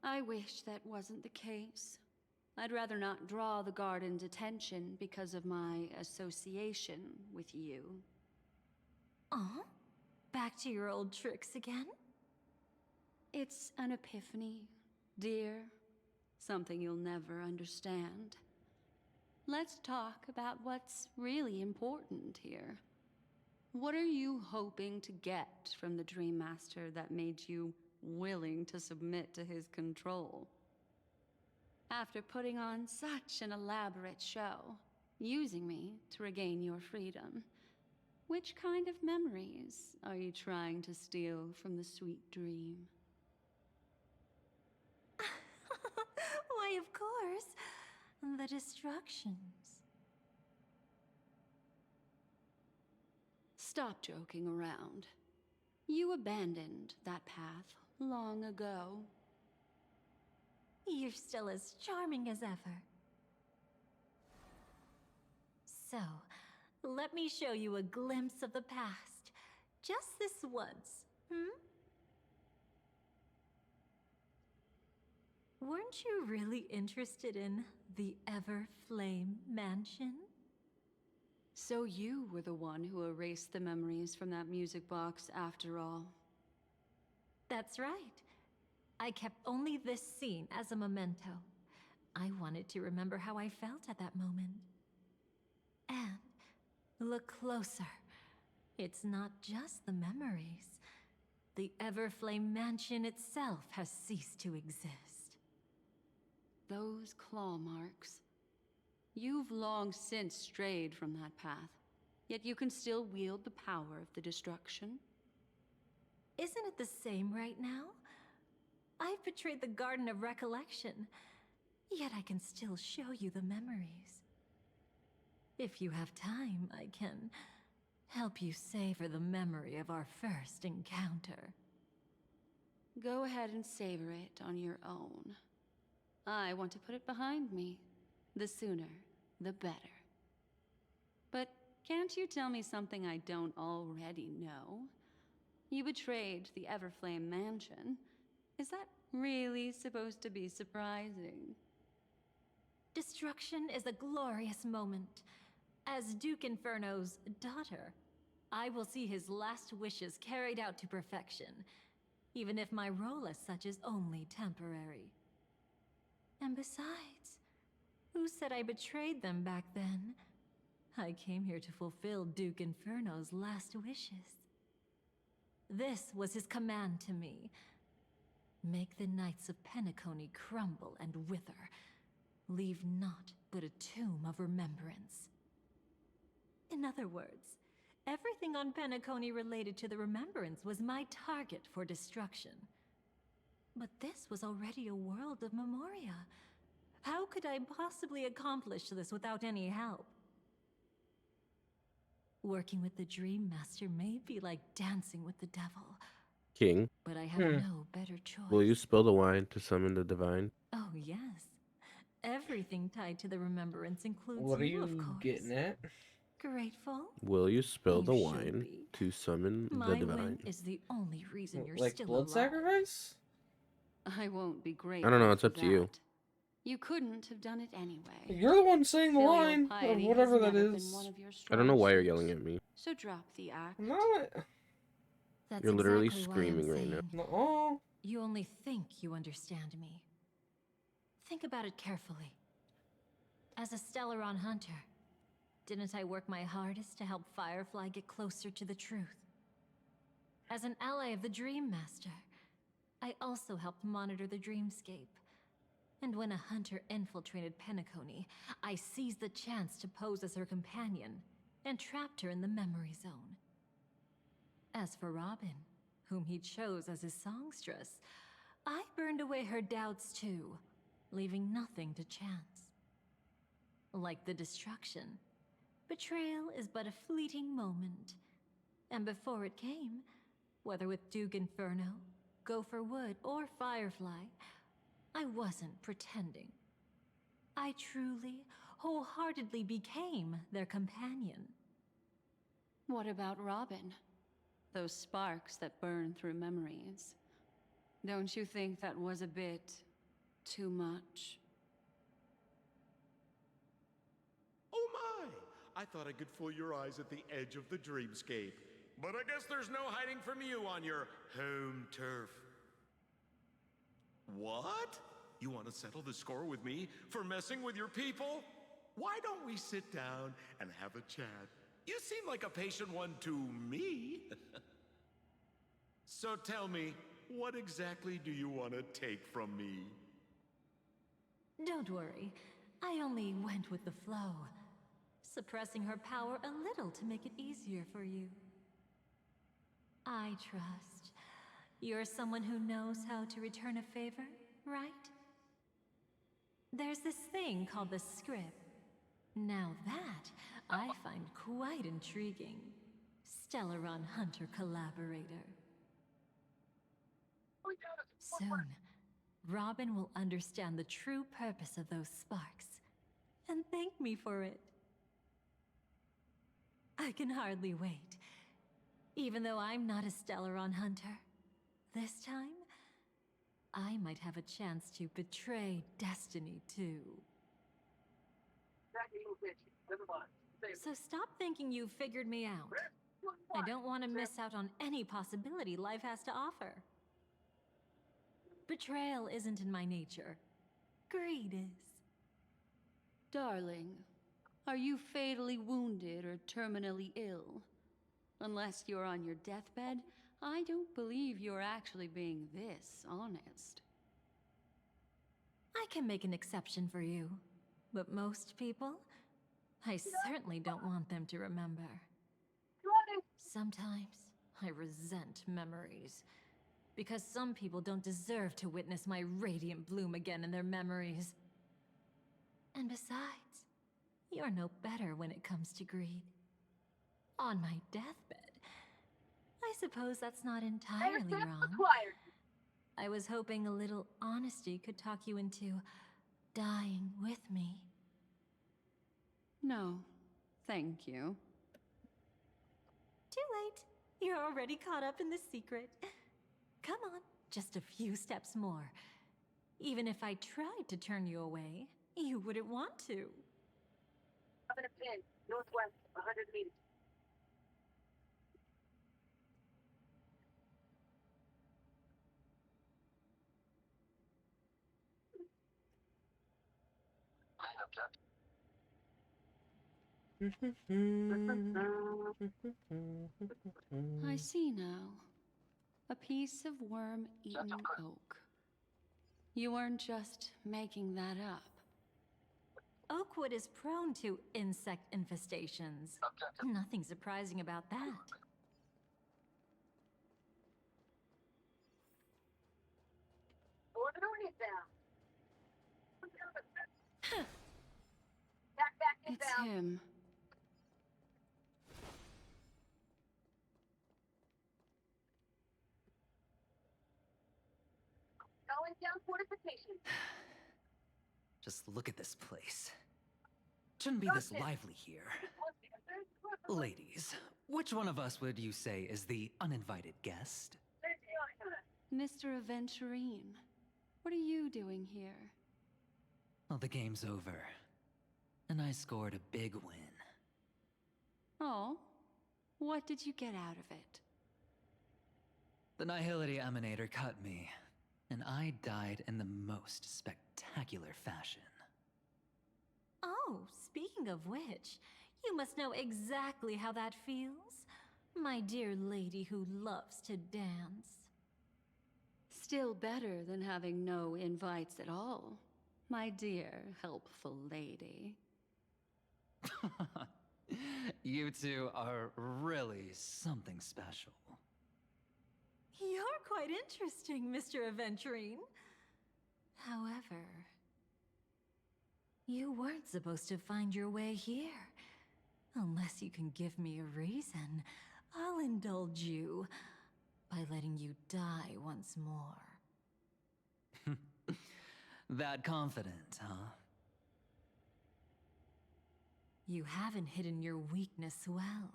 I wish that wasn't the case. I'd rather not draw the Garden's attention because of my association with you. Aw? Back to your old tricks again? It's an epiphany, dear. Something you'll never understand. Let's talk about what's really important here. What are you hoping to get from the Dream Master that made you willing to submit to his control? After putting on such an elaborate show, using me to regain your freedom, which kind of memories are you trying to steal from the sweet dream? Why, of course. The destructions. Stop joking around. You abandoned that path long ago. You're still as charming as ever. So, Let me show you a glimpse of the past. Just this once, Weren't you really interested in the Everflame Mansion? So you were the one who erased the memories from that music box after all. That's right. I kept only this scene as a memento. I wanted to remember how I felt at that moment. And look closer. It's not just the memories. The Everflame Mansion itself has ceased to exist. Those claw marks. You've long since strayed from that path, yet you can still wield the power of the destruction. Isn't it the same right now? I've betrayed the Garden of Recollection, yet I can still show you the memories. If you have time, I can help you savor the memory of our first encounter. Go ahead and savor it on your own. I want to put it behind me. The sooner, the better. But can't you tell me something I don't already know? You betrayed the Everflame Mansion. Is that really supposed to be surprising? Destruction is a glorious moment. As Duke Inferno's daughter, I will see his last wishes carried out to perfection, even if my role as such is only temporary. And besides, who said I betrayed them back then? I came here to fulfill Duke Inferno's last wishes. This was his command to me. Make the Knights of Penacony crumble and wither. Leave naught but a tomb of remembrance. In other words, everything on Penacony related to the Remembrance was my target for destruction. But this was already a world of Memoria. How could I possibly accomplish this without any help? Working with the Dream Master may be like dancing with the devil. King, But I have no better choice. will you spill the wine to summon the divine? Oh, yes. Everything tied to the Remembrance includes What are you, of you course. getting at? Grateful? Will you spill You the should wine be. to summon the My divine? win is the only reason you're Like still blood alive. sacrifice? I won't be great. I don't know, it's up to you. You couldn't have done it anyway. You're the one saying the Filial line, or piety whatever has that never been is. one of your I don't know why you're strong yelling suits. at me. So drop the act. I'm not. That's You're literally exactly why I'm screaming right now. saying No. You only think you understand me. Think about it carefully. As a Stellaron hunter, didn't I work my hardest to help Firefly get closer to the truth? As an ally of the Dream Master, I also helped monitor the dreamscape. And when a hunter infiltrated Penacony, I seized the chance to pose as her companion and trapped her in the memory zone. As for Robin, whom he chose as his songstress, I burned away her doubts too, leaving nothing to chance. Like the destruction, betrayal is but a fleeting moment. And before it came, whether with Duke Inferno, Gopher Wood, or Firefly, I wasn't pretending. I truly, wholeheartedly became their companion. What about Robin? Those sparks that burn through memories. Don't you think that was a bit too much? Oh my! I thought I could fool your eyes at the edge of the dreamscape. But I guess there's no hiding from you on your home turf. What? You want to settle the score with me for messing with your people? Why don't we sit down and have a chat? You seem like a patient one to me. So tell me, what exactly do you want to take from me? Don't worry, I only went with the flow, suppressing her power a little to make it easier for you. I trust. You're someone who knows how to return a favor, right? There's this thing called the script. Now that I find quite intriguing. Stellaron Hunter collaborator. Soon, Robin will understand the true purpose of those sparks and thank me for it. I can hardly wait. Even though I'm not a Stellaron hunter, this time, I might have a chance to betray destiny too. So stop thinking you've figured me out. I don't want to miss out on any possibility life has to offer. Betrayal isn't in my nature. Greed is. Darling, are you fatally wounded or terminally ill? Unless you're on your deathbed, I don't believe you're actually being this honest. I can make an exception for you. But most people, I certainly don't want them to remember. Sometimes, I resent memories. Because some people don't deserve to witness my radiant bloom again in their memories. And besides, you're no better when it comes to greed. On my deathbed, I suppose that's not entirely wrong. I was hoping a little honesty could talk you into dying with me. No, thank you. Too late. You're already caught up in the secret. Come on, just a few steps more. Even if I tried to turn you away, you wouldn't want to. Up in a pin, northwest, 100 meters. I see now. A piece of worm-eaten oak. You weren't just making that up. Oakwood is prone to insect infestations. Nothing surprising about that. Order inbound. Back It's inbound. him. Going down fortification. Just look at this place. Shouldn't be this lively here. Ladies, which one of us would you say is the uninvited guest? Mr. Aventurine, what are you doing here? Well, the game's over. And I scored a big win. Oh, what did you get out of it? The Nihility Emanator cut me, and I died in the most spectacular fashion. Oh, speaking of which, you must know exactly how that feels. My dear lady who loves to dance. Still better than having no invites at all, my dear helpful lady. You two are really something special. You're quite interesting, Mr. Aventurine. However, you weren't supposed to find your way here. Unless you can give me a reason, I'll indulge you by letting you die once more. That confident, huh? You haven't hidden your weakness well,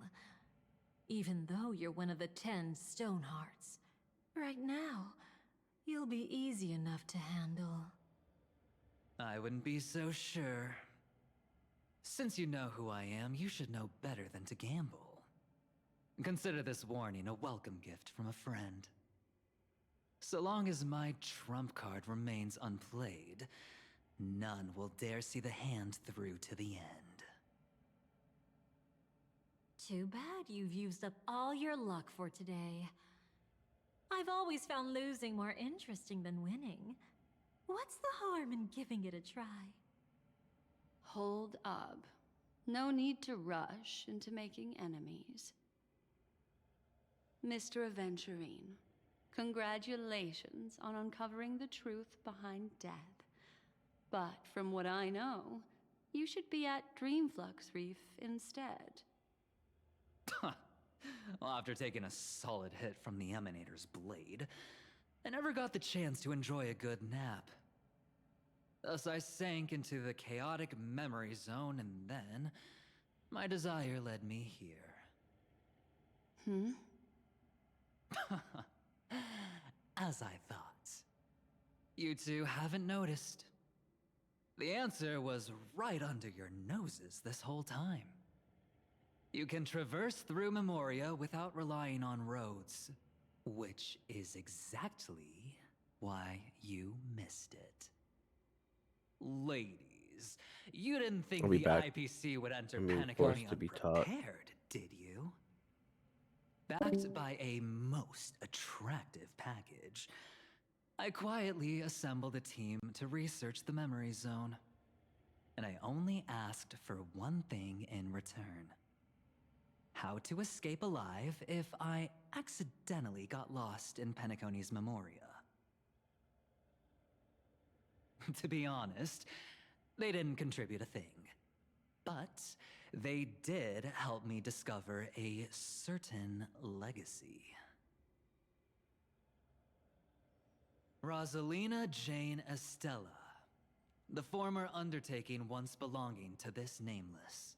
even though you're one of the 10 Stonehearts. Right now, you'll be easy enough to handle. I wouldn't be so sure. Since you know who I am, you should know better than to gamble. Consider this warning a welcome gift from a friend. So long as my trump card remains unplayed, none will dare see the hand through to the end. Too bad you've used up all your luck for today. I've always found losing more interesting than winning. What's the harm in giving it a try? Hold up. No need to rush into making enemies. Mr. Aventurine, congratulations on uncovering the truth behind death. But from what I know, you should be at Dreamflux Reef instead. Well, after taking a solid hit from the Emanator's blade, I never got the chance to enjoy a good nap. Thus I sank into the chaotic memory zone, and then my desire led me here. Hmm? As I thought. You two haven't noticed. The answer was right under your noses this whole time. You can traverse through Memoria without relying on roads, which is exactly why you missed it. Ladies, you didn't think Are we the back? IPC would enter I'm being Penacony forced to be taught. unprepared, did you? Backed by a most attractive package, I quietly assembled a team to research the memory zone. And I only asked for one thing in return. How to escape alive if I accidentally got lost in Penacony's Memoria. To be honest, they didn't contribute a thing. But they did help me discover a certain legacy. Rosalina Jane Estella, the former undertaking once belonging to this Nameless.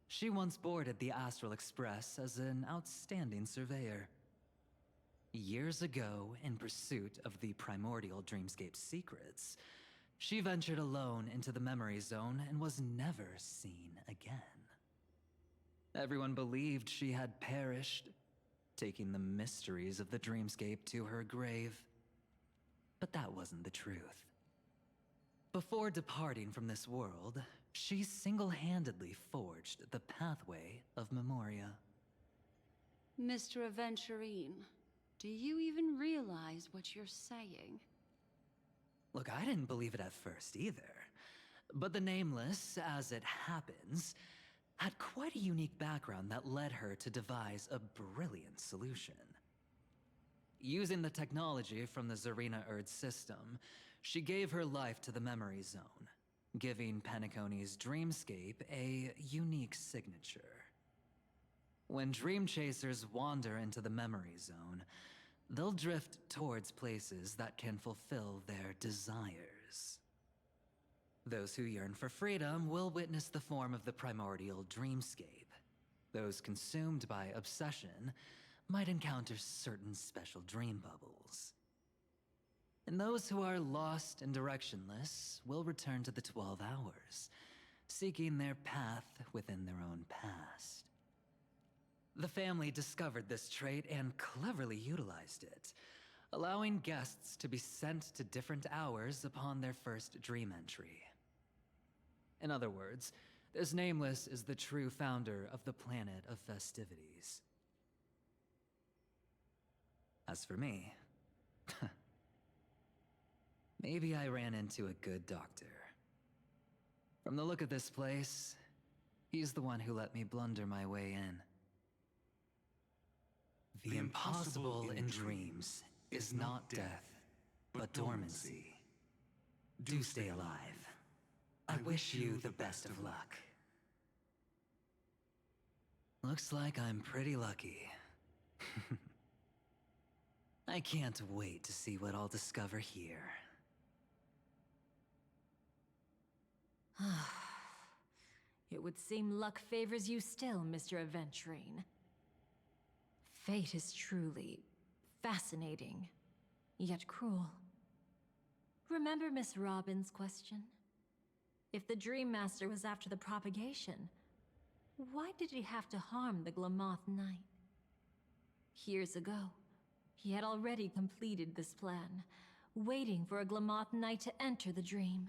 She once boarded the Astral Express as an outstanding surveyor. Years ago, in pursuit of the primordial dreamscape secrets, she ventured alone into the memory zone and was never seen again. Everyone believed she had perished, taking the mysteries of the dreamscape to her grave. But that wasn't the truth. Before departing from this world, she single-handedly forged the pathway of Memoria. Mr. Aventurine, do you even realize what you're saying? Look, I didn't believe it at first either. But the Nameless, as it happens, had quite a unique background that led her to devise a brilliant solution. Using the technology from the Zarina Erd system, she gave her life to the memory zone, giving Penacony's dreamscape a unique signature. When dream chasers wander into the memory zone, they'll drift towards places that can fulfill their desires. Those who yearn for freedom will witness the form of the primordial dreamscape. Those consumed by obsession might encounter certain special dream bubbles. And those who are lost and directionless will return to the 12 hours, seeking their path within their own past. The family discovered this trait and cleverly utilized it, allowing guests to be sent to different hours upon their first dream entry. In other words, this Nameless is the true founder of the Planet of Festivities. As for me, maybe I ran into a good doctor. From the look of this place, he's the one who let me blunder my way in. The impossible in dreams is not death, but dormancy. Do stay alive. I wish you the best of luck. Looks like I'm pretty lucky. I can't wait to see what I'll discover here. It would seem luck favors you still, Mr. Aventurine. Fate is truly fascinating, yet cruel. Remember Miss Robin's question? If the Dream Master was after the propagation, why did he have to harm the Glamoth Knight? Years ago, he had already completed this plan, waiting for a Glamoth Knight to enter the dream.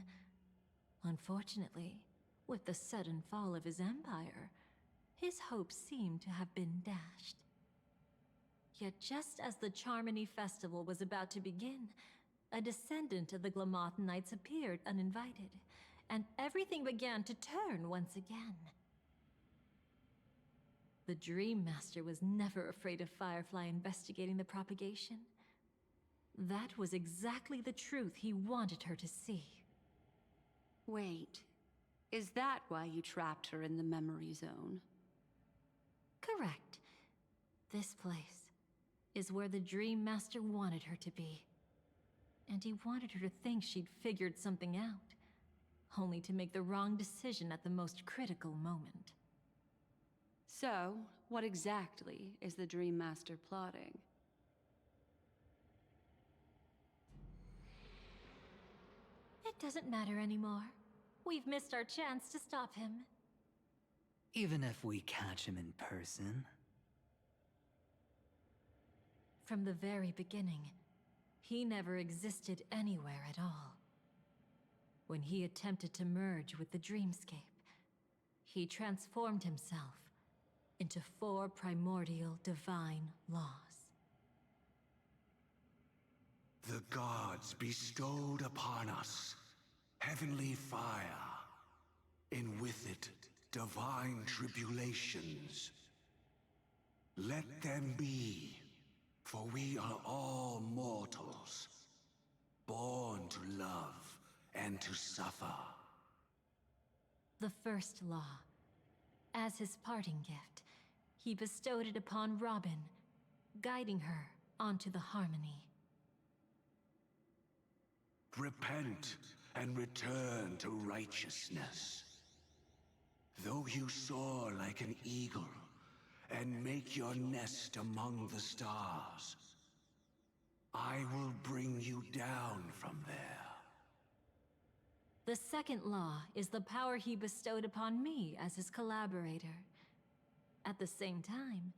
Unfortunately, with the sudden fall of his empire, his hopes seemed to have been dashed. Yet just as the Charmony Festival was about to begin, a descendant of the Glamoth Knights appeared uninvited, and everything began to turn once again. The Dream Master was never afraid of Firefly investigating the propagation. That was exactly the truth he wanted her to see. Wait, is that why you trapped her in the memory zone? Correct. This place is where the Dream Master wanted her to be. And he wanted her to think she'd figured something out, only to make the wrong decision at the most critical moment. So, what exactly is the Dream Master plotting? It doesn't matter anymore. We've missed our chance to stop him. Even if we catch him in person? From the very beginning, he never existed anywhere at all. When he attempted to merge with the dreamscape, he transformed himself into 4 primordial divine laws. The gods bestowed upon us heavenly fire, and with it divine tribulations. Let them be, for we are all mortals, born to love and to suffer. The first law. As his parting gift, he bestowed it upon Robin, guiding her onto the harmony. Repent and return to righteousness. Though you soar like an eagle and make your nest among the stars, I will bring you down from there. The second law is the power he bestowed upon me as his collaborator. At the same time,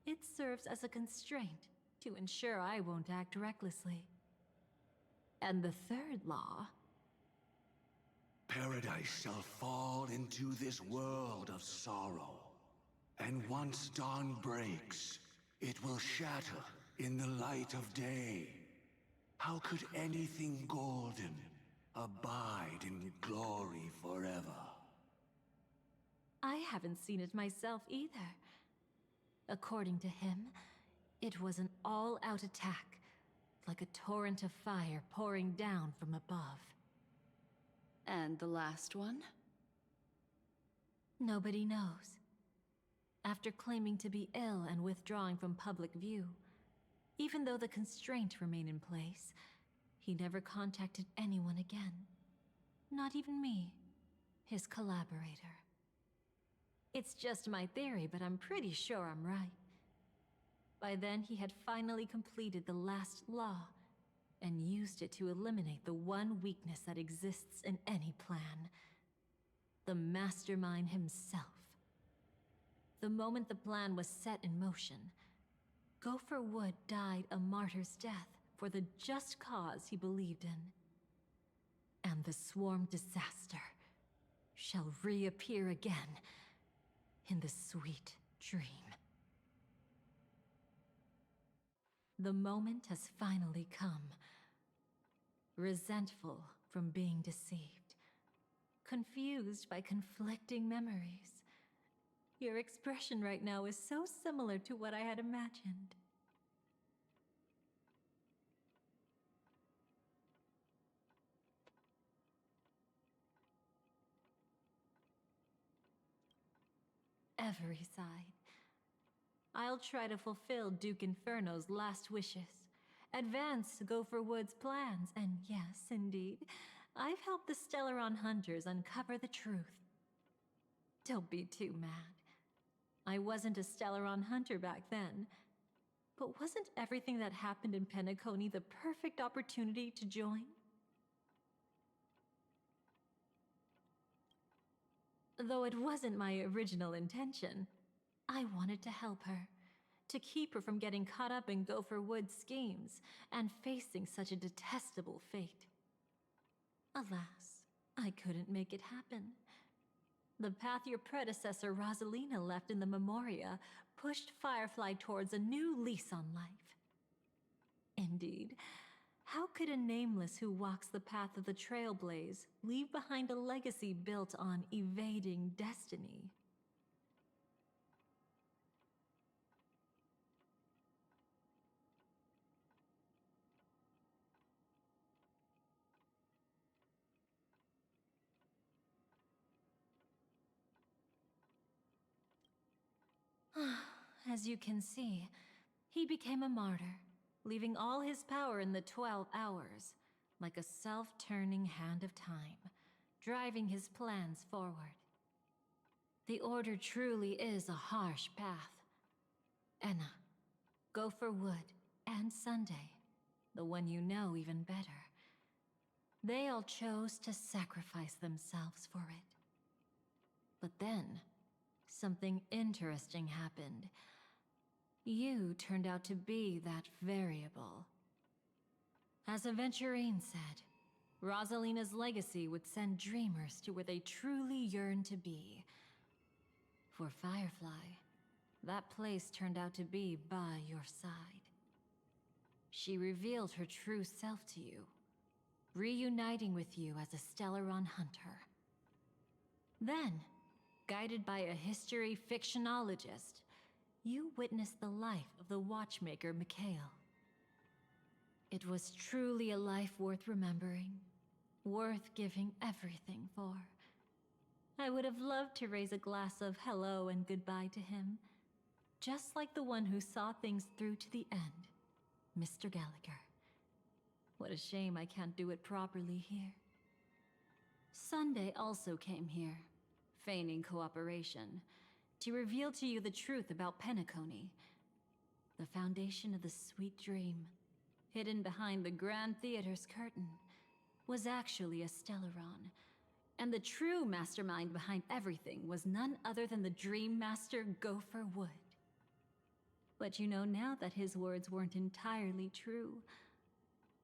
it serves as a constraint to ensure I won't act recklessly. And the third law... Paradise shall fall into this world of sorrow. And once dawn breaks, it will shatter in the light of day. How could anything golden abide in glory forever? I haven't seen it myself either. According to him, it was an all-out attack, like a torrent of fire pouring down from above. And the last one? Nobody knows. After claiming to be ill and withdrawing from public view, even though the constraint remained in place, he never contacted anyone again. Not even me, his collaborator. It's just my theory, but I'm pretty sure I'm right. By then, he had finally completed the last law, and used it to eliminate the one weakness that exists in any plan. The Mastermind himself. The moment the plan was set in motion, Gopher Wood died a martyr's death for the just cause he believed in. And the Swarm disaster shall reappear again in the sweet dream. The moment has finally come. Resentful from being deceived. Confused by conflicting memories. Your expression right now is so similar to what I had imagined. Every side. I'll try to fulfill Duke Inferno's last wishes. Advance Gopher Wood's plans, and yes, indeed, I've helped the Stellaron hunters uncover the truth. Don't be too mad. I wasn't a Stellaron hunter back then, but wasn't everything that happened in Penacony the perfect opportunity to join? Though it wasn't my original intention, I wanted to help her, to keep her from getting caught up in Gopher Wood's schemes and facing such a detestable fate. Alas, I couldn't make it happen. The path your predecessor Rosalina left in the Memoria pushed Firefly towards a new lease on life. Indeed, how could a nameless who walks the path of the Trailblaze leave behind a legacy built on evading destiny? As you can see, he became a martyr, leaving all his power in the 12 hours, like a self-turning hand of time, driving his plans forward. The Order truly is a harsh path. Enna, Gopher Wood, and Sunday, the one you know even better, they all chose to sacrifice themselves for it. But then, something interesting happened. You turned out to be that variable. As Aventurine said, Rosalina's legacy would send dreamers to where they truly yearn to be. For Firefly, that place turned out to be by your side. She revealed her true self to you, reuniting with you as a Stellaron hunter. Then, guided by a history fictionologist, you witnessed the life of the watchmaker Mikhail. It was truly a life worth remembering, worth giving everything for. I would have loved to raise a glass of hello and goodbye to him, just like the one who saw things through to the end, Mr. Gallagher. What a shame I can't do it properly here. Sunday also came here, feigning cooperation, to reveal to you the truth about Penacony, the foundation of the sweet dream, hidden behind the Grand Theater's curtain, was actually a Stellaron, and the true mastermind behind everything was none other than the Dream Master Gopher Wood. But you know now that his words weren't entirely true.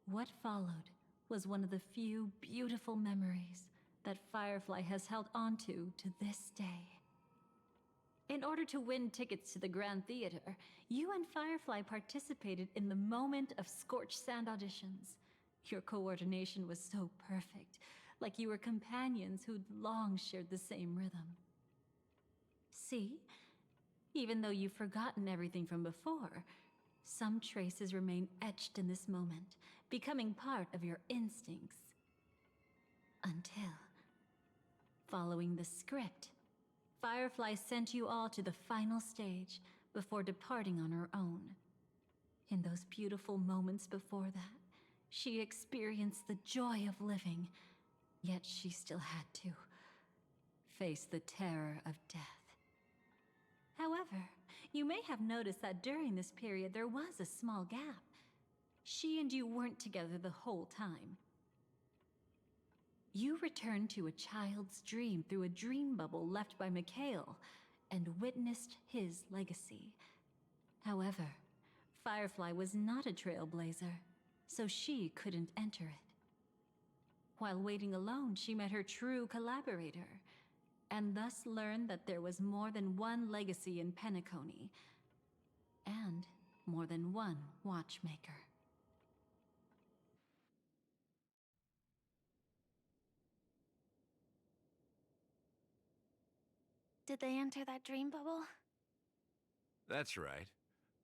What followed was one of the few beautiful memories that Firefly has held onto to this day. In order to win tickets to the Grand Theater, you and Firefly participated in the Moment of Scorched Sand auditions. Your coordination was so perfect, like you were companions who'd long shared the same rhythm. See? Even though you've forgotten everything from before, some traces remain etched in this moment, becoming part of your instincts. Until, following the script, Firefly sent you all to the final stage before departing on her own. In those beautiful moments before that, she experienced the joy of living, yet she still had to face the terror of death. However, you may have noticed that during this period there was a small gap. She and you weren't together the whole time. You returned to a child's dream through a dream bubble left by Mikhail and witnessed his legacy. However, Firefly was not a trailblazer, so she couldn't enter it. While waiting alone, she met her true collaborator, and thus learned that there was more than one legacy in Penacony, and more than one watchmaker. Did they enter that dream bubble? That's right.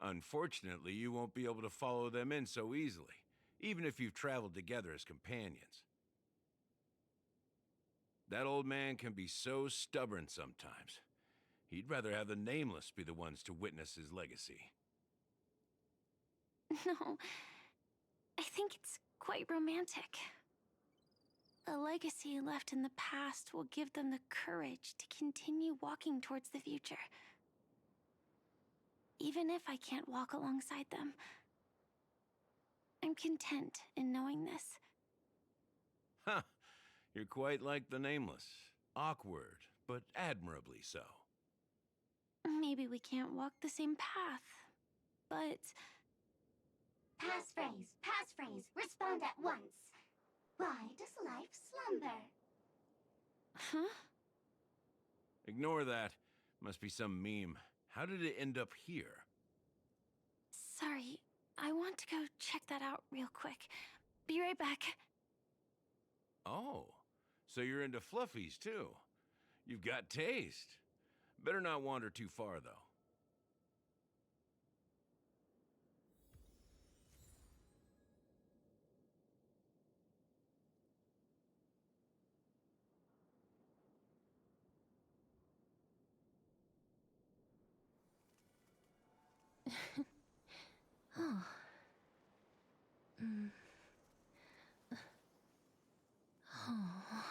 Unfortunately, you won't be able to follow them in so easily, even if you've traveled together as companions. That old man can be so stubborn sometimes. He'd rather have the Nameless be the ones to witness his legacy. No, I think it's quite romantic. A legacy left in the past will give them the courage to continue walking towards the future. Even if I can't walk alongside them, I'm content in knowing this. Huh. You're quite like the Nameless. Awkward, but admirably so. Maybe we can't walk the same path, but... Passphrase, respond at once. Why does life slumber? Huh? Ignore that. Must be some meme. How did it end up here? Sorry, I want to go check that out real quick. Be right back. Oh, so you're into fluffies too. You've got taste. Better not wander too far though. Oh. Oh.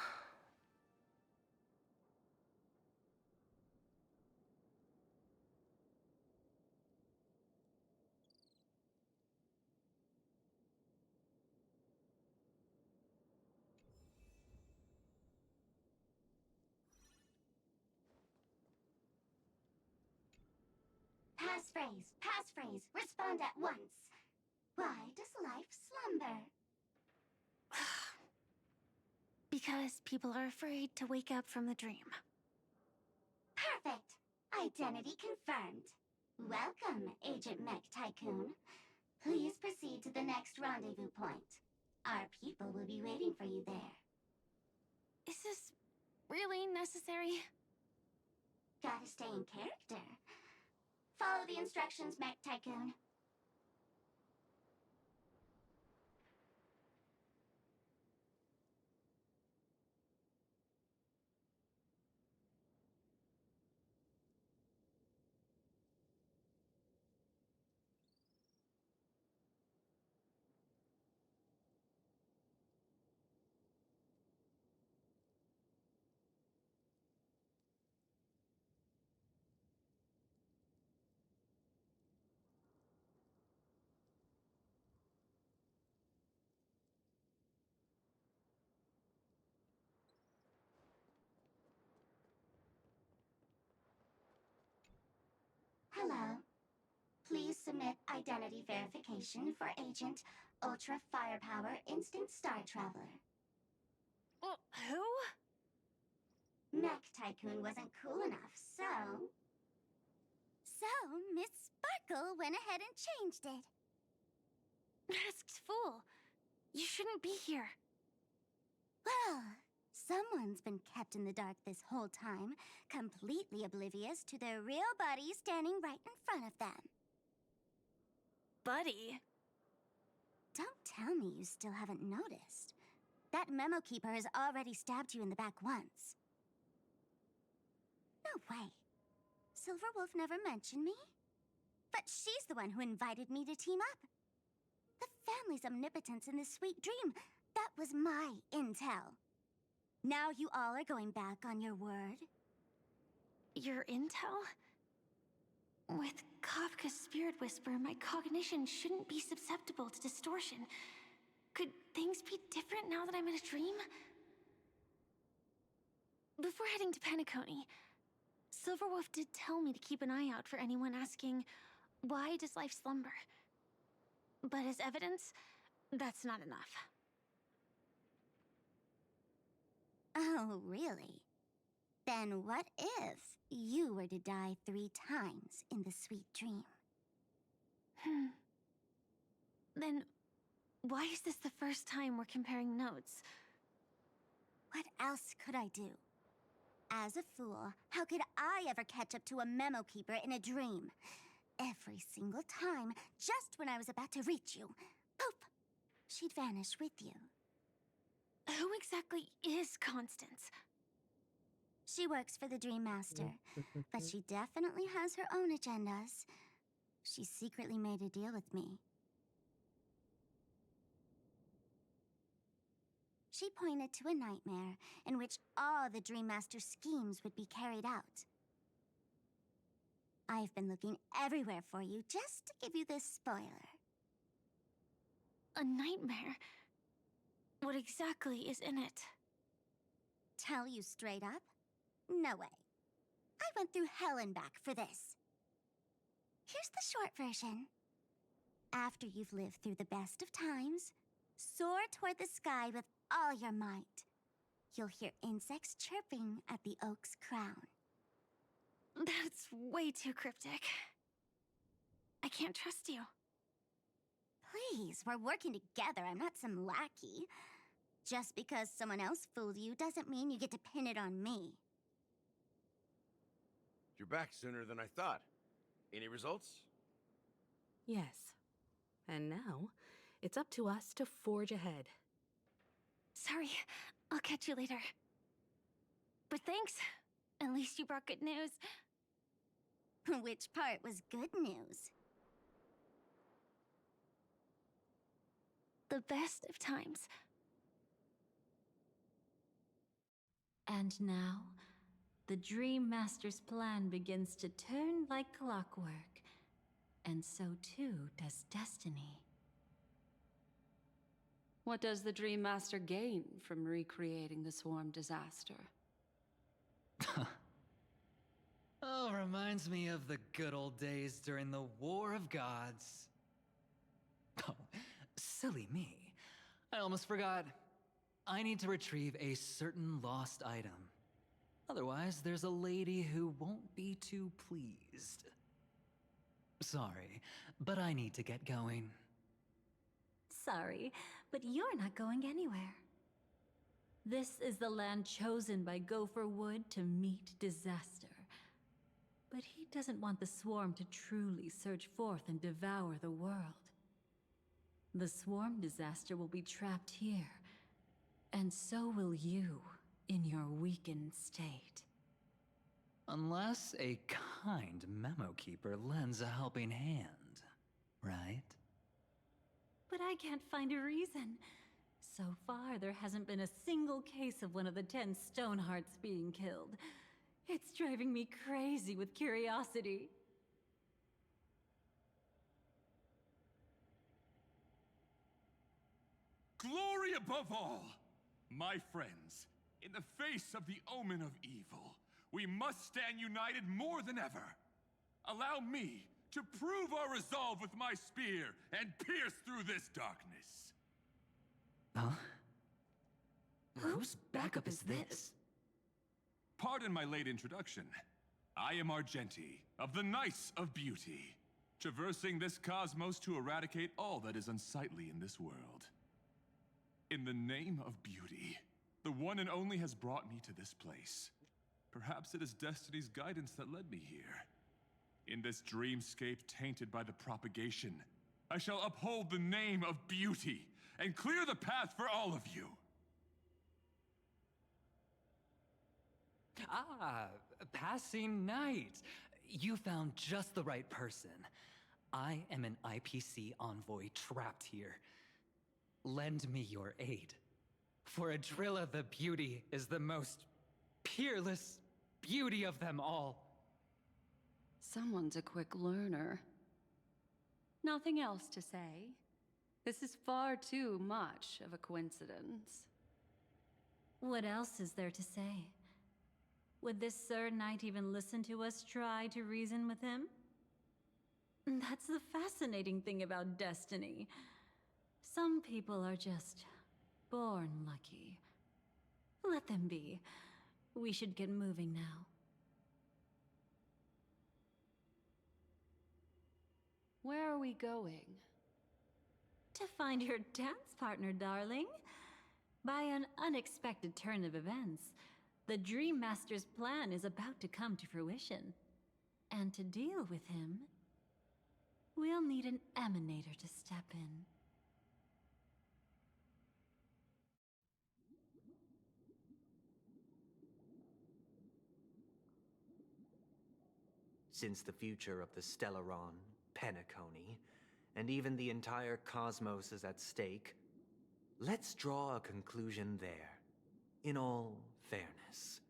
passphrase, respond at once. Why does life slumber? Because people are afraid to wake up from the dream. Perfect. Identity confirmed. Welcome, Agent Mech Tycoon. Please proceed to the next rendezvous point. Our people will be waiting for you there. Is this really necessary? Gotta stay in character. Follow the instructions, Mech Tycoon. Hello. Please submit identity verification for Agent Ultra Firepower Instant Star Traveler. Who? Mech Tycoon wasn't cool enough, so... So, Miss Sparkle went ahead and changed it. Masked fool. You shouldn't be here. Well, someone's been kept in the dark this whole time, completely oblivious to their real buddy standing right in front of them. Buddy? Don't tell me you still haven't noticed. That memo keeper has already stabbed you in the back once. No way. Silverwolf never mentioned me. But she's the one who invited me to team up. The family's omnipotence in this sweet dream, that was my intel. Now you all are going back on your word? Your intel? With Kafka's Spirit Whisper, my cognition shouldn't be susceptible to distortion. Could things be different now that I'm in a dream? Before heading to Penacony, Silverwolf did tell me to keep an eye out for anyone asking, why does life slumber? But as evidence, that's not enough. Oh, really? Then what if you were to die 3 times in the sweet dream? Then why is this the first time we're comparing notes? What else could I do? As a fool, how could I ever catch up to a memo keeper in a dream? Every single time, just when I was about to reach you, poof, she'd vanish with you. Who exactly is Constance? She works for the Dream Master, but she definitely has her own agendas. She secretly made a deal with me. She pointed to a nightmare in which all the Dream Master's schemes would be carried out. I've been looking everywhere for you just to give you this spoiler. A nightmare? What exactly is in it? Tell you straight up? No way. I went through hell and back for this. Here's the short version. After you've lived through the best of times, soar toward the sky with all your might. You'll hear insects chirping at the oak's crown. That's way too cryptic. I can't trust you. Please, we're working together. I'm not some lackey. Just because someone else fooled you doesn't mean you get to pin it on me. You're back sooner than I thought. Any results? Yes. And now, it's up to us to forge ahead. Sorry, I'll catch you later. But thanks. At least you brought good news. Which part was good news? The best of times. And now, the Dream Master's plan begins to turn like clockwork. And so too does destiny. What does the Dream Master gain from recreating the Swarm disaster? Oh, remind reminds me of the good old days during the War of Gods. Oh, silly me. I almost forgot. I need to retrieve a certain lost item. Otherwise, there's a lady who won't be too pleased. Sorry, but I need to get going. Sorry, but you're not going anywhere. This is the land chosen by Gopher Wood to meet disaster. But he doesn't want the Swarm to truly surge forth and devour the world. The Swarm disaster will be trapped here, and so will you in your weakened state. Unless a kind memo keeper lends a helping hand, right? But I can't find a reason. So far, there hasn't been a single case of one of the 10 Stonehearts being killed. It's driving me crazy with curiosity. Glory above all! My friends, in the face of the omen of evil, we must stand united more than ever. Allow me to prove our resolve with my spear and pierce through this darkness. Huh? Whose backup is this? Pardon my late introduction. I am Argenti, of the Knights of Beauty, traversing this cosmos to eradicate all that is unsightly in this world. In the name of beauty, the one and only has brought me to this place. Perhaps it is destiny's guidance that led me here. In this dreamscape tainted by the propagation, I shall uphold the name of beauty and clear the path for all of you. Ah, passing knight. You found just the right person. I am an IPC envoy trapped here. Lend me your aid. For Adrilla the Beauty is the most peerless beauty of them all. Someone's a quick learner. Nothing else to say. This is far too much of a coincidence. What else is there to say? Would this Sir Knight even listen to us try to reason with him? That's the fascinating thing about destiny. Some people are just born lucky. Let them be. We should get moving now. Where are we going? To find your dance partner, darling. By an unexpected turn of events, the Dream Master's plan is about to come to fruition. And to deal with him, we'll need an emanator to step in. Since the future of the Stellaron, Penacony, and even the entire cosmos is at stake, let's draw a conclusion there, in all fairness.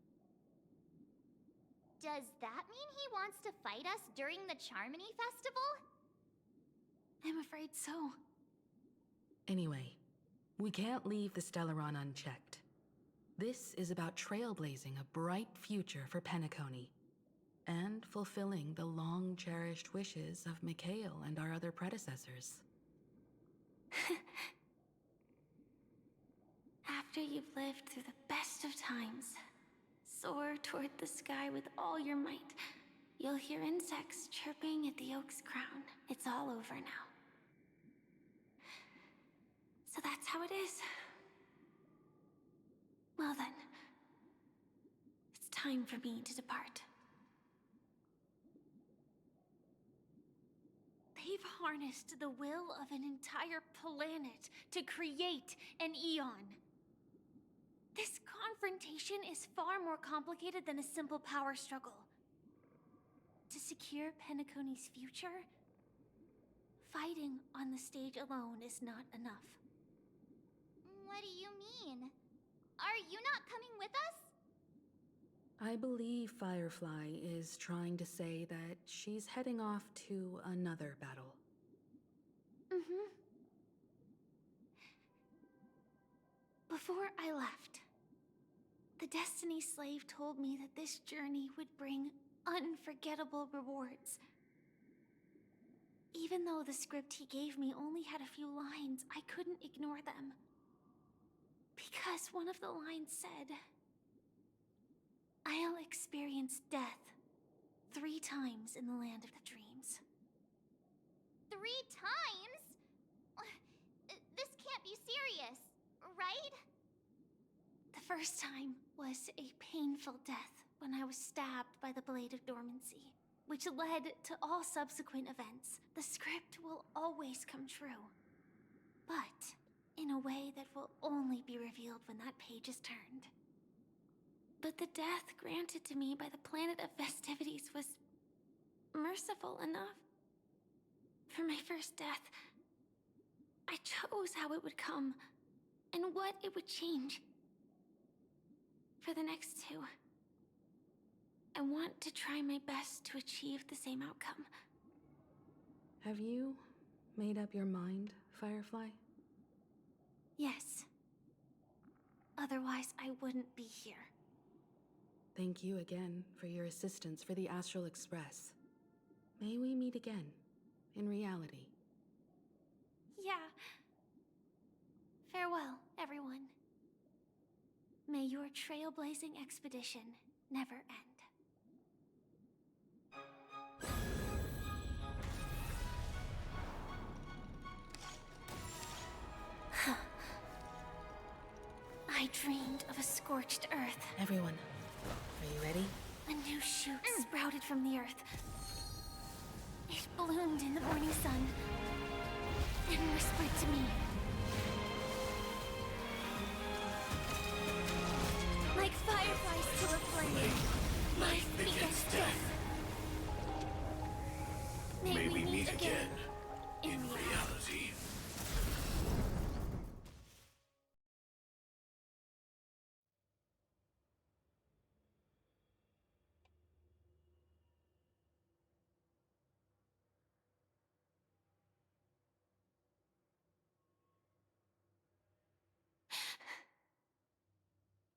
Does that mean he wants to fight us during the Charmony Festival? I'm afraid so. Anyway, we can't leave the Stellaron unchecked. This is about trailblazing a bright future for Penacony, and fulfilling the long-cherished wishes of Mikhail and our other predecessors. After you've lived through the best of times, soar toward the sky with all your might. You'll hear insects chirping at the oak's crown. It's all over now. So that's how it is. Well then, it's time for me to depart. They've harnessed the will of an entire planet to create an Eon. This confrontation is far more complicated than a simple power struggle. To secure Penacony's future, fighting on the stage alone is not enough. What do you mean? Are you not coming with us? I believe Firefly is trying to say that she's heading off to another battle. Mm-hmm. Before I left, the Destiny Slave told me that this journey would bring unforgettable rewards. Even though the script he gave me only had a few lines, I couldn't ignore them. Because one of the lines said, "I'll experience death 3 times in the land of the dreams." 3 times? This can't be serious, right? The first time was a painful death when I was stabbed by the Blade of Dormancy, which led to all subsequent events. The script will always come true, but in a way that will only be revealed when that page is turned. But the death granted to me by the Planet of Festivities was merciful enough. For my first death, I chose how it would come and what it would change. For the next 2, I want to try my best to achieve the same outcome. Have you made up your mind, Firefly? Yes. Otherwise, I wouldn't be here. Thank you again for your assistance for the Astral Express. May we meet again, in reality. Yeah. Farewell, everyone. May your trailblazing expedition never end. I dreamed of a scorched earth. Everyone, are you ready? A new shoot sprouted from the earth. It bloomed in the morning sun and whispered to me. Like fireflies to a flame, life begets death. May we meet again in reality.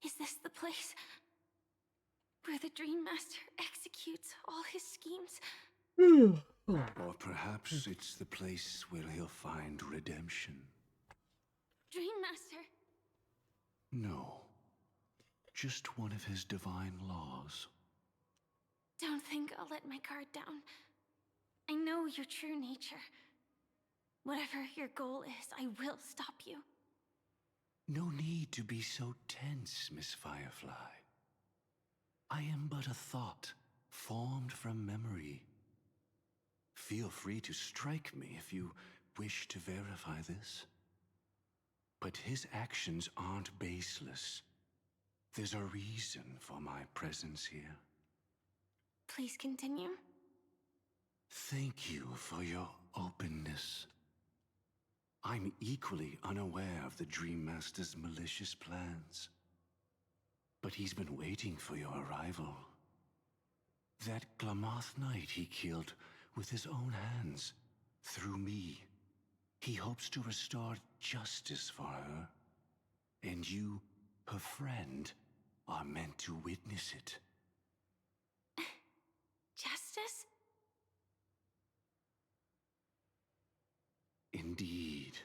Is this the place where the Dream Master executes all his schemes? Or perhaps it's the place where he'll find redemption. Dream Master? No. Just one of his divine laws. Don't think I'll let my guard down. I know your true nature. Whatever your goal is, I will stop you. No need to be so tense, Miss Firefly. I am but a thought, formed from memory. Feel free to strike me if you wish to verify this. But his actions aren't baseless. There's a reason for my presence here. Please continue. Thank you for your openness. I'm equally unaware of the Dream Master's malicious plans. But he's been waiting for your arrival. That Glamoth Knight he killed with his own hands, through me. He hopes to restore justice for her. And you, her friend, are meant to witness it. Justice? Indeed.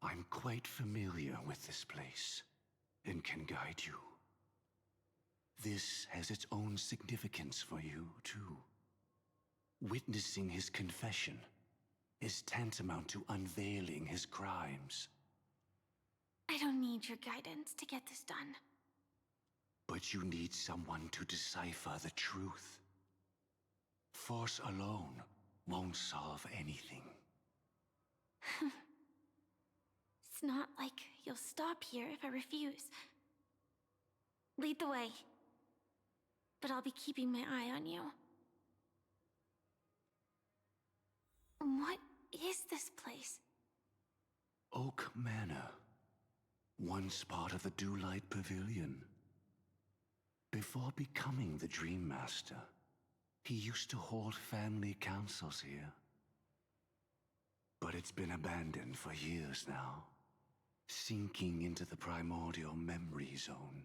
I'm quite familiar with this place, and can guide you. This has its own significance for you, too. Witnessing his confession is tantamount to unveiling his crimes. I don't need your guidance to get this done. But you need someone to decipher the truth. Force alone won't solve anything. It's not like you'll stop here if I refuse. Lead the way. But I'll be keeping my eye on you. What is this place? Oak Manor. Once part of the Dewlight Pavilion. Before becoming the Dream Master, he used to hold family councils here. But it's been abandoned for years now, sinking into the primordial memory zone.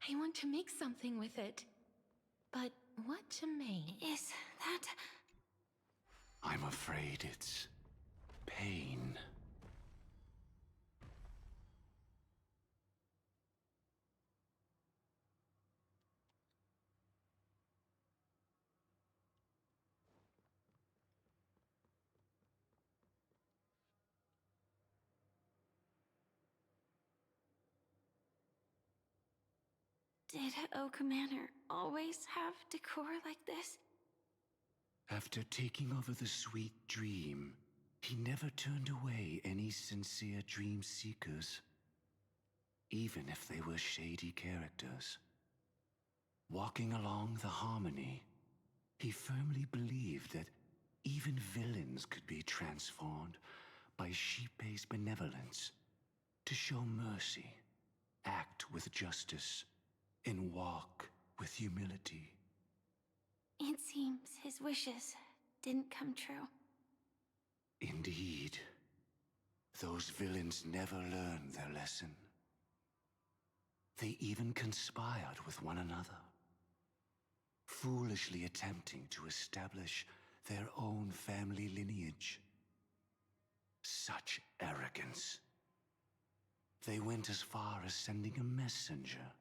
I want to make something with it. But what to make? Is that... I'm afraid it's pain. Did Oak Manor always have decor like this? After taking over the Sweet Dream, he never turned away any sincere dream seekers, even if they were shady characters. Walking along the Harmony, he firmly believed that even villains could be transformed by Xipe's benevolence to show mercy, act with justice, and walk with humility. It seems his wishes didn't come true. Indeed, those villains never learned their lesson. They even conspired with one another, foolishly attempting to establish their own family lineage. Such arrogance. They went as far as sending a messenger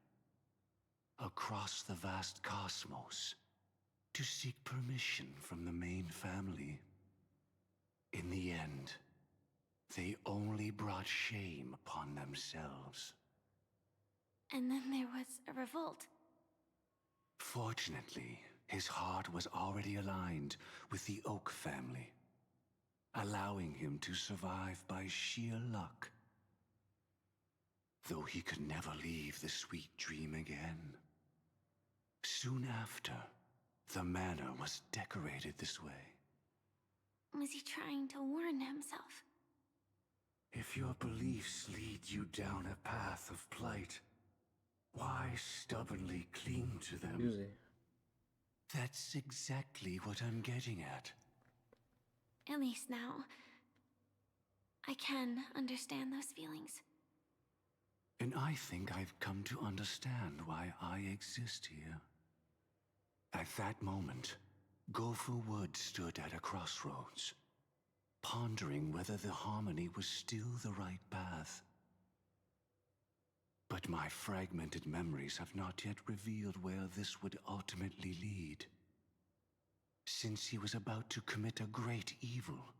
across the vast cosmos to seek permission from the main family. In the end, they only brought shame upon themselves. And then there was a revolt. Fortunately, his heart was already aligned with the Oak family, allowing him to survive by sheer luck. Though he could never leave the Sweet Dream again. Soon after, the manor was decorated this way. Was he trying to warn himself? If your beliefs lead you down a path of plight, why stubbornly cling to them? That's exactly what I'm getting at. At least now, I can understand those feelings. And I think I've come to understand why I exist here. At that moment, Gopher Wood stood at a crossroads, pondering whether the Harmony was still the right path. But my fragmented memories have not yet revealed where this would ultimately lead. Since he was about to commit a great evil,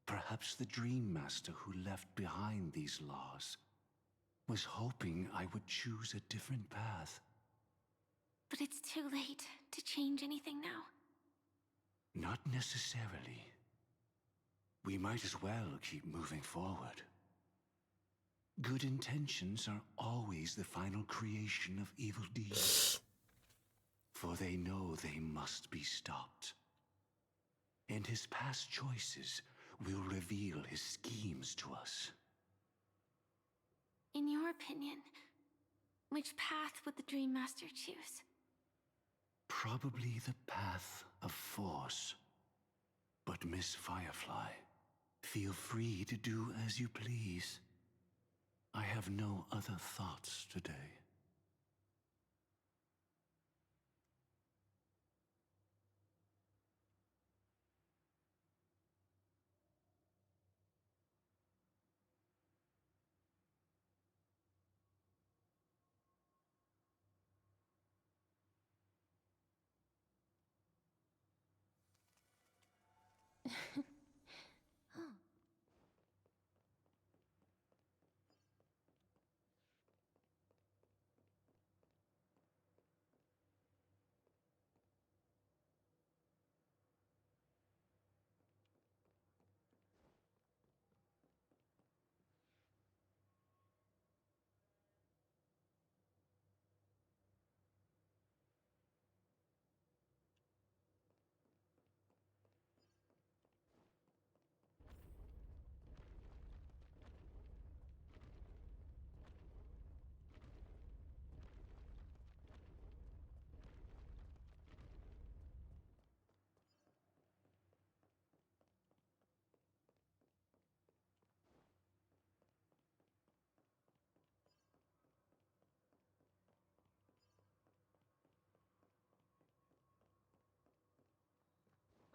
perhaps the Dream Master who left behind these laws was hoping I would choose a different path. But it's too late to change anything now. Not necessarily. We might as well keep moving forward. Good intentions are always the final creation of evil deeds. For they know they must be stopped. And his past choices will reveal his schemes to us. In your opinion, which path would the Dream Master choose? Probably the path of force. But Miss Firefly, feel free to do as you please. I have no other thoughts today.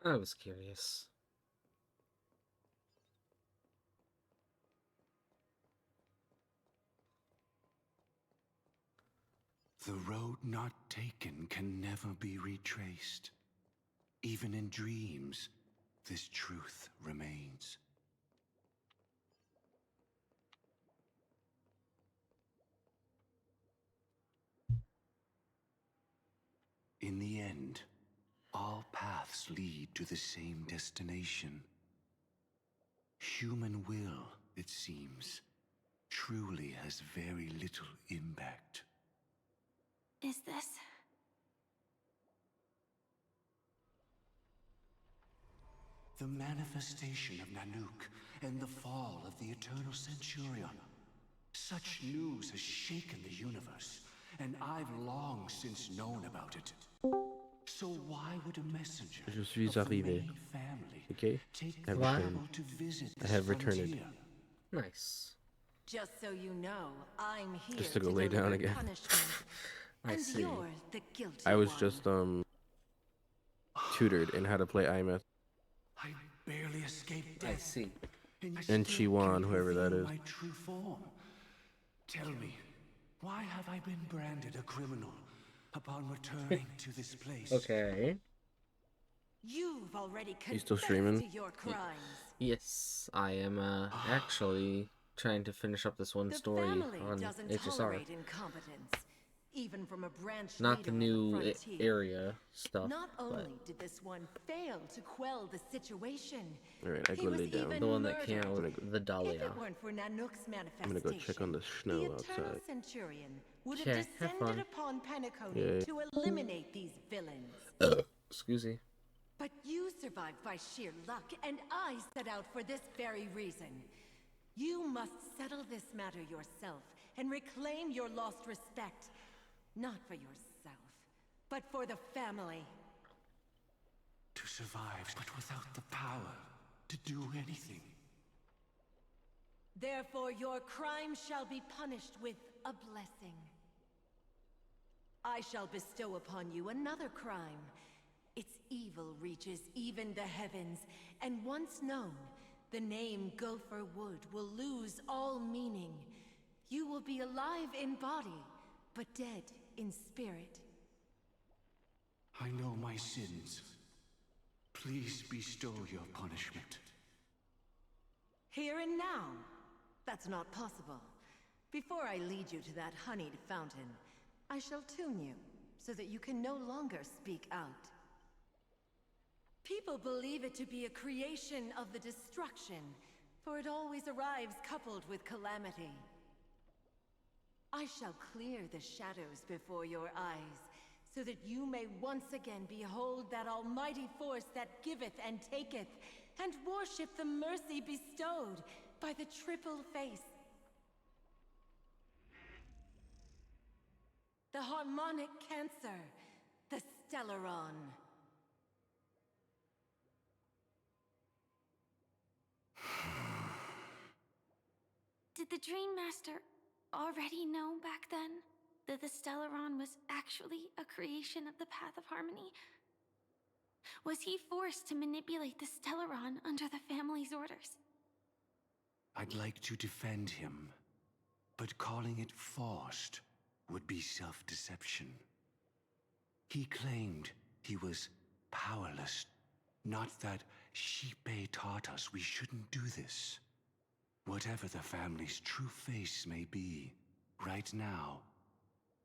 I was curious. The road not taken can never be retraced. Even in dreams, this truth remains. In the end, all paths lead to the same destination. Human will, it seems, truly has very little impact. Is this? The manifestation of Nanook and the fall of the Eternal Centurion. Such news has shaken the universe, and I've long since known about it. So why would a messenger Je suis of the arrivé. main family Okay? take I have the returned. trouble to visit I this have returned. frontier? Nice. Just so you know, I'm here Just to go lay deliver down again. punishment. I and see. you're the guilty I was one. just tutored in how to play iMeth. I barely escaped I death. see. And Chiwan, whoever that is. My true form. Tell me, why have I been branded a criminal upon returning to this place? Okay. You've already You still confessed streaming? to your crimes. Yes, I am actually trying to finish up this one The story family on doesn't HSR. tolerate incompetence, even from a branch Not the leader on new frontier. area stuff, Not but only did this one fail to quell the situation, Alright, I he go was lay down. even the one that murdered. came out with the If Dahlia. it weren't for Nanook's I'm gonna go check on the manifestation, snow the Eternal outside. Centurion would Okay, have have fun. descended upon Penacony Yay. to eliminate these villains. Excuse me. But you survived by sheer luck, and I set out for this very reason. You must settle this matter yourself and reclaim your lost respect. Not for yourself, but for the family. To survive, but without the power to do anything. Therefore, your crime shall be punished with a blessing. I shall bestow upon you another crime. Its evil reaches even the heavens, and once known, the name Gopher Wood will lose all meaning. You will be alive in body, but dead in spirit. I know my sins. Please bestow your punishment. Here and now? That's not possible. Before I lead you to that honeyed fountain, I shall tune you, so that you can no longer speak out. People believe it to be a creation of the destruction, for it always arrives coupled with calamity. I shall clear the shadows before your eyes, so that you may once again behold that almighty force that giveth and taketh, and worship the mercy bestowed by the triple face. The harmonic cancer, the Stellaron. Did the Dream Master already know back then that the Stellaron was actually a creation of the Path of Harmony? Was he forced to manipulate the Stellaron under the family's orders? I'd like to defend him, but calling it forced would be self-deception. He claimed he was powerless, not that Xipe taught us we shouldn't do this. Whatever the family's true face may be, right now,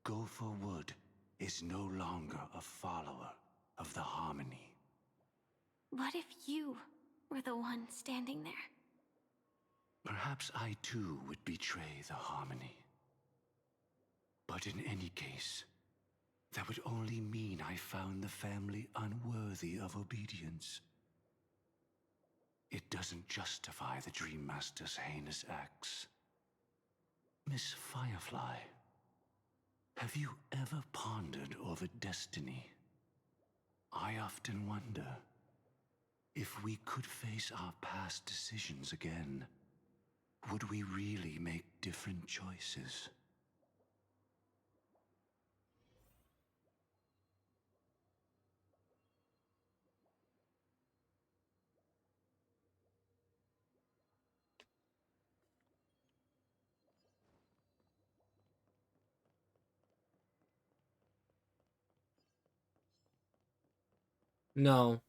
Gopher Wood is no longer a follower of the Harmony. What if you were the one standing there? Perhaps I too would betray the Harmony. But in any case, that would only mean I found the family unworthy of obedience. It doesn't justify the Dream Master's heinous acts. Miss Firefly, have you ever pondered over destiny? I often wonder if we could face our past decisions again, would we really make different choices? No.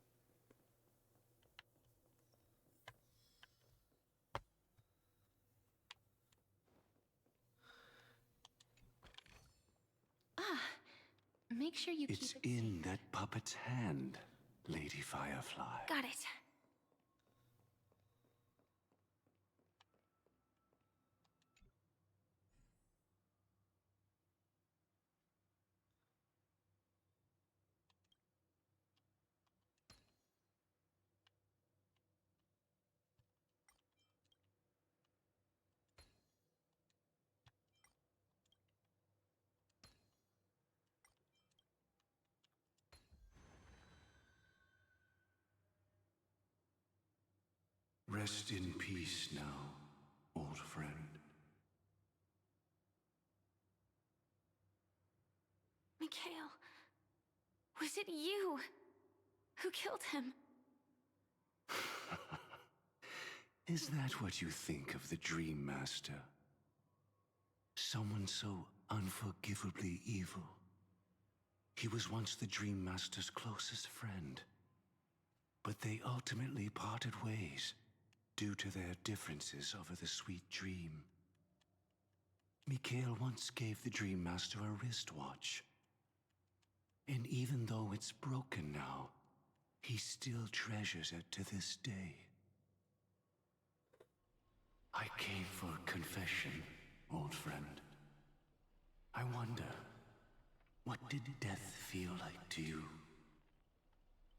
Make sure you It's keep it in that puppet's hand, Lady Firefly. Got it. Rest in peace now, old friend. Mikhail, was it you who killed him? Is that what you think of the Dream Master? Someone so unforgivably evil. He was once the Dream Master's closest friend, but they ultimately parted ways due to their differences over the sweet dream. Mikhail once gave the Dream Master a wristwatch, and even though it's broken now, he still treasures it to this day. I came for confession, old friend. I wonder, what did death feel like to you?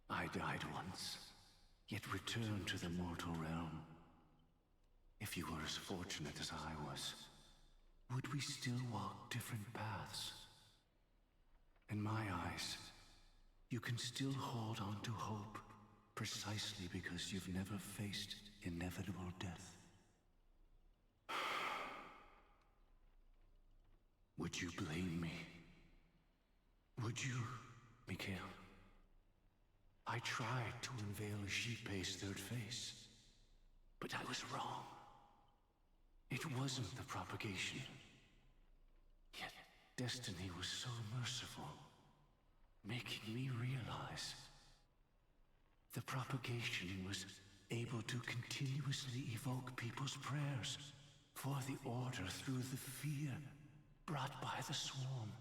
I died once, yet returned to the mortal realm. If you were as fortunate as I was, would we still walk different paths? In my eyes, you can still hold on to hope precisely because you've never faced inevitable death. Would you blame me? Would you, Mikhail? I tried to unveil Xipe's third face, but I was wrong. It wasn't the propagation. Yet destiny was so merciful, making me realize the propagation was able to continuously evoke people's prayers for the Order through the fear brought by the Swarm.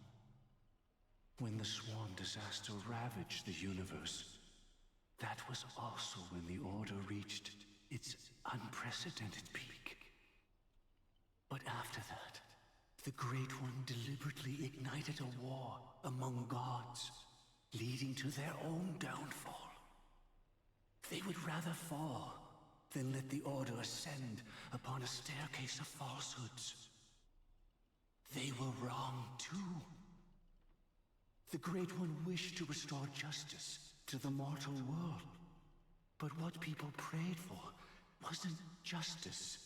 When the Swarm disaster ravaged the universe, that was also when the Order reached its unprecedented peak. But after that, the Great One deliberately ignited a war among gods, leading to their own downfall. They would rather fall than let the Order ascend upon a staircase of falsehoods. They were wrong too. The Great One wished to restore justice to the mortal world. But what people prayed for wasn't justice.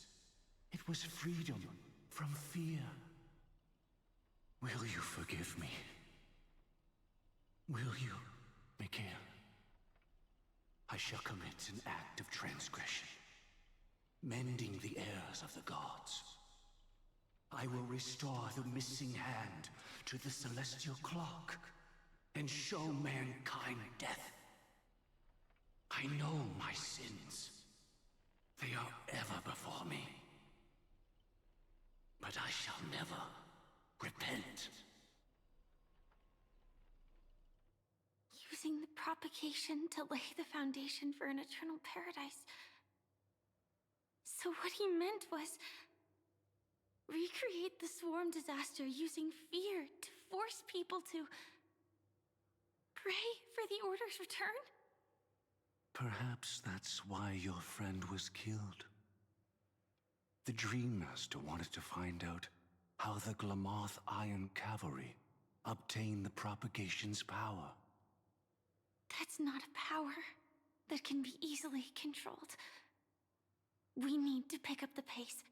It was freedom from fear. Will you forgive me? Will you, Mikhail? I shall commit an act of transgression, mending the errors of the gods. I will restore the missing hand to the celestial clock and show mankind death. I know my sins. They are ever before me. But I shall never repent. Using the propagation to lay the foundation for an eternal paradise. So what he meant was recreate the Swarm disaster using fear to force people to pray for the Order's return? Perhaps that's why your friend was killed. The Dream Master wanted to find out how the Glamoth Iron Cavalry obtained the propagation's power. That's not a power that can be easily controlled. We need to pick up the pace.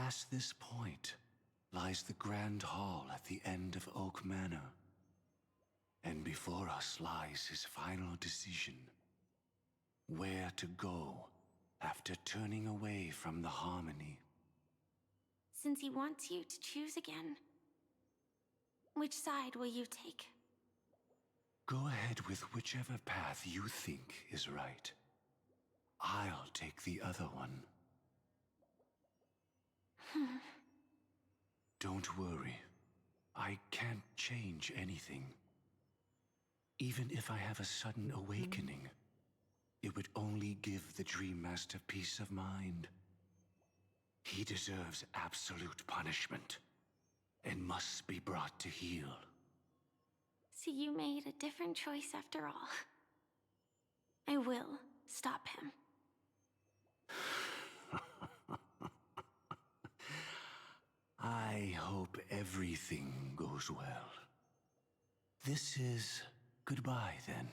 Past this point lies the Grand Hall at the end of Oak Manor. And before us lies his final decision. Where to go after turning away from the Harmony. Since he wants you to choose again, which side will you take? Go ahead with whichever path you think is right. I'll take the other one. Don't worry. I can't change anything. Even if I have a sudden awakening, it would only give the Dream Master peace of mind. He deserves absolute punishment, and must be brought to heel. So you made a different choice after all. I will stop him. I hope everything goes well. This is goodbye, then.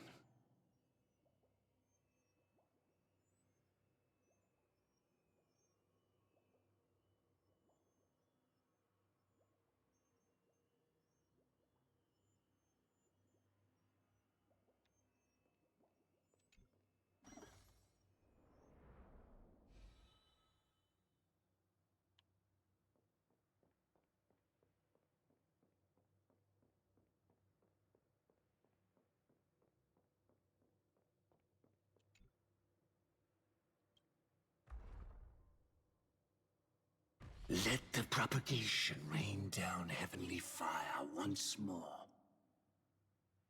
Let the propagation rain down heavenly fire once more,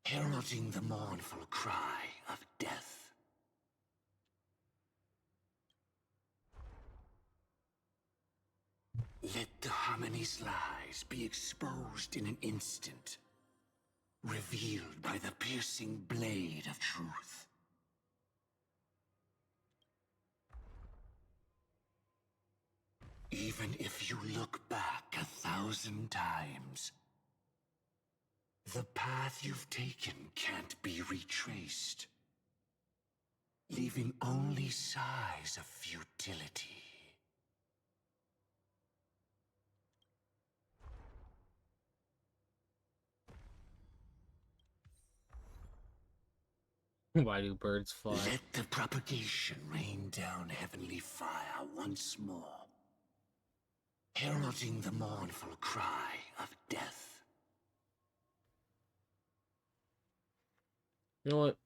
heralding the mournful cry of death. Let the Harmony's lies be exposed in an instant, revealed by the piercing blade of truth. Even if you look back 1,000 times, the path you've taken can't be retraced, leaving only sighs of futility. Why do birds fly? Let the propagation rain down heavenly fire once more, heralding the mournful cry of death. You know what?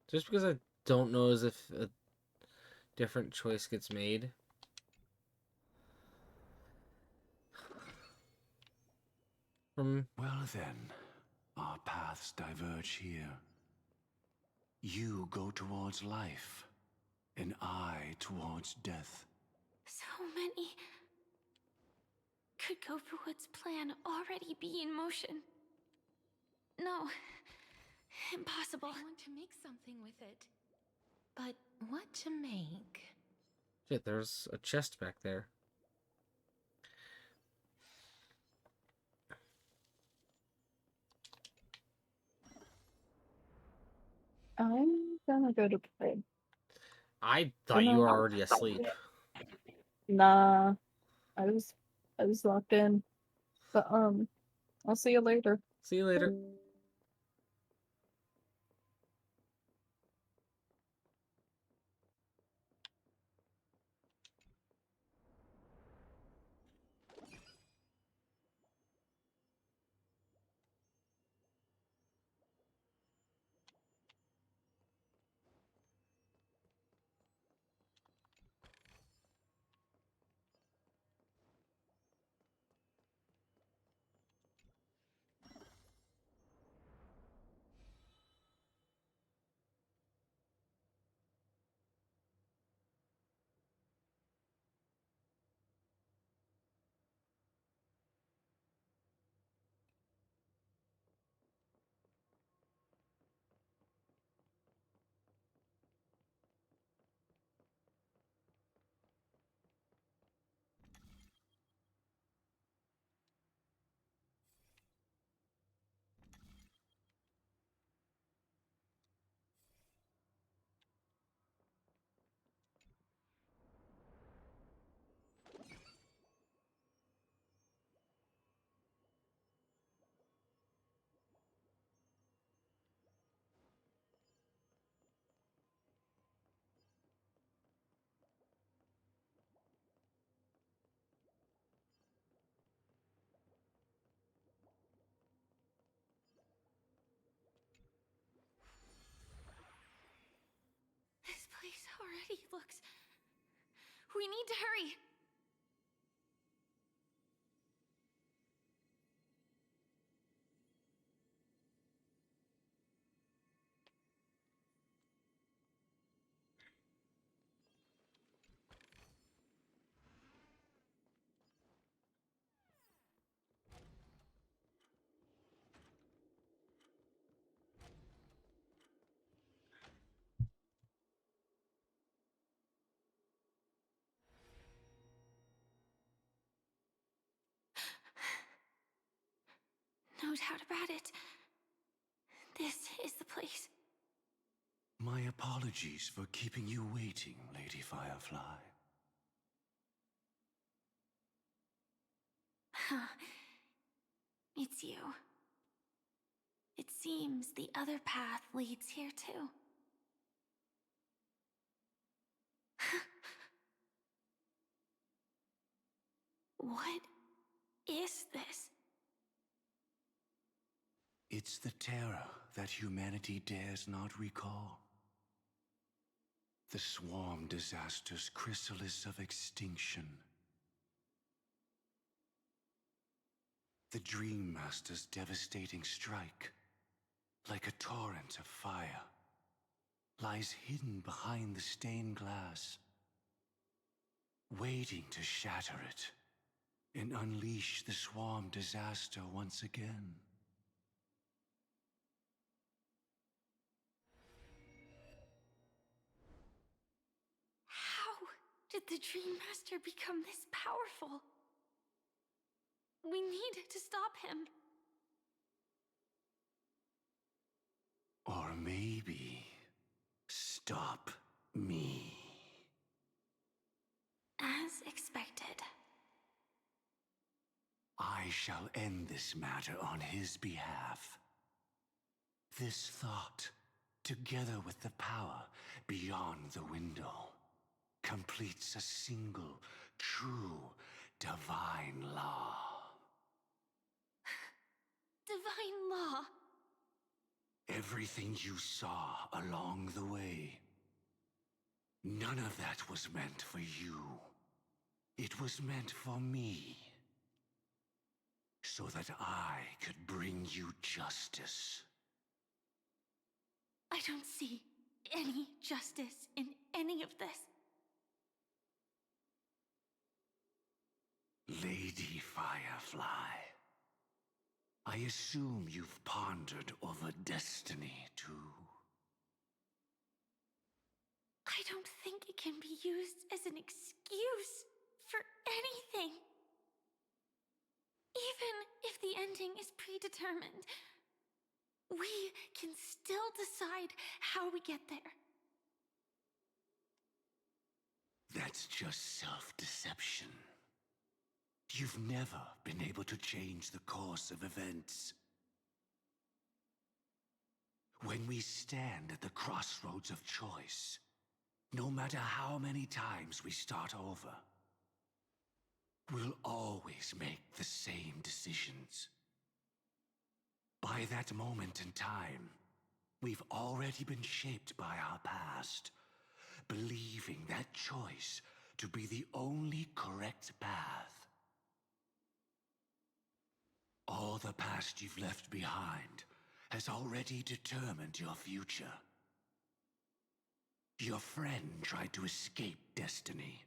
Just because I don't know as if a different choice gets made. Well then, our paths diverge here. You go towards life, and I towards death. So many. Could Gofuwood's plan already be in motion? No. Impossible. I want to make something with it. But what to make? Shit, there's a chest back there. I'm gonna go to bed. I thought you were already asleep. Nah, I was locked in. But I'll see you later. See you later. city looks. We need to hurry. No doubt about it. This is the place. My apologies for keeping you waiting, Lady Firefly. Huh. It's you. It seems the other path leads here too. What is this? It's the terror that humanity dares not recall. The Swarm Disaster's chrysalis of extinction. The Dream Master's devastating strike, like a torrent of fire, lies hidden behind the stained glass, waiting to shatter it and unleash the Swarm Disaster once again. How did the Dream Master become this powerful? We need to stop him. Or maybe stop me. As expected. I shall end this matter on his behalf. This thought, together with the power beyond the window, completes a single, true, divine law. Divine law? Everything you saw along the way, none of that was meant for you. It was meant for me. So that I could bring you justice. I don't see any justice in any of this. Lady Firefly, I assume you've pondered over destiny too. I don't think it can be used as an excuse for anything. Even if the ending is predetermined, we can still decide how we get there. That's just self-deception. You've never been able to change the course of events. When we stand at the crossroads of choice, no matter how many times we start over, we'll always make the same decisions. By that moment in time, we've already been shaped by our past, believing that choice to be the only correct path. All the past you've left behind has already determined your future. Your friend tried to escape destiny,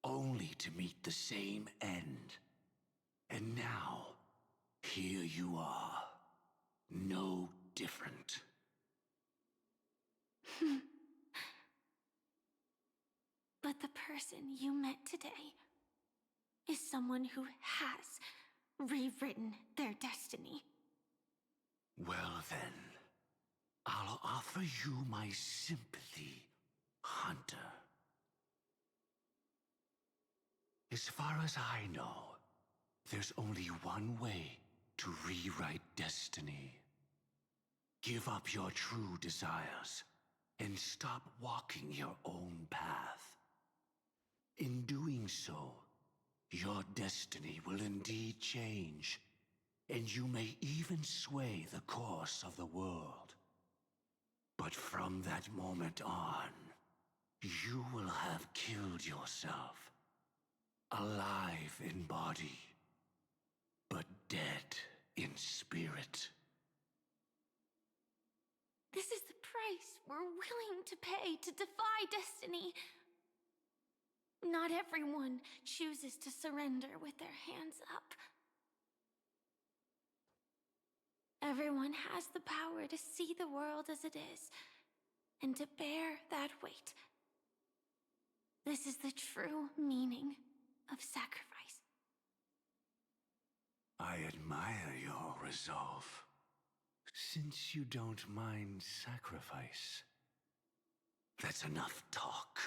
only to meet the same end. And now, here you are, no different. But the person you met today is someone who has rewritten their destiny. Well then, I'll offer you my sympathy, Hunter. As far as I know, there's only one way to rewrite destiny. Give up your true desires and stop walking your own path. In doing so, your destiny will indeed change, and you may even sway the course of the world. But from that moment on, You will have killed yourself. Alive in body, but dead in spirit. This is the price we're willing to pay to defy destiny. Not everyone chooses to surrender with their hands up. Everyone has the power to see the world as it is, and to bear that weight. This is the true meaning of sacrifice. I admire your resolve. Since you don't mind sacrifice, that's enough talk.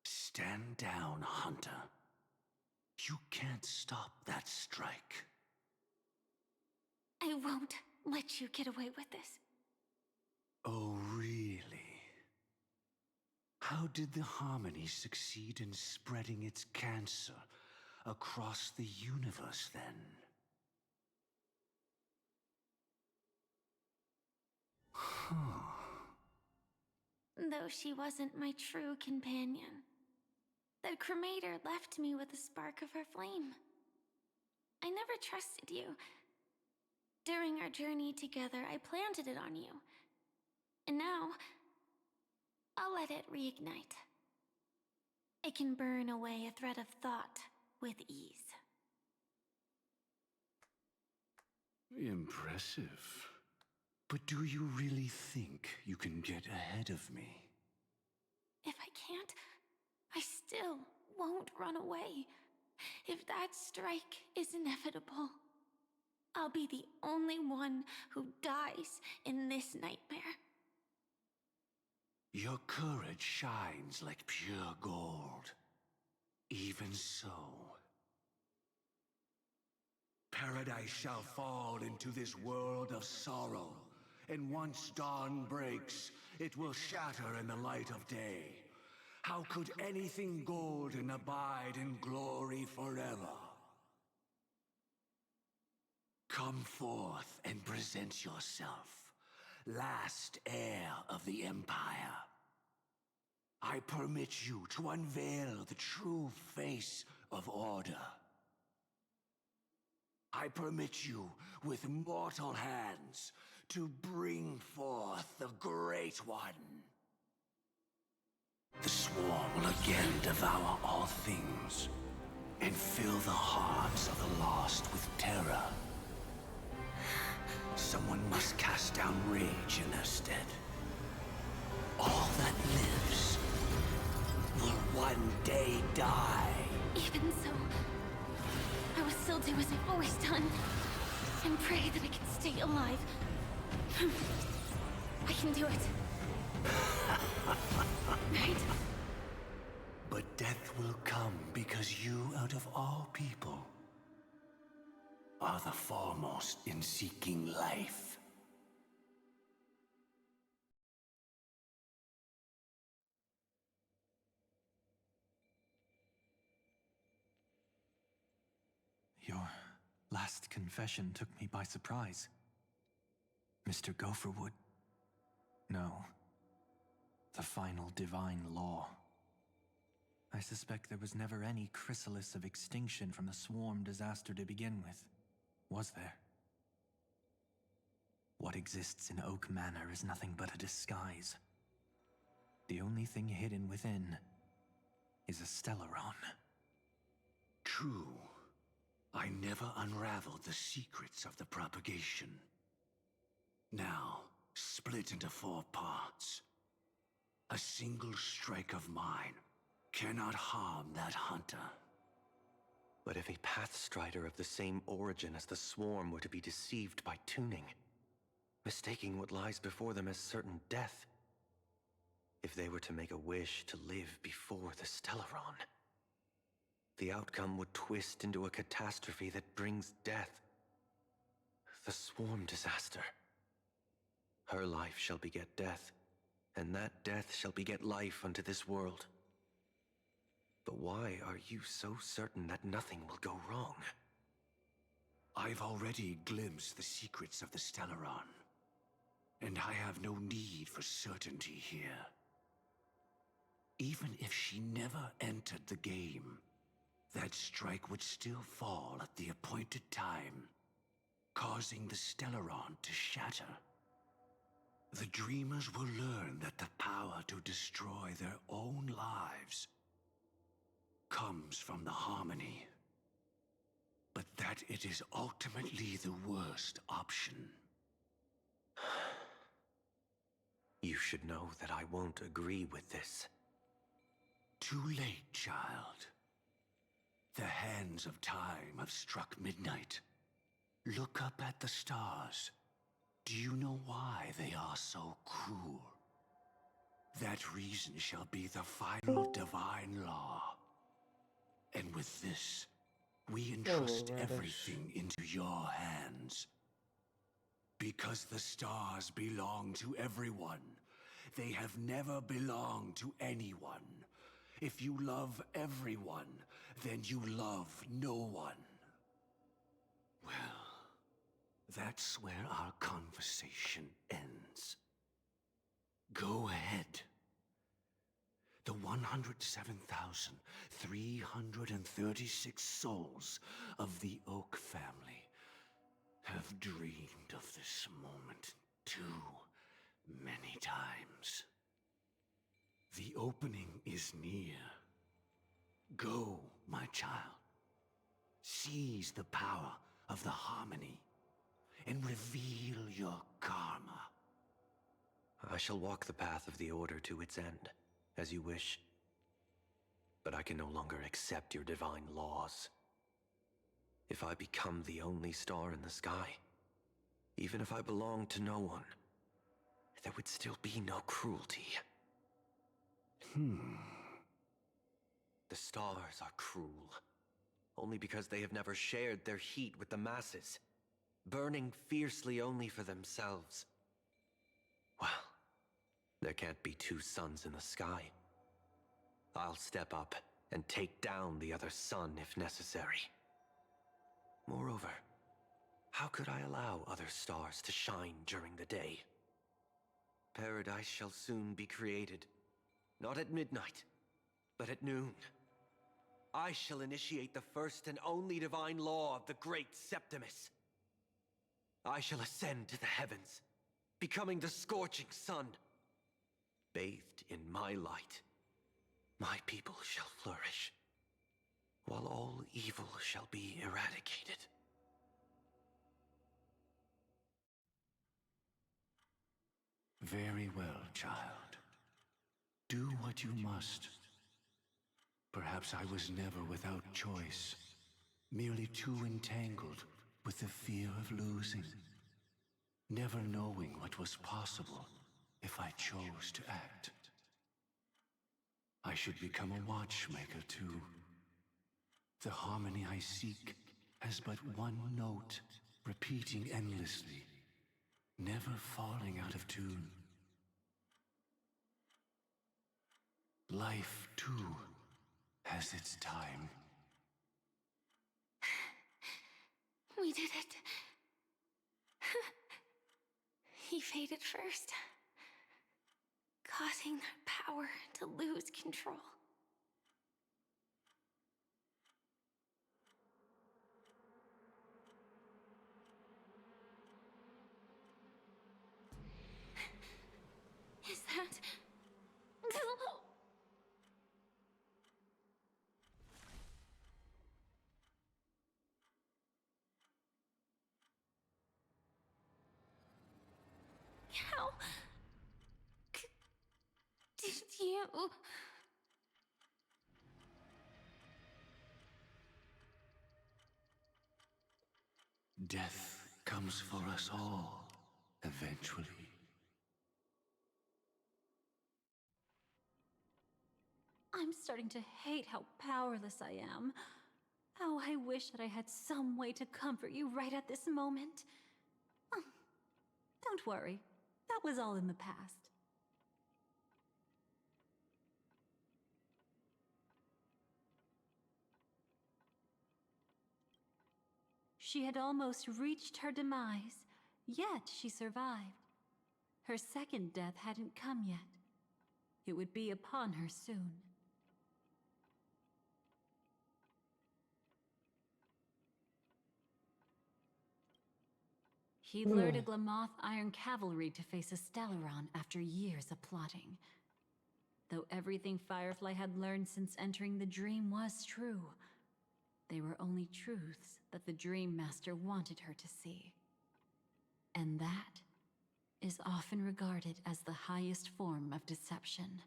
Stand down, Hunter. You can't stop that strike. I won't let you get away with this. Oh, really? How did the Harmony succeed in spreading its cancer across the universe, then? Huh. Though she wasn't my true companion, the cremator left me with a spark of her flame. I never trusted you. During our journey together, I planted it on you. And now, I'll let it reignite. It can burn away a thread of thought with ease. Impressive. But do you really think you can get ahead of me? If I can't, I still won't run away. If that strike is inevitable, I'll be the only one who dies in this nightmare. Your courage shines like pure gold. Even so, paradise shall fall into this world of sorrow, and once dawn breaks, it will shatter in the light of day. How could anything golden abide in glory forever? Come forth and present yourself, last heir of the Empire. I permit you to unveil the true face of order. I permit you, with mortal hands, to bring forth the Great One. The Swarm will again devour all things, and fill the hearts of the lost with terror. Someone must cast down rage in their stead. All that lives will one day die. Even so, I will still do as I've always done, and pray that I can stay alive. I can do it. Right? But death will come because you, out of all people, are the foremost in seeking life. Your last confession took me by surprise. Mr. Gopherwood. No. The final divine law. I suspect there was never any chrysalis of extinction from the swarm disaster to begin with, was there? What exists in Oak Manor is nothing but a disguise. The only thing hidden within is a Stellaron. True. I never unraveled the secrets of the propagation. Now, split into 4 parts. A single strike of mine cannot harm that hunter. But if a Pathstrider of the same origin as the Swarm were to be deceived by tuning, mistaking what lies before them as certain death, if they were to make a wish to live before the Stellaron, the outcome would twist into a catastrophe that brings death. The Swarm disaster. Her life shall beget death, and that death shall beget life unto this world. But why are you so certain that nothing will go wrong? I've already glimpsed the secrets of the Stellaron, and I have no need for certainty here. even if she never entered the game, that strike would still fall at the appointed time, causing the Stellaron to shatter. The Dreamers will learn that the power to destroy their own lives comes from the Harmony, but that it is ultimately the worst option. You should know that I won't agree with this. Too late, child. The hands of time have struck midnight. Look up at the stars. Do you know why they are so cruel? That reason shall be the final divine law. And with this, we entrust everything into your hands. Because the stars belong to everyone. They have never belonged to anyone. If you love everyone, then you love no one. Well, that's where our conversation ends. Go ahead. The 107,336 souls of the Oak family have dreamed of this moment too many times. The opening is near. Go, my child. Seize the power of the Harmony and reveal your karma. I shall walk the path of the Order to its end, as you wish. But I can no longer accept your divine laws. If I become the only star in the sky, even if I belong to no one, there would still be no cruelty. The stars are cruel, only because they have never shared their heat with the masses, burning fiercely only for themselves. Well, there can't be two suns in the sky. I'll step up and take down the other sun if necessary. Moreover, how could I allow other stars to shine during the day? Paradise shall soon be created, not at midnight, but at noon. I shall initiate the first and only divine law of the great Septimus. I shall ascend to the heavens, becoming the scorching sun. Bathed in my light, my people shall flourish, while all evil shall be eradicated. Very well, child. Do what you must. Perhaps I was never without choice, merely too entangled with the fear of losing, never knowing what was possible if I chose to act. I should become a watchmaker too. The harmony I seek has but one note, repeating endlessly, never falling out of tune. Life, too, has its time. We did it. He faded first, causing their power to lose control. Is that... How... did you... Death comes for us all, eventually. I'm starting to hate how powerless I am. Oh, I wish that I had some way to comfort you right at this moment. Oh, don't worry. That was all in the past. She had almost reached her demise, yet she survived. Her second death hadn't come yet. it would be upon her soon. He lured a Glamoth Iron Cavalry to face a Stellaron after years of plotting. Though everything Firefly had learned since entering the dream was true, they were only truths that the Dream Master wanted her to see. And that is often regarded as the highest form of deception.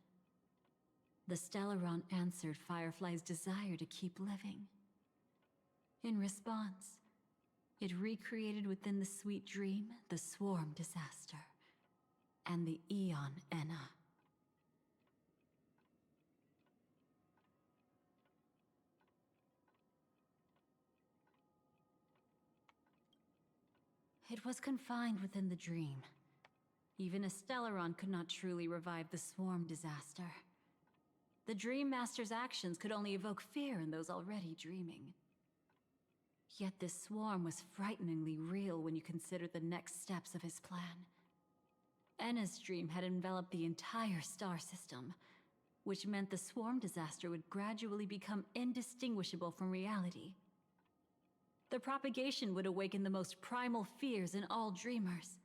The Stellaron answered Firefly's desire to keep living. In response, it recreated within the sweet dream the Swarm Disaster and the Aeon Enna. It was confined within the dream. Even a Stellaron could not truly revive the Swarm Disaster. The Dream Master's actions could only evoke fear in those already dreaming. Yet this swarm was frighteningly real when you consider the next steps of his plan. Enna's dream had enveloped the entire star system, which meant the Swarm Disaster would gradually become indistinguishable from reality. The propagation would awaken the most primal fears in all dreamers.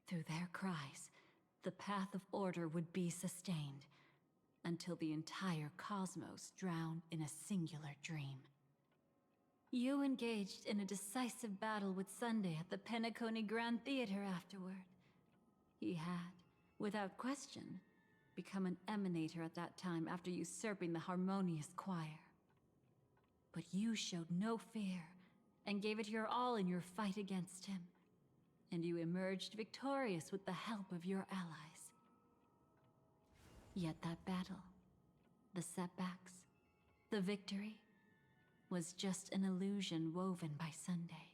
Through their cries, the path of order would be sustained, until the entire cosmos drowned in a singular dream. You engaged in a decisive battle with Sunday at the Penacony Grand Theater afterward. He had, without question, become an emanator at that time after usurping the Harmonious Choir. But you showed no fear, and gave it your all in your fight against him. And you emerged victorious with the help of your allies. Yet that battle, the setbacks, the victory, was just an illusion woven by Sunday.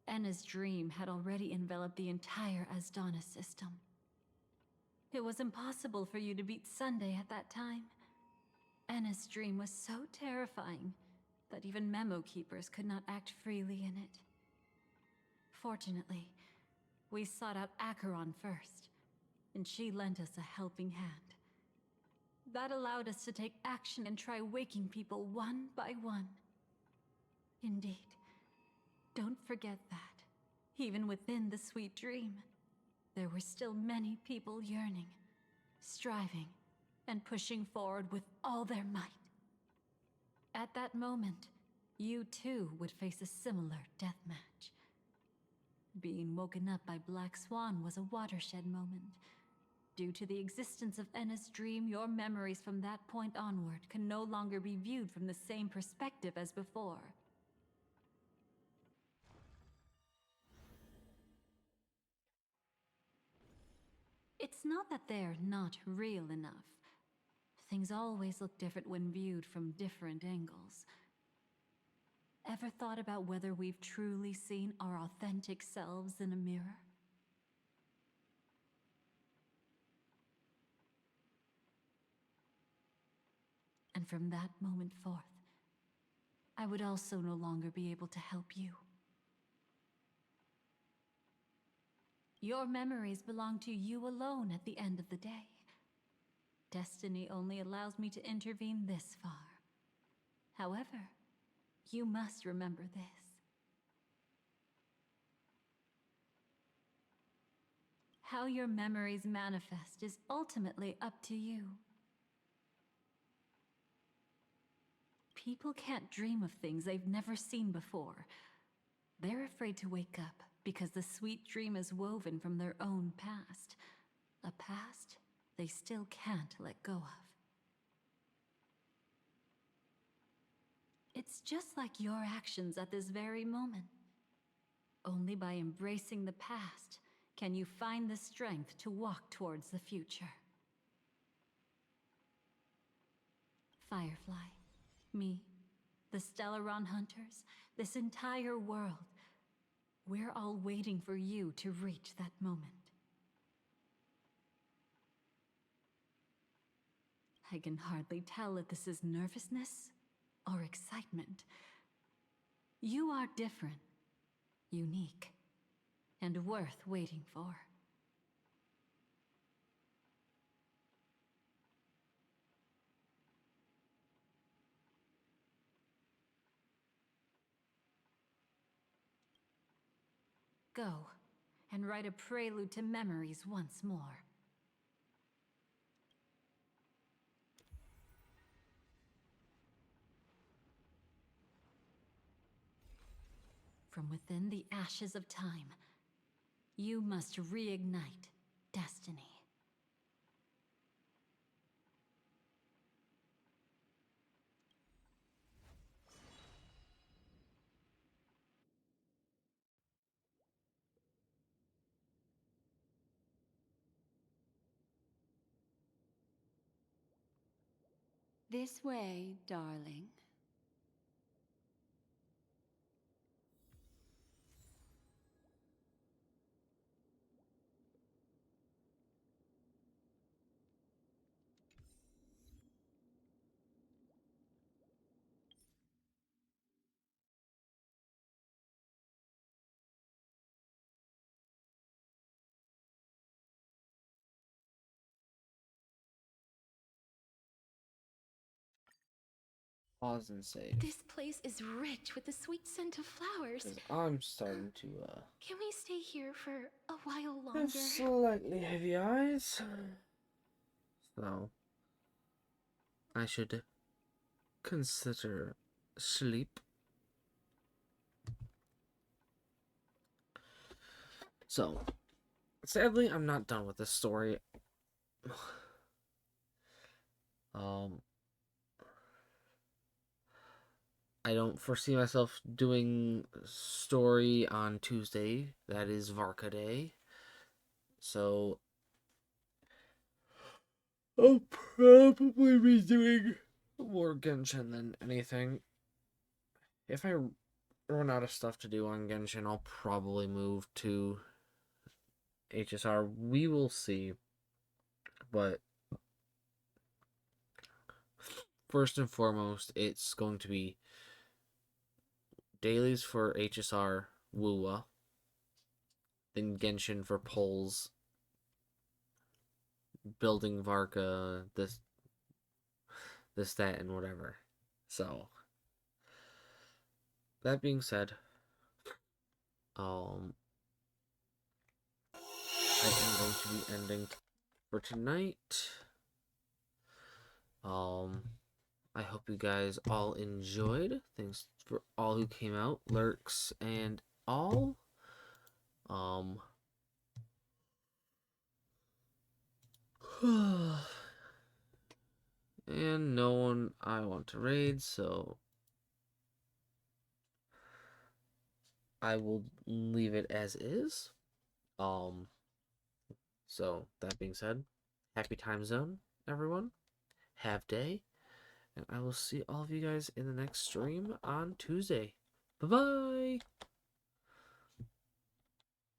Enna's dream had already enveloped the entire Asdana system. It was impossible for you to beat Sunday at that time. Enna's dream was so terrifying that even Memo Keepers could not act freely in it. Fortunately, we sought out Acheron first, and she lent us a helping hand. That allowed us to take action and try waking people one by one. Indeed, don't forget that, even within the sweet dream, there were still many people yearning, striving, and pushing forward with all their might. At that moment, you too would face a similar deathmatch. Being woken up by Black Swan was a watershed moment. Due to the existence of Enna's dream, your memories from that point onward can no longer be viewed from the same perspective as before. It's not that they're not real enough. Things always look different when viewed from different angles. Ever thought about whether we've truly seen our authentic selves in a mirror? And from that moment forth, I would also no longer be able to help you. Your memories belong to you alone at the end of the day. Destiny only allows me to intervene this far. However, you must remember this. How your memories manifest is ultimately up to you. People can't dream of things they've never seen before. They're afraid to wake up because the sweet dream is woven from their own past. A past they still can't let go of. It's just like your actions at this very moment. Only by embracing the past can you find the strength to walk towards the future. Firefly, me, the Stellaron Hunters, this entire world, we're all waiting for you to reach that moment. I can hardly tell if this is nervousness or excitement. You are different, unique, and worth waiting for. Go, and write a prelude to memories once more. From within the ashes of time, you must reignite destiny. This way, darling. Pause and save. This place is rich with the sweet scent of flowers. 'Cause I'm starting to Can we stay here for a while longer? have slightly heavy eyes. So, I should consider sleep. So, sadly, I'm not done with this story. I don't foresee myself doing story on Tuesday. That is Varka Day. So, I'll probably be doing more Genshin than anything. If I run out of stuff to do on Genshin, I'll probably move to HSR. We will see. But first and foremost, it's going to be dailies for HSR Wuwa, then Genshin for polls, building Varka, this, that, and whatever. So, that being said, I am going to be ending for tonight. I hope you guys all enjoyed. Thanks for all who came out, lurks and all. And no one I want to raid, so I will leave it as is. So that being said, happy time zone, everyone. Have day. And I will see all of you guys in the next stream on Tuesday. Bye-bye!